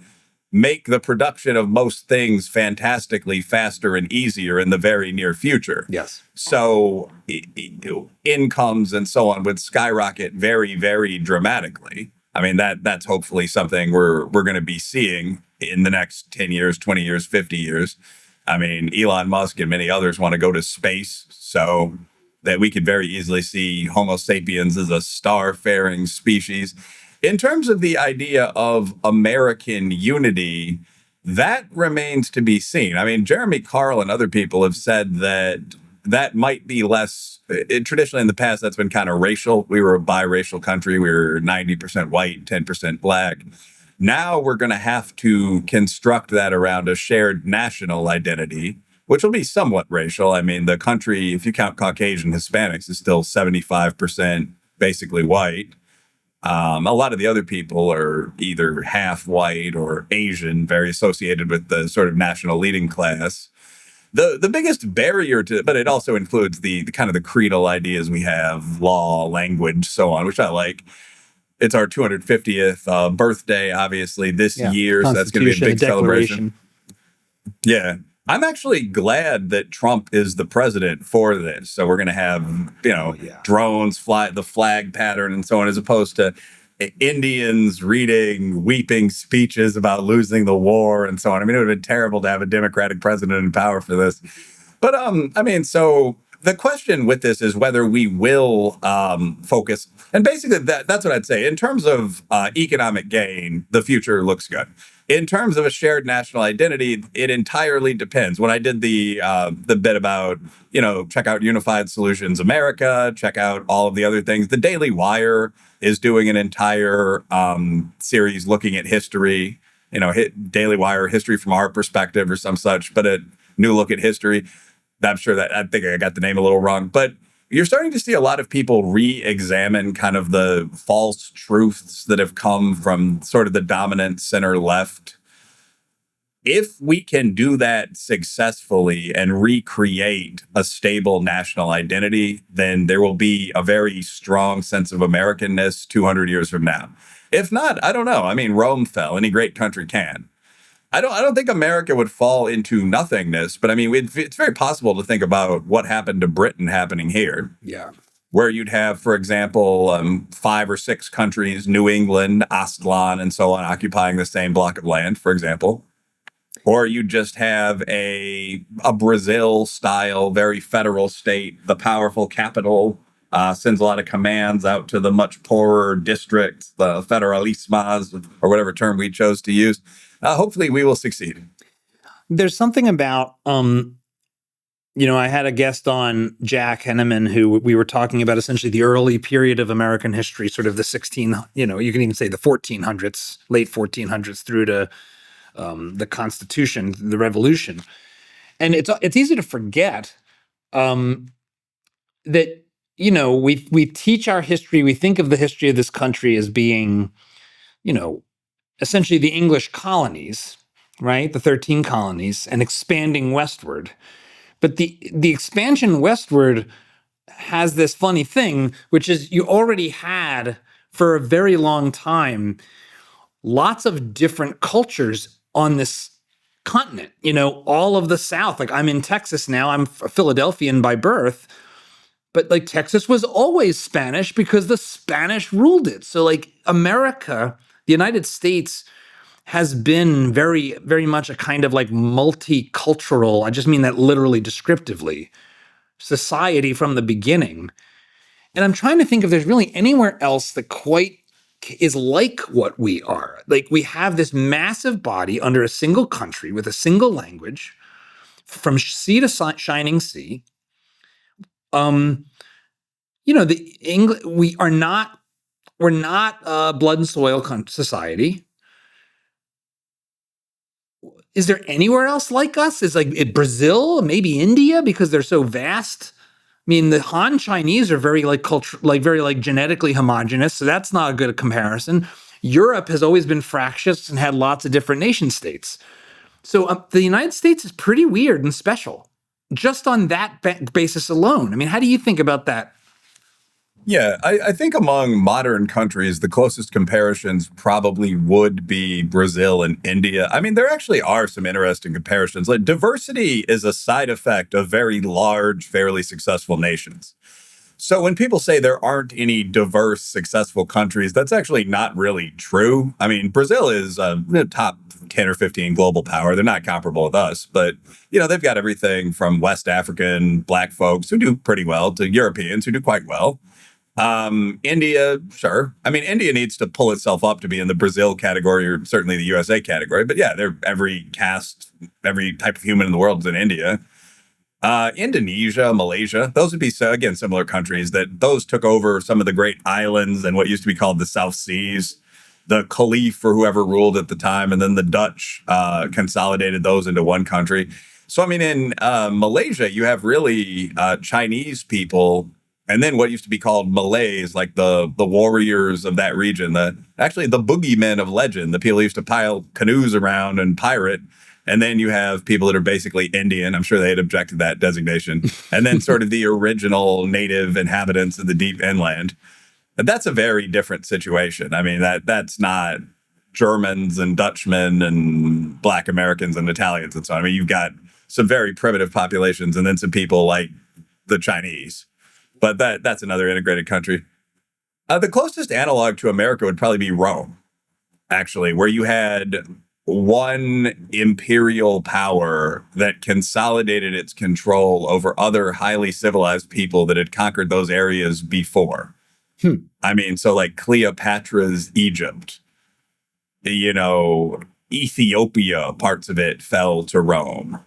make the production of most things fantastically faster and easier in the very near future. Yes. So incomes and so on would skyrocket very, very dramatically. I mean, that's hopefully something we're going to be seeing in the next 10 years, 20 years, 50 years. I mean, Elon Musk and many others want to go to space, so that we could very easily see Homo sapiens as a star-faring species. In terms of the idea of American unity, that remains to be seen. I mean, Jeremy Carl and other people have said that might be less. Traditionally in the past, that's been kind of racial. We were a biracial country. We were 90% white, 10% black. Now we're going to have to construct that around a shared national identity, which will be somewhat racial. I mean, the country, if you count Caucasian Hispanics, is still 75% basically white. A lot of the other people are either half white or Asian, very associated with the sort of national leading class. The biggest barrier to it, but it also includes the kind of the creedal ideas we have, law, language, so on, which I like. It's our 250th birthday, obviously, this year. So that's going to be a big celebration. Yeah. I'm actually glad that Trump is the president for this. So we're going to have, drones fly the flag pattern and so on, as opposed to Indians reading weeping speeches about losing the war and so on. I mean, it would have been terrible to have a Democratic president in power for this. But so the question with this is whether we will focus. And basically, that's what I'd say. In terms of economic gain, the future looks good. In terms of a shared national identity, it entirely depends. When I did the bit about, check out Unified Solutions America, check out all of the other things. The Daily Wire is doing an entire series looking at history, Daily Wire, history from our perspective or some such, but a new look at history. I'm sure that I think I got the name a little wrong, but you're starting to see a lot of people re-examine kind of the false truths that have come from sort of the dominant center left. If we can do that successfully and recreate a stable national identity, then there will be a very strong sense of Americanness 200 years from now. If not, I don't know. I mean, Rome fell. Any great country can. I don't think America would fall into nothingness, but I mean, it's very possible to think about what happened to Britain happening here. Yeah. Where you'd have, for example, 5 or 6 countries, New England, Aztlan, and so on, occupying the same block of land, for example. or you just have a Brazil style, very federal state. The powerful capital sends a lot of commands out to the much poorer districts, the federalismas, or whatever term we chose to use. Hopefully we will succeed. There's something about, I had a guest on, Jack Henneman, who we were talking about essentially the early period of American history, sort of the you can even say the 1400s, late 1400s through to the Constitution, the Revolution. And it's easy to forget that, we teach our history, we think of the history of this country as being, essentially the English colonies, right? The 13 colonies, and expanding westward. But the expansion westward has this funny thing, which is you already had, for a very long time, lots of different cultures on this continent. All of the South. Like, I'm in Texas now. I'm a Philadelphian by birth. But like, Texas was always Spanish because the Spanish ruled it. So like, America, the United States, has been very, very much a kind of like multicultural, I just mean that literally descriptively, society from the beginning. And I'm trying to think if there's really anywhere else that quite is like what we are. Like, we have this massive body under a single country with a single language, from sea to shining sea. We're not a blood and soil society. Is there anywhere else like us? Is like Brazil, maybe India, because they're so vast. I mean, the Han Chinese are very very genetically homogenous, so that's not a good comparison. Europe has always been fractious and had lots of different nation states. So the United States is pretty weird and special, just on that basis alone. I mean, how do you think about that? Yeah, I think among modern countries, the closest comparisons probably would be Brazil and India. I mean, there actually are some interesting comparisons. Like, diversity is a side effect of very large, fairly successful nations. So when people say there aren't any diverse, successful countries, that's actually not really true. I mean, Brazil is a top 10 or 15 global power. They're not comparable with us, but, they've got everything from West African Black folks who do pretty well to Europeans who do quite well. India, sure. I mean, India needs to pull itself up to be in the Brazil category, or certainly the USA category. But yeah, they're every caste, every type of human in the world is in India. Indonesia, Malaysia, those would be, again, similar countries that those took over some of the great islands and what used to be called the South Seas, the Caliph or whoever ruled at the time. And then the Dutch consolidated those into one country. So, I mean, in Malaysia, you have really Chinese people, and then what used to be called Malays, like the warriors of that region, actually the boogeymen of legend, the people who used to pile canoes around and pirate. And then you have people that are basically Indian. I'm sure they had objected to that designation. And then sort of the original native inhabitants of the deep inland. And that's a very different situation. I mean, that's not Germans and Dutchmen and Black Americans and Italians and so on. I mean, you've got some very primitive populations and then some people like the Chinese. But that's another integrated country. The closest analog to America would probably be Rome, actually, where you had one imperial power that consolidated its control over other highly civilized people that had conquered those areas before. I mean, so like Cleopatra's Egypt, Ethiopia, parts of it fell to Rome.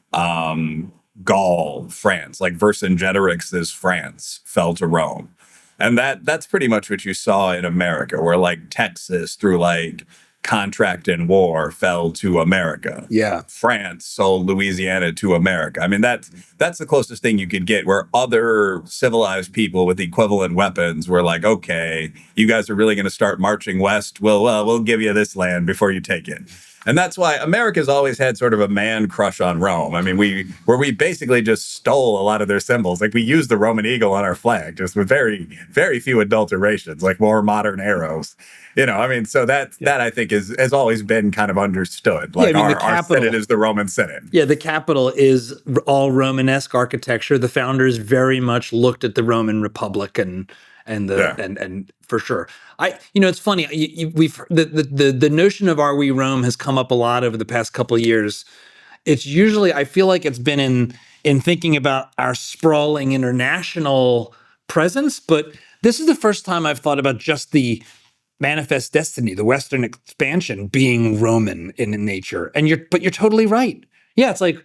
Gaul, France, like Vercingetorix's France fell to Rome. And that's pretty much what you saw in America, where like Texas, through like contract and war, fell to America. Yeah. France sold Louisiana to America. I mean, that's the closest thing you could get, where other civilized people with equivalent weapons were like, okay, you guys are really going to start marching west. We'll give you this land before you take it. And that's why America's always had sort of a man crush on Rome. I mean, we basically just stole a lot of their symbols. Like, we used the Roman eagle on our flag, just with very, very few adulterations, like more modern arrows. I mean, so that I think has always been kind of understood. Like, our Senate is the Roman Senate. Yeah, the Capitol is all Romanesque architecture. The founders very much looked at the Roman Republic and for sure. It's funny. The notion of "Are we Rome" has come up a lot over the past couple of years, it's usually, I feel like it's been in thinking about our sprawling international presence, but this is the first time I've thought about just the manifest destiny, the Western expansion being Roman in nature. But you're totally right. Yeah, it's like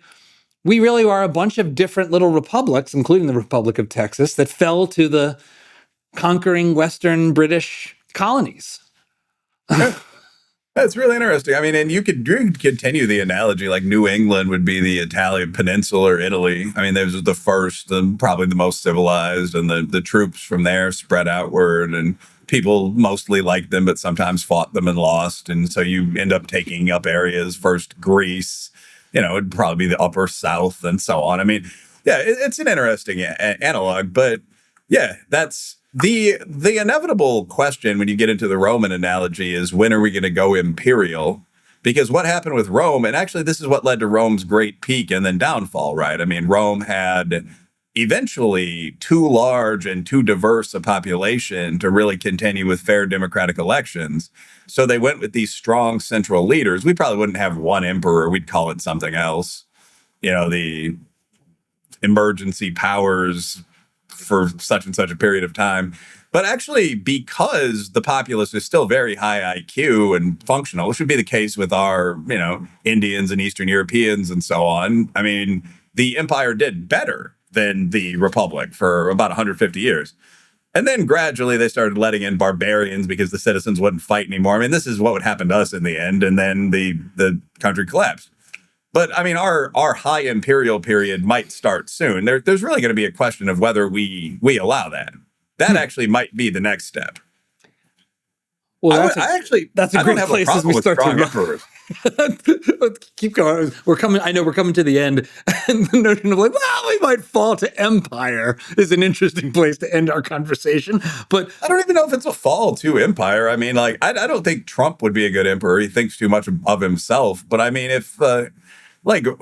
we really are a bunch of different little republics, including the Republic of Texas, that fell to the conquering Western British colonies. That's really interesting. I mean, and you could continue the analogy, like New England would be the Italian peninsula or Italy. I mean, those are the first and probably the most civilized, and the troops from there spread outward, and people mostly liked them, but sometimes fought them and lost. And so you end up taking up areas, first Greece, it'd probably be the upper South and so on. I mean, yeah, it's an interesting analog, but yeah, that's the inevitable question when you get into the Roman analogy is, when are we going to go imperial? Because what happened with Rome, and actually this is what led to Rome's great peak and then downfall, right? I mean, Rome had eventually too large and too diverse a population to really continue with fair democratic elections. So they went with these strong central leaders. We probably wouldn't have one emperor. We'd call it something else. The emergency powers for such and such a period of time. But actually, because the populace is still very high IQ and functional, which would be the case with our, Indians and Eastern Europeans and so on. I mean, the empire did better than the republic for about 150 years. And then gradually they started letting in barbarians because the citizens wouldn't fight anymore. I mean, this is what would happen to us in the end. And then the country collapsed. But I mean, our high imperial period might start soon. There's really going to be a question of whether we allow that. That actually might be the next step. Well, that's a great place as we start to keep going. I know we're coming to the end, and the notion of we might fall to empire is an interesting place to end our conversation. But I don't even know if it's a fall to empire. I mean, I don't think Trump would be a good emperor. He thinks too much of himself. But I mean, if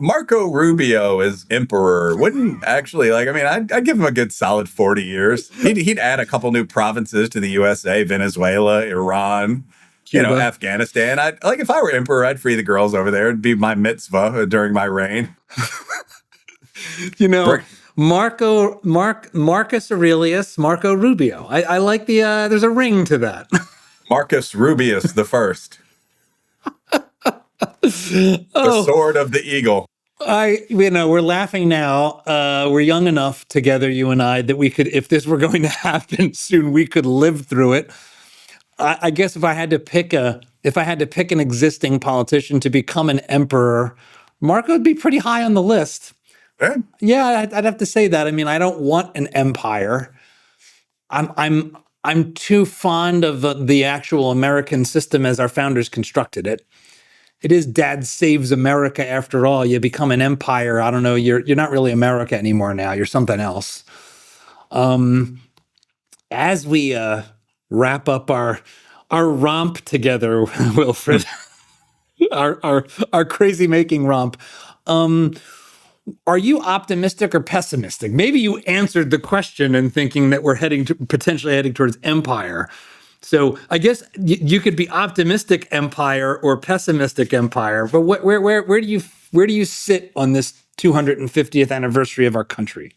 Marco Rubio as emperor wouldn't actually I'd give him a good solid 40 years. He'd add a couple new provinces to the USA, Venezuela, Iran, Cuba. Afghanistan. If I were emperor, I'd free the girls over there. It'd be my mitzvah during my reign. Marcus Aurelius, Marco Rubio. I like there's a ring to that. Marcus Rubius the First. The sword of the eagle. We're laughing now. We're young enough together, you and I, that we could, if this were going to happen soon, we could live through it. I guess if I had to pick an existing politician to become an emperor, Marco would be pretty high on the list. Okay. Yeah, I'd have to say that. I mean, I don't want an empire. I'm too fond of the actual American system as our founders constructed it. It is Dad saves America after all. You become an empire. I don't know. You're not really America anymore now. You're something else. As we wrap up our romp together, Wilfred, our crazy making romp, are you optimistic or pessimistic? Maybe you answered the question in thinking that we're potentially heading towards empire. So I guess you could be optimistic empire or pessimistic empire, but where do you sit on this 250th anniversary of our country?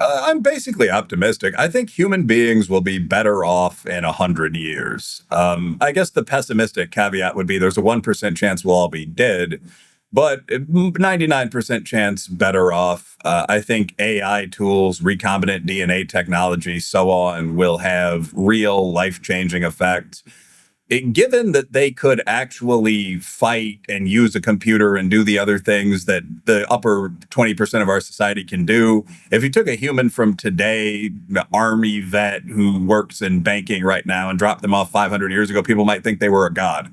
I'm basically optimistic. I think human beings will be better off in 100 years. I guess the pessimistic caveat would be there's a 1% chance we'll all be dead, but 99% chance better off. I think AI tools, recombinant DNA technology, so on, will have real life-changing effects. Given that they could actually fight and use a computer and do the other things that the upper 20% of our society can do, if you took a human from today, the army vet who works in banking right now, and dropped them off 500 years ago, people might think they were a god.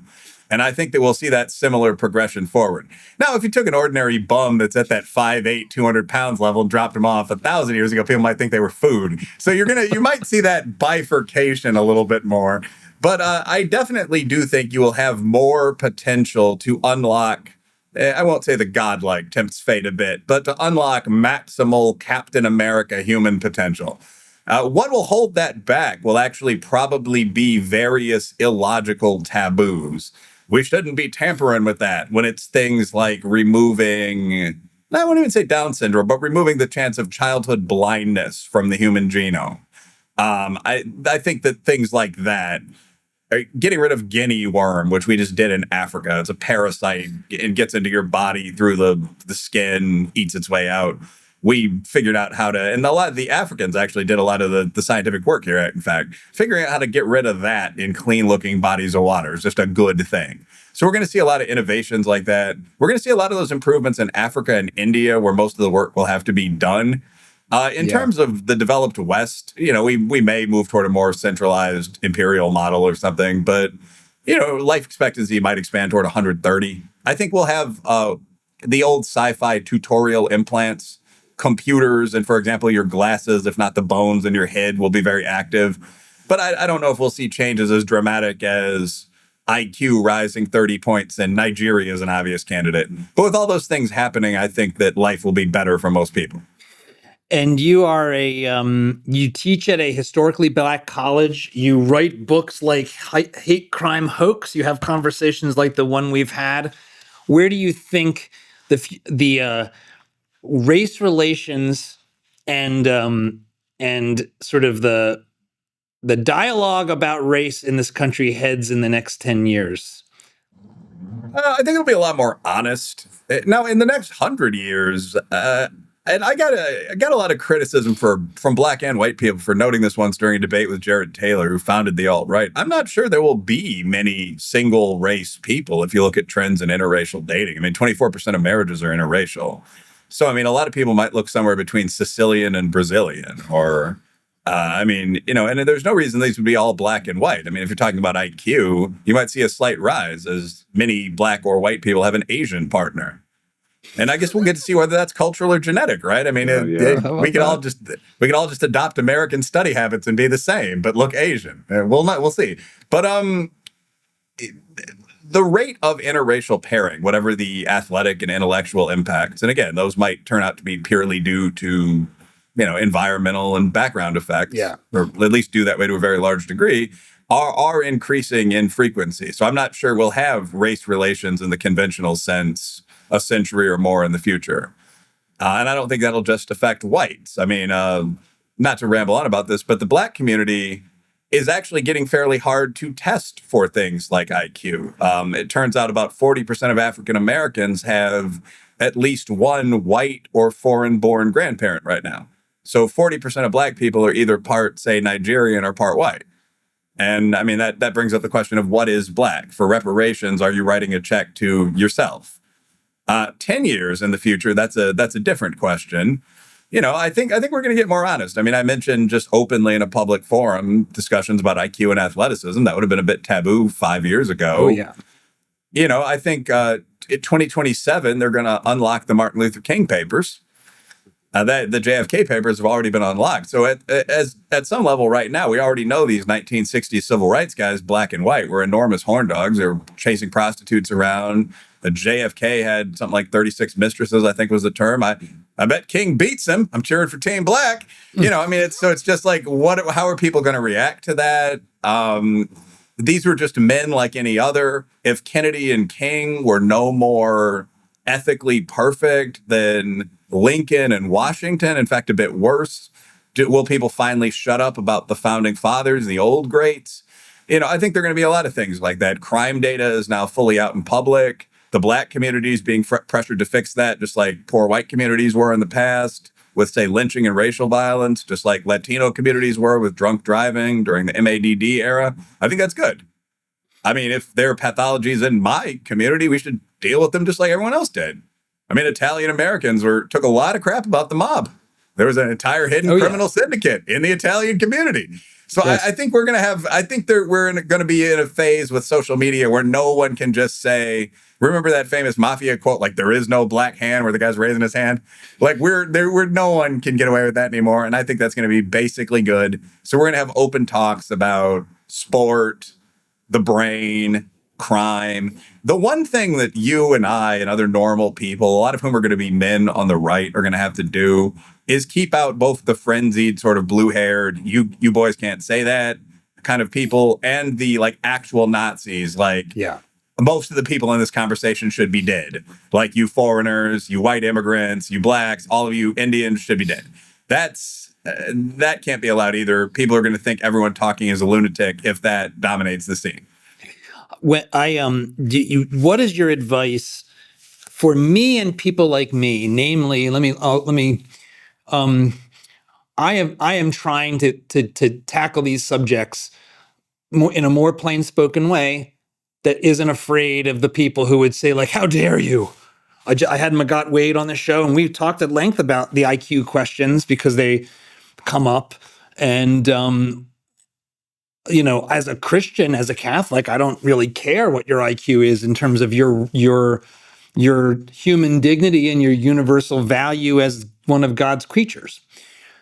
And I think that we'll see that similar progression forward. Now, if you took an ordinary bum that's at that 5'8", 200 pounds level and dropped him off 1,000 years ago, people might think they were food. So you might see that bifurcation a little bit more. But I definitely do think you will have more potential to unlock, I won't say the godlike, tempts fate a bit, but to unlock maximal Captain America human potential. What will hold that back will actually probably be various illogical taboos. we shouldn't be tampering with that when it's things like removing, I won't even say Down syndrome, but removing the chance of childhood blindness from the human genome. I think that things like that, getting rid of guinea worm, which we just did in Africa, it's a parasite. It gets into your body through the skin, eats its way out. We figured out how to, and a lot of the Africans actually did a lot of the scientific work here, in fact, figuring out how to get rid of that in clean looking bodies of water is just a good thing. So we're going to see a lot of innovations like that. We're going to see a lot of those improvements in Africa and India, where most of the work will have to be done. In terms of the developed West, we may move toward a more centralized imperial model or something, but, life expectancy might expand toward 130. I think we'll have the old sci-fi tutorial implants, computers, and, for example, your glasses, if not the bones in your head, will be very active. But I don't know if we'll see changes as dramatic as IQ rising 30 points, and Nigeria is an obvious candidate. But with all those things happening, I think that life will be better for most people. And you are you teach at a historically Black college. You write books like Hate Crime Hoax. You have conversations like the one we've had. Where do you think the race relations and sort of the dialogue about race in this country heads in the next 10 years? I think it'll be a lot more honest. Now, in the next 100 years, and I got a lot of criticism from Black and white people for noting this once during a debate with Jared Taylor, who founded the alt-right. I'm not sure there will be many single race people if you look at trends in interracial dating. I mean, 24% of marriages are interracial. So, I mean, a lot of people might look somewhere between Sicilian and Brazilian, or, and there's no reason these would be all Black and white. I mean, if you're talking about IQ, you might see a slight rise as many Black or white people have an Asian partner. And I guess we'll get to see whether that's cultural or genetic, right? I mean, we can all just adopt American study habits and be the same, but look Asian. We'll see. But the rate of interracial pairing, whatever the athletic and intellectual impacts, and again, those might turn out to be purely due to environmental and background effects, or at least do that way to a very large degree, are increasing in frequency. So I'm not sure we'll have race relations in the conventional sense a century or more in the future. And I don't think that'll just affect whites. I mean, not to ramble on about this, but the Black community is actually getting fairly hard to test for things like IQ. It turns out about 40% of African Americans have at least one white or foreign-born grandparent right now. So 40% of Black people are either part, say, Nigerian or part white. And I mean, that brings up the question of what is Black? For reparations, are you writing a check to yourself? 10 years in the future, that's a different question. I think we're going to get more honest. I mean, I mentioned just openly in a public forum discussions about IQ and athleticism. That would have been a bit taboo 5 years ago. Oh, yeah. I think in 2027, they're going to unlock the Martin Luther King papers. The JFK papers have already been unlocked. So at some level right now, we already know these 1960s civil rights guys, Black and white, were enormous horn dogs. They were chasing prostitutes around. The JFK had something like 36 mistresses, I think was the term. I bet King beats him. I'm cheering for Team Black. It's just like, how are people going to react to that? These were just men like any other. If Kennedy and King were no more ethically perfect than Lincoln and Washington, in fact, a bit worse, will people finally shut up about the founding fathers, the old greats? I think there are going to be a lot of things like that. Crime data is now fully out in public. The Black community is being pressured to fix that, just like poor white communities were in the past with, say, lynching and racial violence, just like Latino communities were with drunk driving during the MADD era. I think that's good. I mean, if there are pathologies in my community, we should deal with them just like everyone else did. I mean, Italian Americans took a lot of crap about the mob. There was an entire hidden criminal syndicate in the Italian community. So yes. I think we're going to be in a phase with social media where no one can just say, remember that famous mafia quote, like, there is no black hand, where the guy's raising his hand? Like, no one can get away with that anymore. And I think that's going to be basically good. So we're going to have open talks about sport, the brain, crime. The one thing that you and I and other normal people, a lot of whom are going to be men on the right, are going to have to do is keep out both the frenzied sort of blue-haired, you boys can't say that kind of people, and the like actual Nazis, like most of the people in this conversation should be dead. Like you foreigners, you white immigrants, you blacks, all of you Indians should be dead. That can't be allowed either. People are going to think everyone talking is a lunatic if that dominates the scene. What is your advice for me and people like me? Namely, I am trying to tackle these subjects in a more plain-spoken way that isn't afraid of the people who would say, like, how dare you? I had Magat Wade on the show, and we talked at length about the IQ questions because they come up. And, as a Christian, as a Catholic, I don't really care what your IQ is in terms of your human dignity and your universal value as one of God's creatures.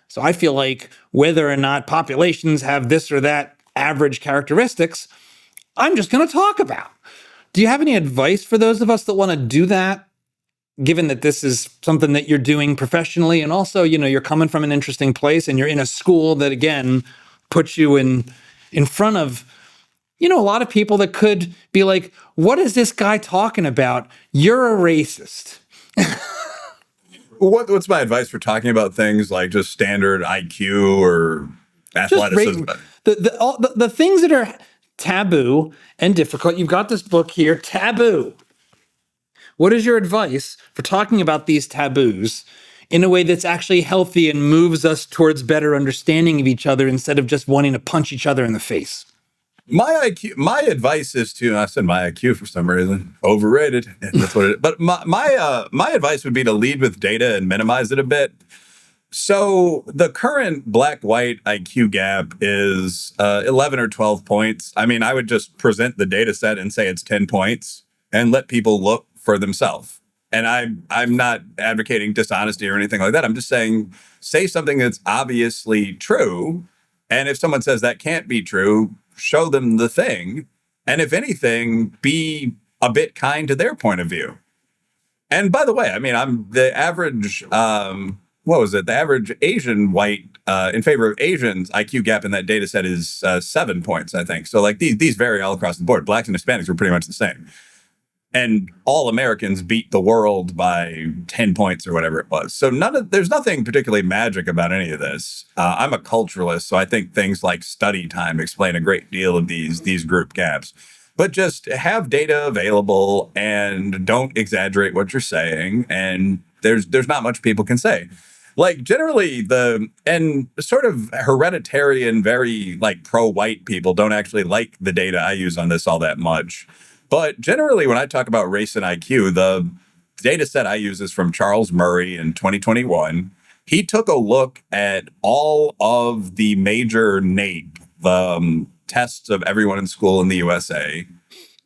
So I feel like whether or not populations have this or that average characteristics, I'm just going to talk about. Do you have any advice for those of us that want to do that, given that this is something that you're doing professionally, and also, you're coming from an interesting place and you're in a school that, again, puts you in front of, a lot of people that could be like, what is this guy talking about? You're a racist. What's my advice for talking about things like just standard IQ or athleticism? The things that are taboo and difficult. You've got this book here, Taboo. What is your advice for talking about these taboos in a way that's actually healthy and moves us towards better understanding of each other instead of just wanting to punch each other in the face? My advice is to, I said my IQ for some reason, overrated. That's what it is. But my advice would be to lead with data and minimize it a bit. So the current black-white IQ gap is 11 or 12 points. I mean, I would just present the data set and say it's 10 points and let people look for themselves. And I'm not advocating dishonesty or anything like that. I'm just saying, say something that's obviously true. And if someone says that can't be true, show them the thing. And if anything, be a bit kind to their point of view. And by the way, I mean, I'm the average, the average Asian white in favor of Asians IQ gap in that data set is 7 points, I think. So like these vary all across the board. Blacks and Hispanics were pretty much the same. And all Americans beat the world by 10 points or whatever it was. So there's nothing particularly magic about any of this. I'm a culturalist, so I think things like study time explain a great deal of these group gaps. But just have data available and don't exaggerate what you're saying. And there's not much people can say. Like generally and sort of hereditarian, very like pro-white people don't actually like the data I use on this all that much. But generally, when I talk about race and IQ, the data set I use is from Charles Murray in 2021. He took a look at all of the major NAEP, the tests of everyone in school in the USA,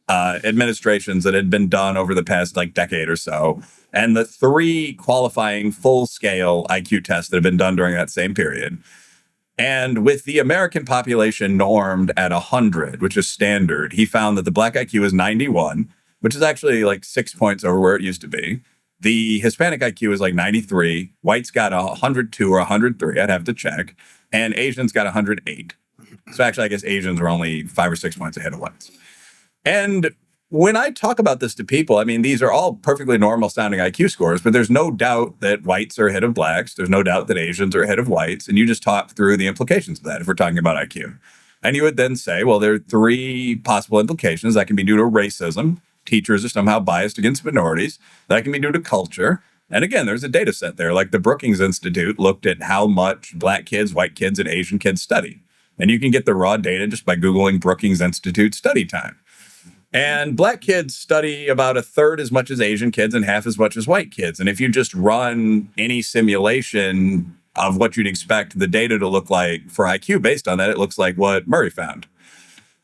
administrations that had been done over the past like decade or so, and the 3 qualifying full-scale IQ tests that have been done during that same period. And with the American population normed at 100, which is standard, he found that the black IQ is 91, which is actually like 6 points over where it used to be. The Hispanic IQ is like 93. Whites got 102 or 103. I'd have to check. And Asians got 108. So actually, I guess Asians were only 5 or 6 points ahead of whites. And when I talk about this to people, I mean, these are all perfectly normal sounding IQ scores, but there's no doubt that whites are ahead of blacks. There's no doubt that Asians are ahead of whites. And you just talk through the implications of that if we're talking about IQ. And you would then say, well, there are 3 possible implications. That can be due to racism. Teachers are somehow biased against minorities. That can be due to culture. And again, there's a data set there. Like the Brookings Institute looked at how much black kids, white kids, and Asian kids study. And you can get the raw data just by Googling Brookings Institute study time. And black kids study about 1/3 as much as Asian kids and 1/2 as much as white kids. And if you just run any simulation of what you'd expect the data to look like for IQ based on that, it looks like what Murray found.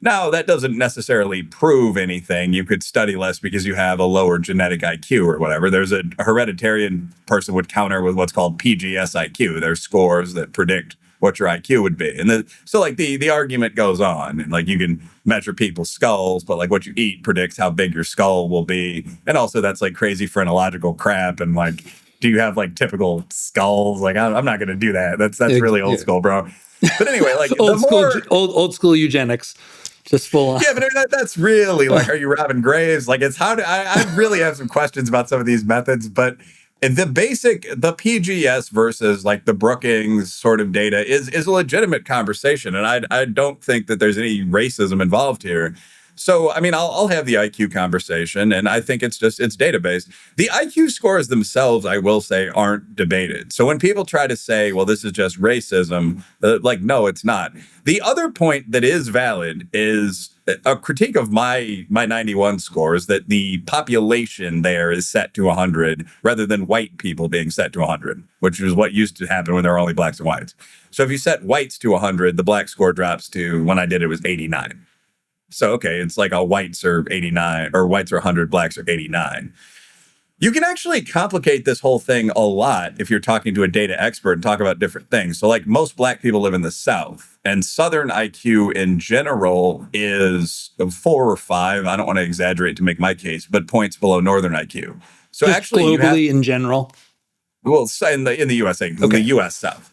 Now, that doesn't necessarily prove anything. You could study less because you have a lower genetic IQ or whatever. There's a hereditarian person would counter with what's called PGS IQ. There's scores that predict what your IQ would be. And so like the argument goes on, and like you can measure people's skulls, but like what you eat predicts how big your skull will be. And also that's like crazy phrenological crap. And like, do you have like typical skulls? Like, I'm not going to do that. That's really old school, bro. But anyway, like old school eugenics. Just full on. Yeah, but I mean, that's really like, are you robbing graves? Like, it's how do I really have some questions about some of these methods, but the PGS versus like the Brookings sort of data is a legitimate conversation. And I don't think that there's any racism involved here. So, I mean, I'll have the IQ conversation, and I think it's data-based. The IQ scores themselves, I will say, aren't debated. So when people try to say, well, this is just racism, like, no, it's not. The other point that is valid is a critique of my 91 score is that the population there is set to 100 rather than white people being set to 100, which is what used to happen when there were only blacks and whites. So if you set whites to 100, the black score drops to, when I did it, was 89. So, okay, it's like whites are 89, or whites are 100, blacks are 89. You can actually complicate this whole thing a lot if you're talking to a data expert and talk about different things. So, like, most black people live in the South, and Southern IQ in general is 4 or 5. I don't want to exaggerate to make my case, but points below Northern IQ. So, just actually, globally in general. Well, in the USA, in the U.S. South.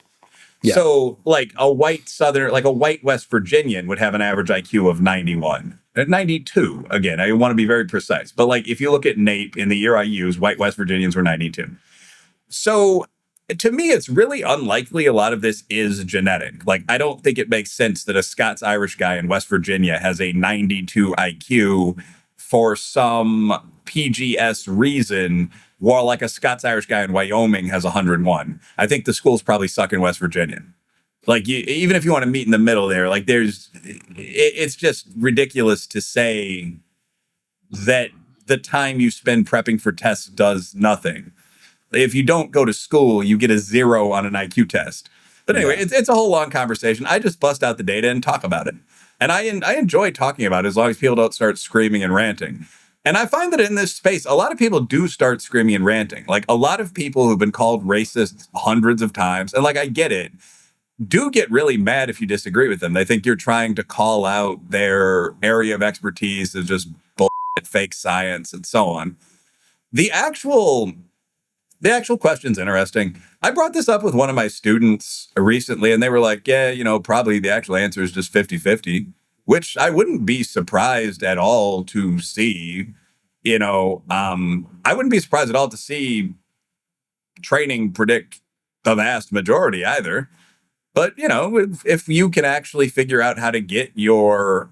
Yeah. So, like a white Southern, like a white West Virginian would have an average IQ of 91, 92. Again, I want to be very precise. But like, if you look at NAEP in the year I use, white West Virginians were 92. So to me, it's really unlikely a lot of this is genetic. Like, I don't think it makes sense that a Scots-Irish guy in West Virginia has a 92 IQ for some PGS reason, while like a Scots-Irish guy in Wyoming has 101. I think the schools probably suck in West Virginia. Like, even if you want to meet in the middle there, like it's just ridiculous to say that the time you spend prepping for tests does nothing. If you don't go to school, you get a 0 on an IQ test. But anyway, it's a whole long conversation. I just bust out the data and talk about it. And I enjoy talking about it as long as people don't start screaming and ranting. And I find that in this space, a lot of people do start screaming and ranting. Like, a lot of people who've been called racist hundreds of times, and like, I get it, do get really mad if you disagree with them. They think you're trying to call out their area of expertise as just bullshit, fake science, and so on. The actual question's interesting. I brought this up with one of my students recently, and they were like, yeah, probably the actual answer is just 50-50. Which I wouldn't be surprised at all to see, I wouldn't be surprised at all to see training predict the vast majority either. But, if you can actually figure out how to get your,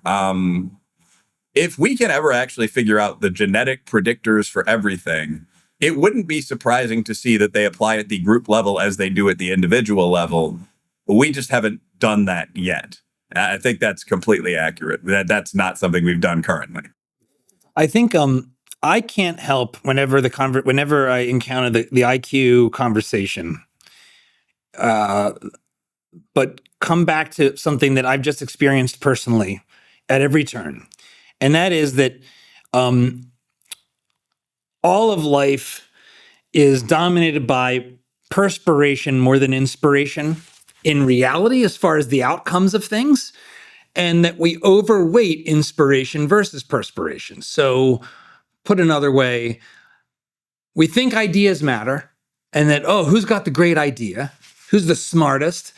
if we can ever actually figure out the genetic predictors for everything, it wouldn't be surprising to see that they apply at the group level as they do at the individual level. We just haven't done that yet. I think that's completely accurate. That's not something we've done currently. I think I can't help whenever I encounter the IQ conversation, but come back to something that I've just experienced personally at every turn, and that is that all of life is dominated by perspiration more than inspiration in reality, as far as the outcomes of things, and that we overweight inspiration versus perspiration. So, put another way, we think ideas matter, and that, who's got the great idea? Who's the smartest?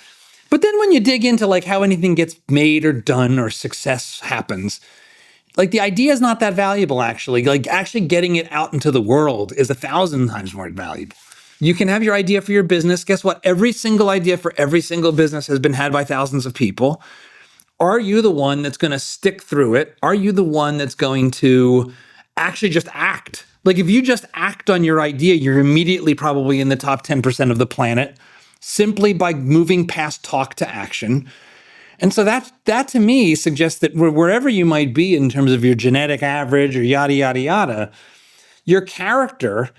But then when you dig into like how anything gets made or done or success happens, like the idea is not that valuable, actually. Like, actually getting it out into the world is 1,000 times more valuable. You can have your idea for your business. Guess what? Every single idea for every single business has been had by thousands of people. Are you the one that's going to stick through it? Are you the one that's going to actually just act? Like, if you just act on your idea, you're immediately probably in the top 10% of the planet simply by moving past talk to action. And so that to me suggests that wherever you might be in terms of your genetic average or yada, yada, yada, your character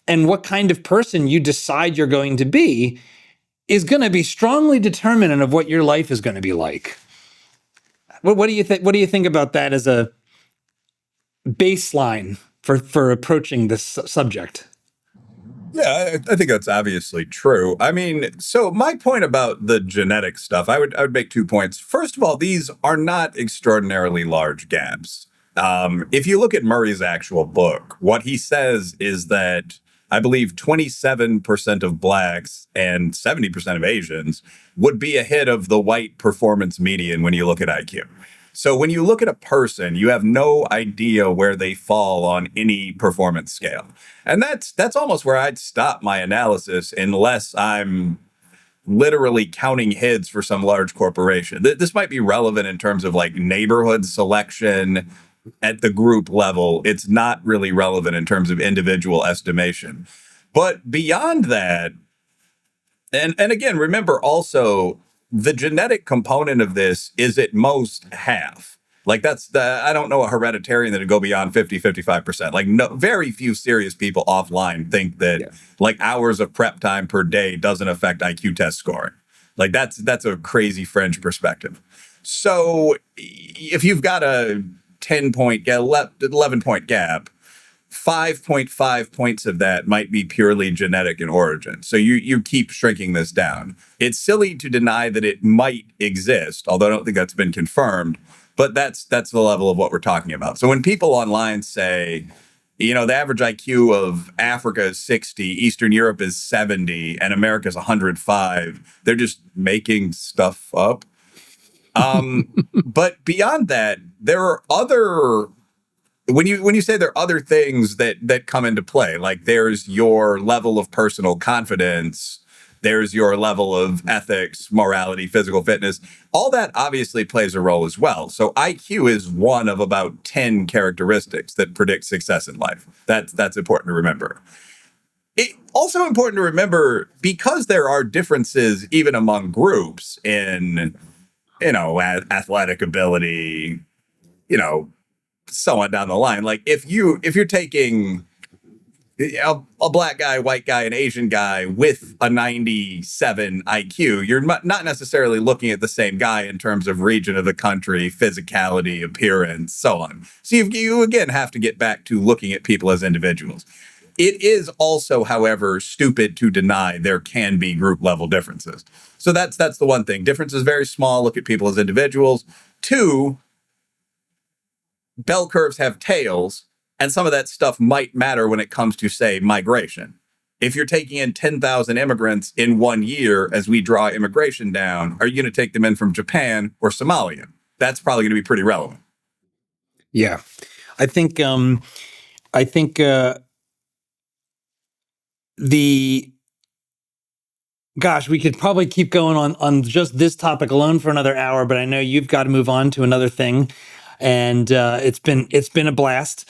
and what kind of person you decide you're going to be is going to be strongly determinant of what your life is going to be like. What do you think? What do you think about that as a baseline for approaching this subject? Yeah, I think that's obviously true. I mean, so my point about the genetic stuff, I would make 2 points. First of all, these are not extraordinarily large gaps. If you look at Murray's actual book, what he says is that I believe 27% of blacks and 70% of Asians would be ahead of the white performance median when you look at IQ. So when you look at a person, you have no idea where they fall on any performance scale. And that's almost where I'd stop my analysis unless I'm literally counting heads for some large corporation. This might be relevant in terms of like neighborhood selection at the group level. It's not really relevant in terms of individual estimation. But beyond that, and again, remember also the genetic component of this is at most half. Like I don't know a hereditarian that'd go beyond 55%. Like very few serious people offline think that like hours of prep time per day doesn't affect IQ test scoring. Like that's a crazy fringe perspective. So if you've got a 10-point, 11-point gap, 5.5 points of that might be purely genetic in origin. So you keep shrinking this down. It's silly to deny that it might exist, although I don't think that's been confirmed. But that's the level of what we're talking about. So when people online say, the average IQ of Africa is 60, Eastern Europe is 70, and America is 105, they're just making stuff up. But beyond that, there are other. When you say there are other things that come into play, like there's your level of personal confidence, there's your level of ethics, morality, physical fitness, all that obviously plays a role as well. So IQ is one of about 10 characteristics that predict success in life. That's important to remember. It's also important to remember, because there are differences even among groups in, athletic ability, so on down the line. Like if you're taking a black guy, white guy, an Asian guy with a 97 IQ, you're not necessarily looking at the same guy in terms of region of the country, physicality, appearance, so on. So you again have to get back to looking at people as individuals. It is also, however, stupid to deny there can be group level differences. So that's the one thing. Difference is very small. Look at people as individuals. Two, bell curves have tails, and some of that stuff might matter when it comes to, say, migration. If you're taking in 10,000 immigrants in 1 year as we draw immigration down, are you going to take them in from Japan or Somalia? That's probably going to be pretty relevant. Yeah. I think we could probably keep going on just this topic alone for another hour, but I know you've got to move on to another thing. And it's been a blast.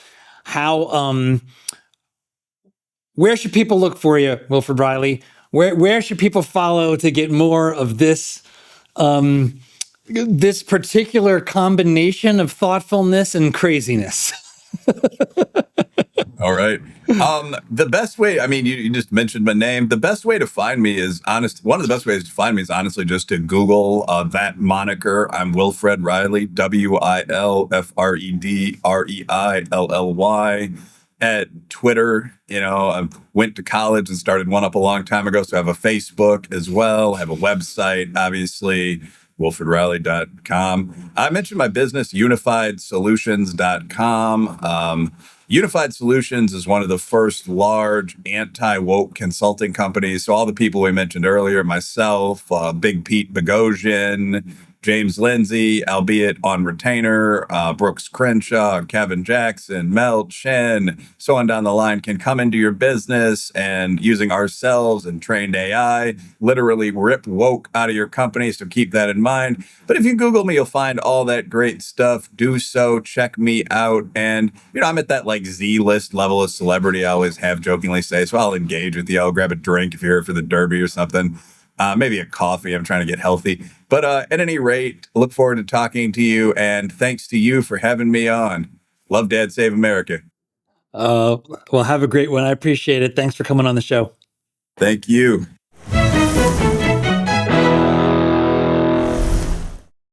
Where should people look for you, Wilfred Reilly? Where should people follow to get more of this this particular combination of thoughtfulness and craziness? All right. The best way, you just mentioned my name. The best way to find me is one of the best ways to find me is honestly just to Google that moniker. I'm Wilfred Reilly, WILFREDREILLY. At Twitter, I went to college and started one up a long time ago. So I have a Facebook as well. I have a website, obviously, WilfredReilly.com. I mentioned my business, UnifiedSolutions.com. Unified Solutions is one of the first large anti-woke consulting companies. So all the people we mentioned earlier, myself, Big Pete Boghossian, James Lindsay, albeit on retainer, Brooks Crenshaw, Kevin Jackson, Mel Chen, so on down the line, can come into your business and using ourselves and trained AI, literally rip woke out of your company. So keep that in mind. But if you Google me, you'll find all that great stuff. Do so. Check me out. And, I'm at that like Z-list level of celebrity I always have jokingly say. So I'll engage with you. I'll grab a drink if you're here for the Derby or something. Maybe a coffee. I'm trying to get healthy. But at any rate, look forward to talking to you. And thanks to you for having me on. Love, Dad, Save America. Well, have a great one. I appreciate it. Thanks for coming on the show. Thank you.